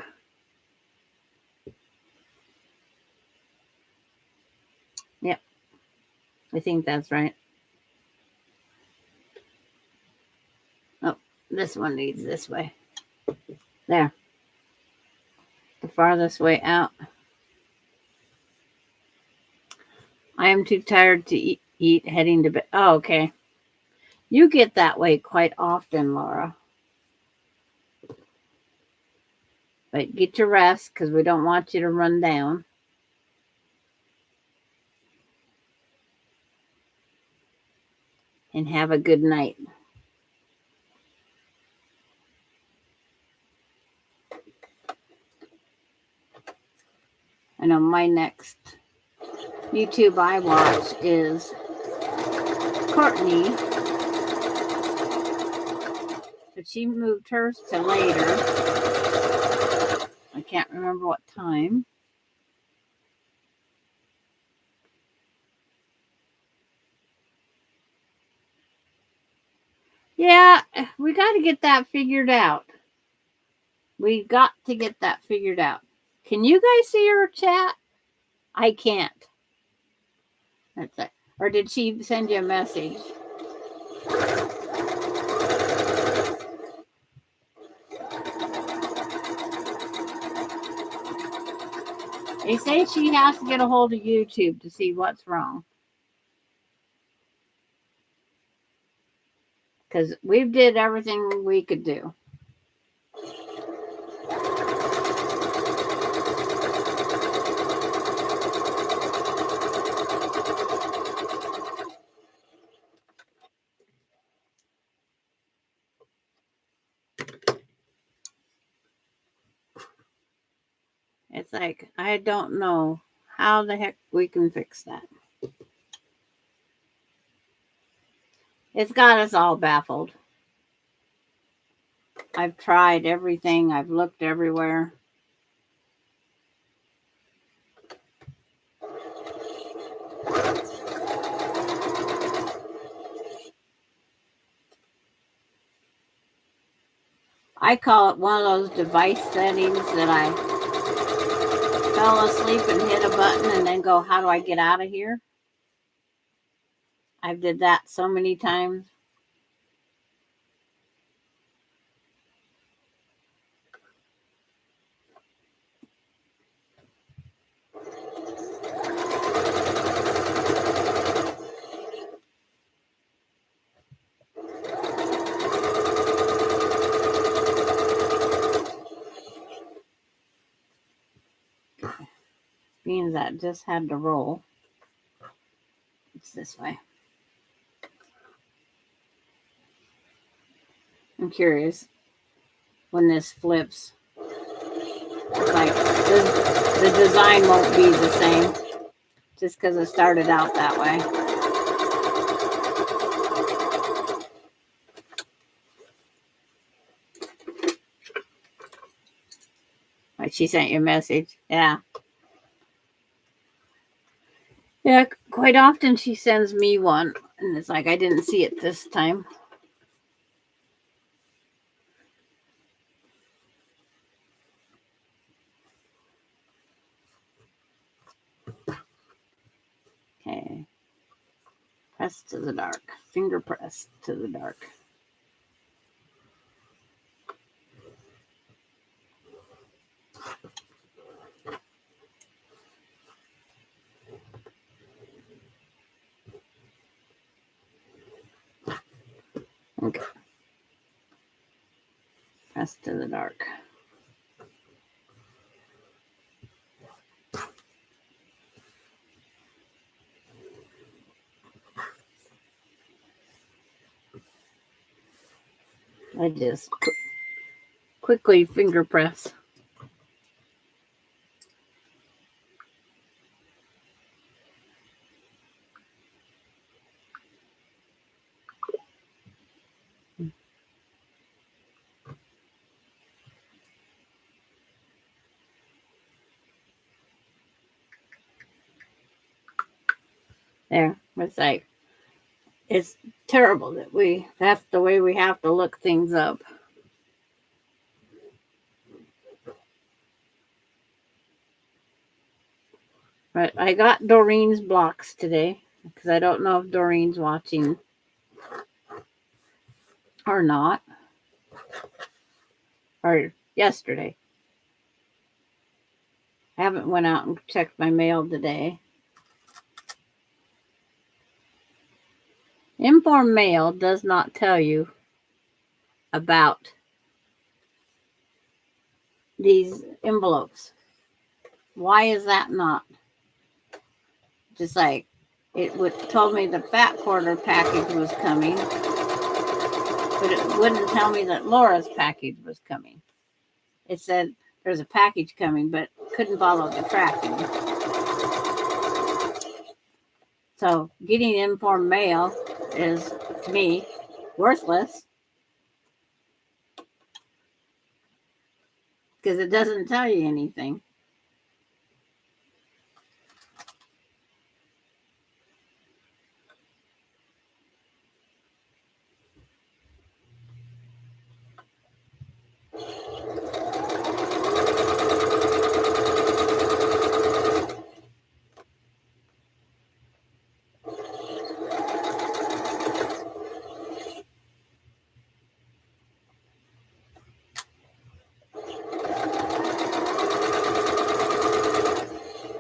Yep. I think that's right. Oh, this one leads this way. There. The farthest way out. I am too tired to eat heading to bed. Oh, okay. You get that way quite often, Laura. But get your rest because we don't want you to run down. And have a good night. I know my next YouTube I watch is Courtney. But she moved hers to later. I can't remember what time. Yeah, we got to get that figured out. We got to get that figured out. Can you guys see her chat? I can't. That's it. Or did she send you a message? They say she has to get a hold of YouTube to see what's wrong. Because we did everything we could do. It's like, I don't know how the heck we can fix that. It's got us all baffled. I've tried everything. I've looked everywhere. I call it one of those device settings that I fell asleep and hit a button and then go, how do I get out of here? I've did that so many times. Being that just had to roll. It's this way. I'm curious when this flips. It's like the design won't be the same just because it started out that way. She sent you a message. Yeah. Yeah, quite often she sends me one, and it's like I didn't see it this time. Okay. Press to the dark. Finger press to the dark. Okay. Press to the dark. I just quickly finger press. There. It's like, it's terrible that that's the way we have to look things up. But I got Doreen's blocks today because I don't know if Doreen's watching or not. Or yesterday. I haven't went out and checked my mail today. Informed mail does not tell you about these envelopes. Why is that not? Just like it told me the fat quarter package was coming, but it wouldn't tell me that Laura's package was coming. It said there's a package coming, but couldn't follow the tracking. So getting informed mail is, to me, worthless because it doesn't tell you anything.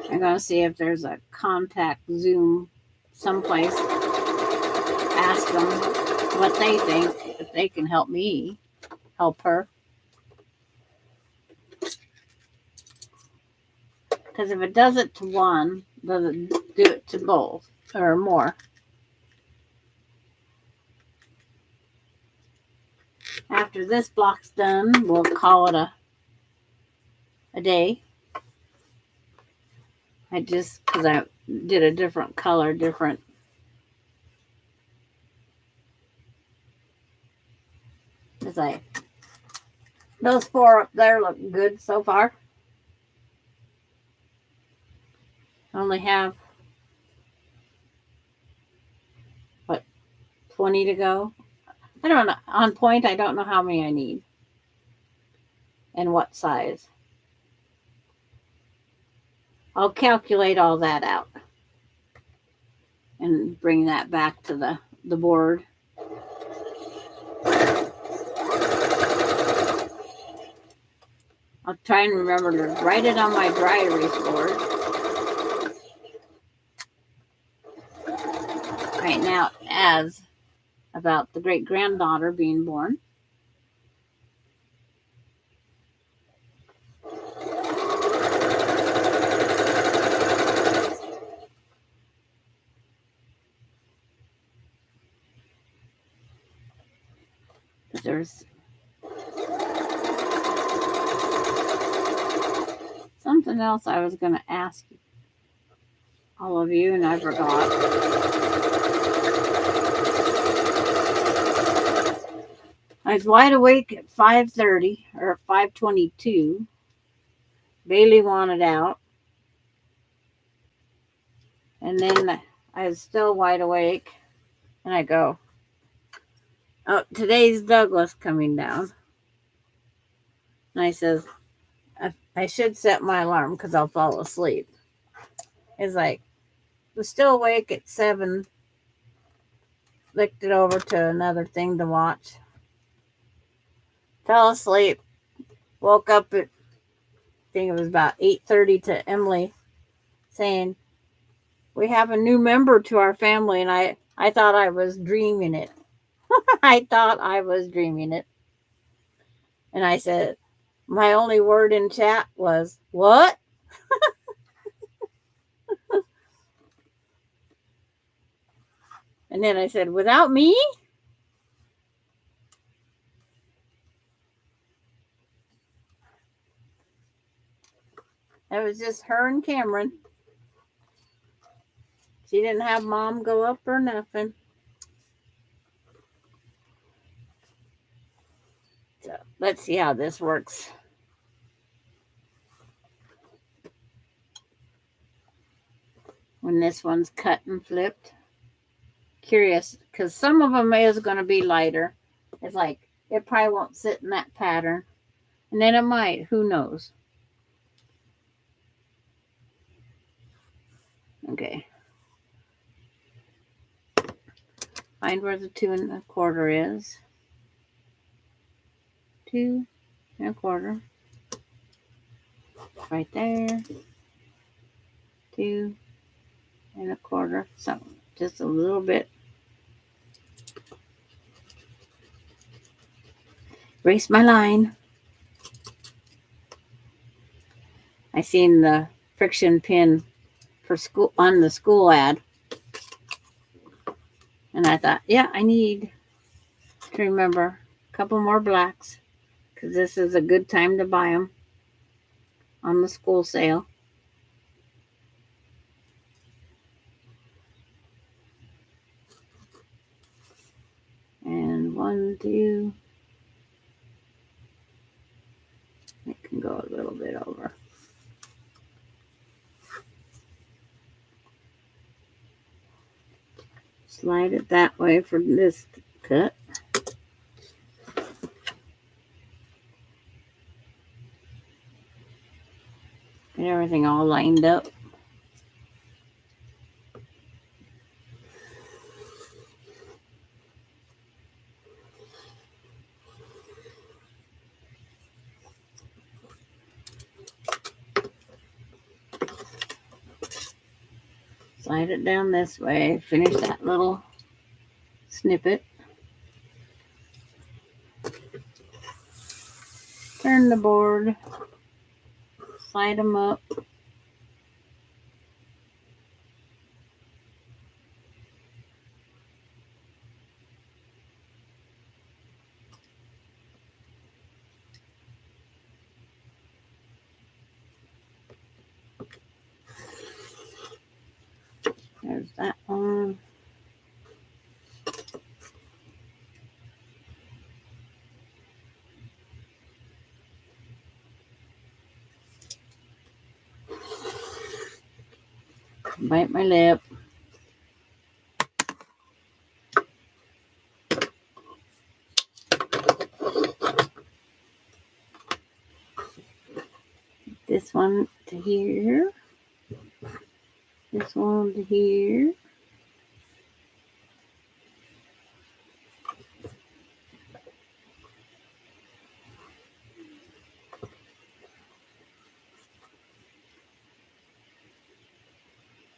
I'm going to see if there's a contact Zoom someplace. Ask them what they think, if they can help me help her. Because if it does it to one, does it do it to both or more? After this block's done, we'll call it a day. Because I did a different color, different. It's like, those 4 up there look good so far. I only have, 20 to go? I don't know. On point, I don't know how many I need and what size. I'll calculate all that out and bring that back to the board. I'll try and remember to write it on my dry erase board. Right now, as about the great-granddaughter being born. There's something else I was going to ask all of you, and I forgot. I was wide awake at 5:30 or 5:22, Bailey wanted out. And then I was still wide awake. And I go, oh, today's Douglas coming down. And I says, I should set my alarm because I'll fall asleep. It's like, was still awake at 7. Flicked it over to another thing to watch. Fell asleep. Woke up at, I think it was about 8:30 to Emily saying, we have a new member to our family. And I thought I was dreaming it. I thought I was dreaming it. And I said, my only word in chat was, what? And then I said, without me? It was just her and Cameron. She didn't have mom go up or nothing. So let's see how this works. When this one's cut and flipped. Curious, because some of them is going to be lighter. It's like, it probably won't sit in that pattern. And then it might. Who knows? Okay. Find where the 2 1/4 is. 2 1/4. Right there. 2 1/4. So just a little bit. Erase my line. I seen the friction pin for school on the school ad. And I thought, yeah, I need to remember a couple more blacks because this is a good time to buy them on the school sale. And 1, 2. It can go a little bit over. Slide it that way for this cut. Get everything all lined up. Slide it down this way. Finish that little snippet. Turn the board. Slide them up. There's that one. Bite my lip. This one to here. This one to here.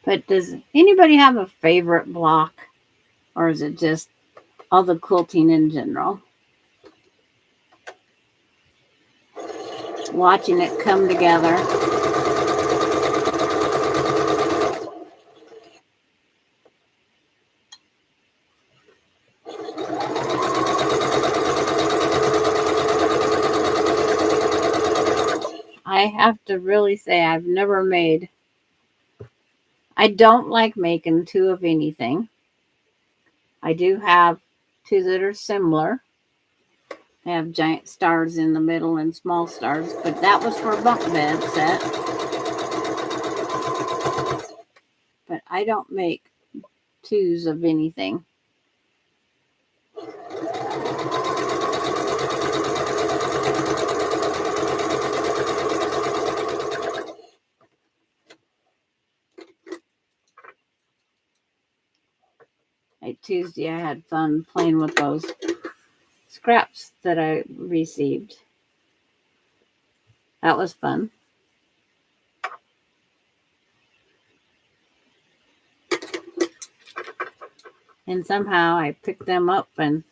But does anybody have a favorite block? Or is it just all the quilting in general? Watching it come together. I have to really say I've never made. I don't like making 2 of anything. I do have 2 that are similar. I have giant stars in the middle and small stars, but that was for a bunk bed set. But I don't make twos of anything. Like Tuesday, I had fun playing with those scraps that I received. That was fun. And somehow I picked them up and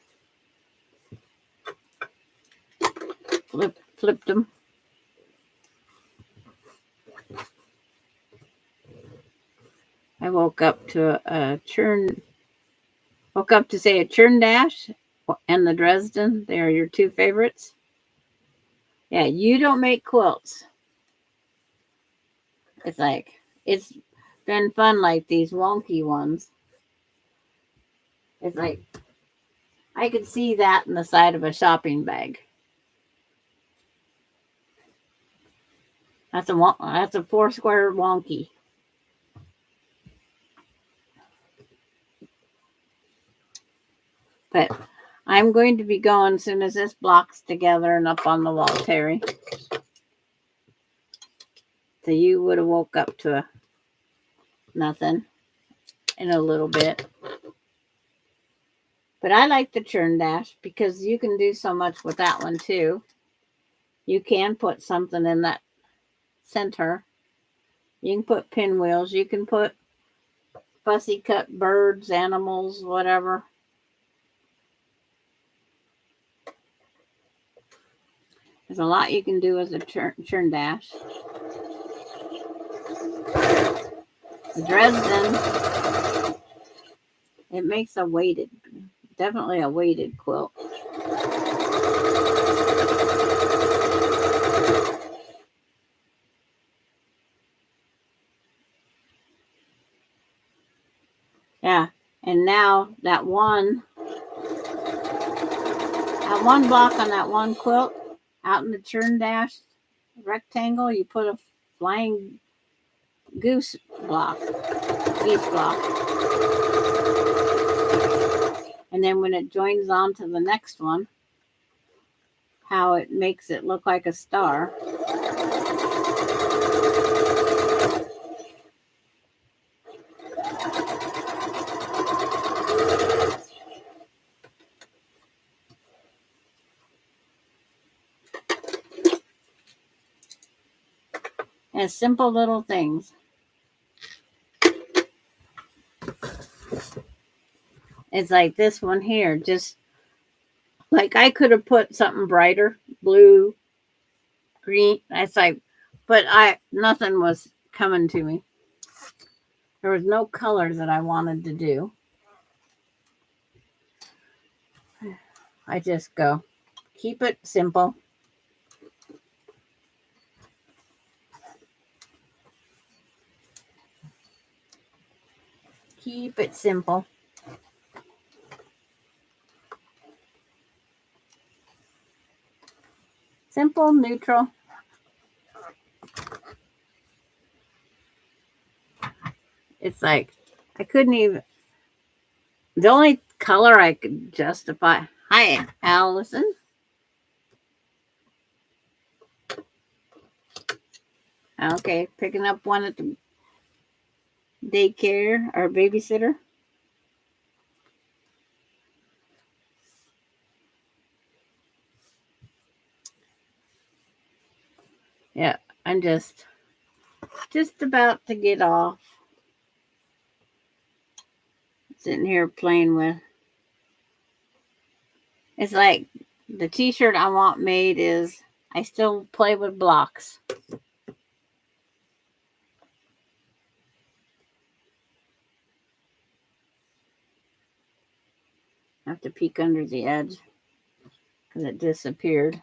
flipped them. I woke up to a churn. Woke up to say a churn dash and the Dresden. They are your two favorites. Yeah, you don't make quilts. It's like, it's been fun like these wonky ones. It's like, I could see that in the side of a shopping bag. That's a 4 square wonky. But I'm going to be going as soon as this block's together and up on the wall, Terry. So you would have woke up to nothing in a little bit. But I like the churn dash because you can do so much with that one too. You can put something in that center. You can put pinwheels. You can put fussy cut birds, animals, whatever. There's a lot you can do with a churn dash. The Dresden, it makes definitely a weighted quilt. Yeah, and now that one block on that one quilt out in the churn dash rectangle, you put a flying geese block. And then when it joins on to the next one, how it makes it look like a star. And simple little things. It's like this one here, just like I could have put something brighter, blue, green. It's like, but nothing was coming to me. There was no color that I wanted to do. I just go, keep it simple. Keep it simple. Simple, neutral. It's like, I couldn't even, the only color I could justify. Hi, Allison. Okay, picking up one at the daycare or babysitter. Yeah, I'm just about to get off. Sitting here playing with. It's like the t-shirt I want made is I still play with blocks. I have to peek under the edge because it disappeared.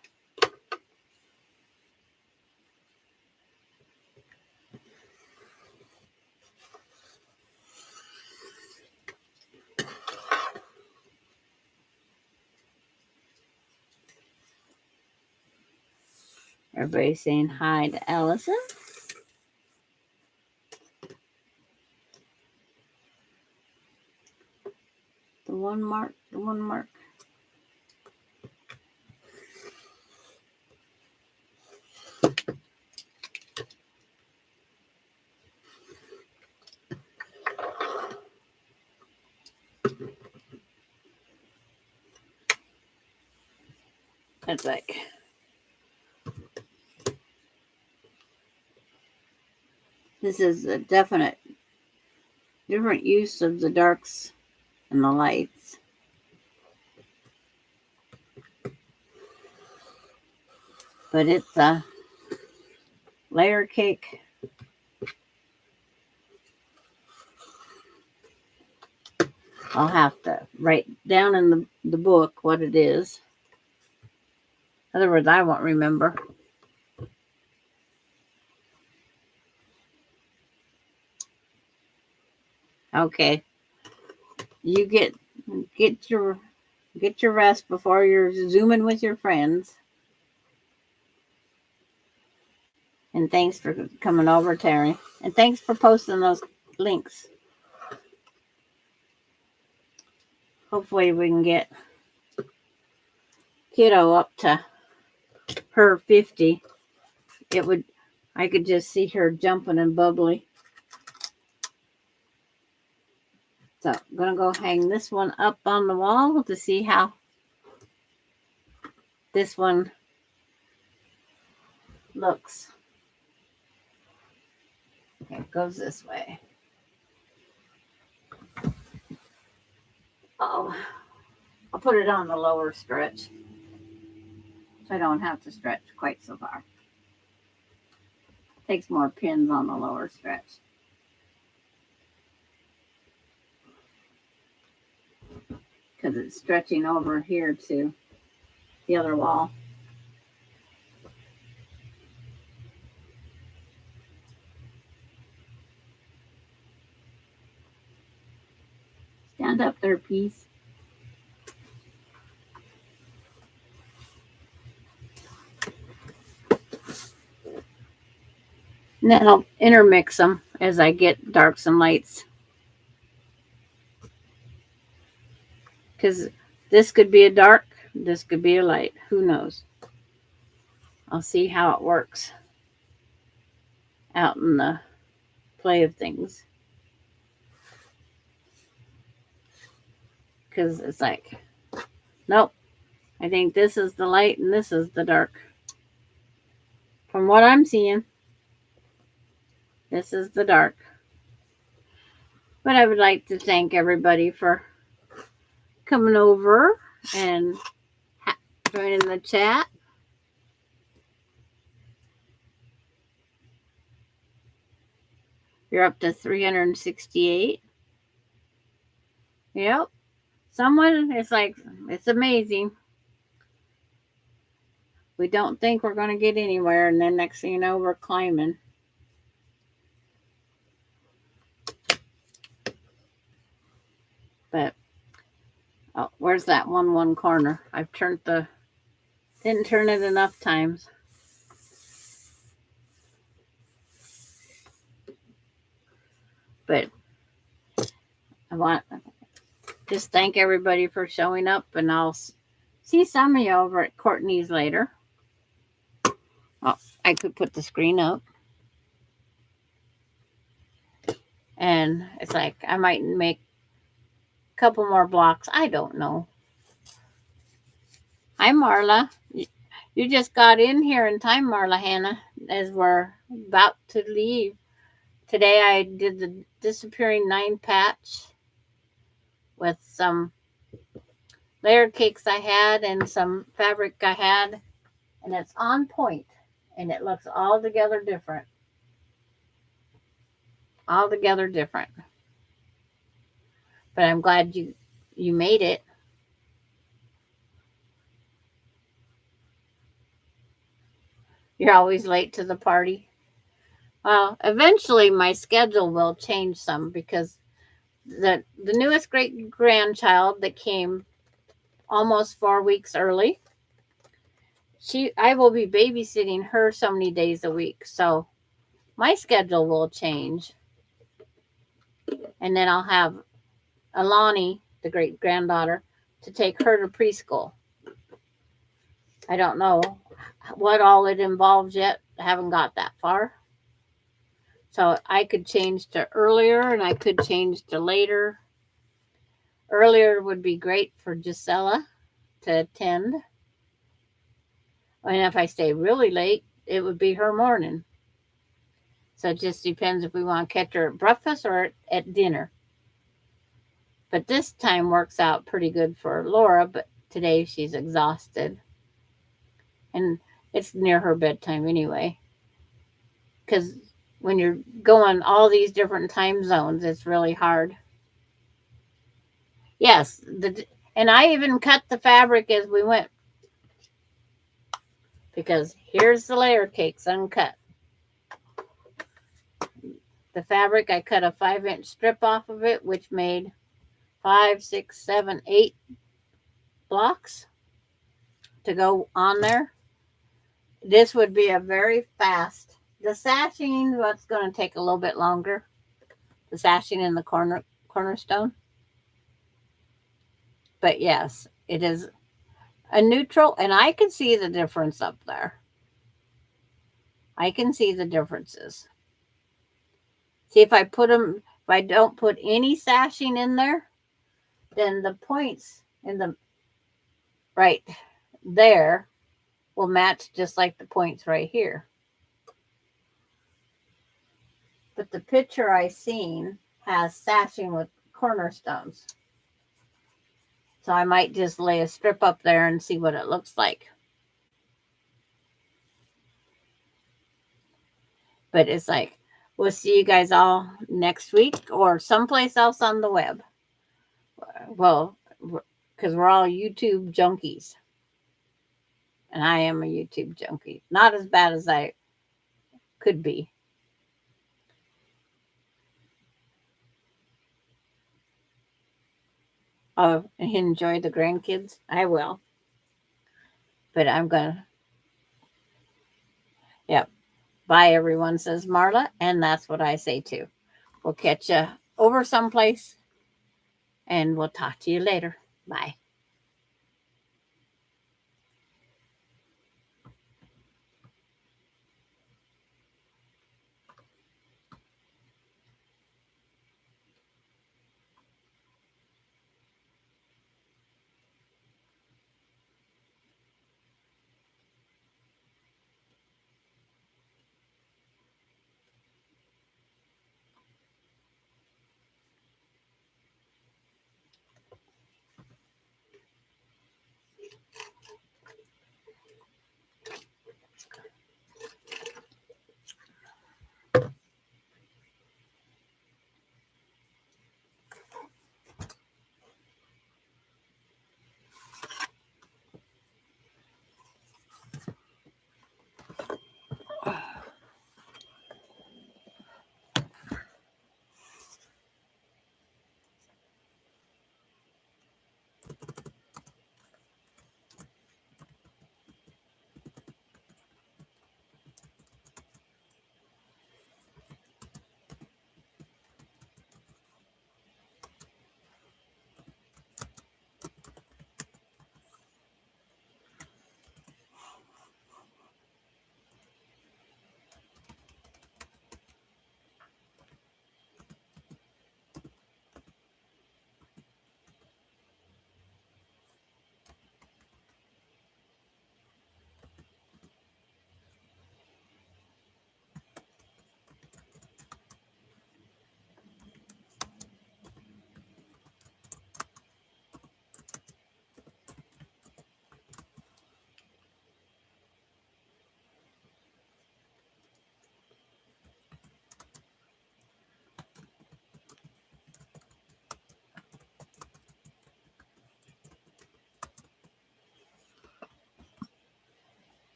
Everybody's saying hi to Allison. The one mark. That's like, this is a definite different use of the darks and the lights. But it's a layer cake. I'll have to write down in the book what it is. Otherwise, I won't remember. Okay. You get your rest before you're zooming with your friends. And thanks for coming over, Terry. And thanks for posting those links. Hopefully we can get Kiddo up to her 50. I could just see her jumping and bubbly. So I'm going to go hang this one up on the wall to see how this one looks. Okay, it goes this way. Oh, I'll put it on the lower stretch so I don't have to stretch quite so far. Takes more pins on the lower stretch. Because it's stretching over here to the other wall. Stand up there, Peace. And then I'll intermix them as I get darks and lights. Because this could be a dark, this could be a light. Who knows? I'll see how it works out in the play of things. Because it's like, nope, I think this is the light and this is the dark. From what I'm seeing, this is the dark. But I would like to thank everybody for coming over and joining the chat. You're up to 368. Yep. Someone, it's like, it's amazing. We don't think we're going to get anywhere, and then next thing you know, we're climbing. But, oh, where's that one corner? I've didn't turn it enough times. But I want to just thank everybody for showing up, and I'll see some of you over at Courtney's later. Oh, I could put the screen up. And it's like, I might make a couple more blocks. I don't know. Hi, Marla. You just got in here in time, Marla Hannah, as we're about to leave. Today I did the disappearing 9 patch with some layer cakes I had and some fabric I had. And it's on point. And it looks altogether different. Altogether different. But I'm glad you made it. You're always late to the party. Well, eventually my schedule will change some because the newest great grandchild that came almost 4 weeks early, I will be babysitting her so many days a week. So my schedule will change. And then I'll have Alani, the great granddaughter, to take her to preschool. I don't know what all it involves yet. I haven't got that far. So I could change to earlier and I could change to later. Earlier would be great for Gisela to attend. And if I stay really late, it would be her morning. So it just depends if we want to catch her at breakfast or at dinner. But this time works out pretty good for Laura, but today she's exhausted. And it's near her bedtime anyway. Because when you're going all these different time zones, it's really hard. Yes, and I even cut the fabric as we went. Because here's the layer cakes uncut. The fabric, I cut a 5-inch strip off of it, which made 5, 6, 7, 8 blocks to go on there. This would be a very fast. The sashing, what's going to take a little bit longer. The sashing in the cornerstone. But yes, it is a neutral, and I can see the difference up there. I can see the differences. See, if I don't put any sashing in there, then the points in the right there will match just like the points right here. But the picture I seen has sashing with cornerstones. So I might just lay a strip up there and see what it looks like. But it's like, we'll see you guys all next week or someplace else on the web. Well, because we're all YouTube junkies. And I am a YouTube junkie. Not as bad as I could be. Oh, enjoy the grandkids? I will. But I'm going to. Yep. Bye, everyone, says Marla. And that's what I say too. We'll catch you over someplace. And we'll talk to you later. Bye.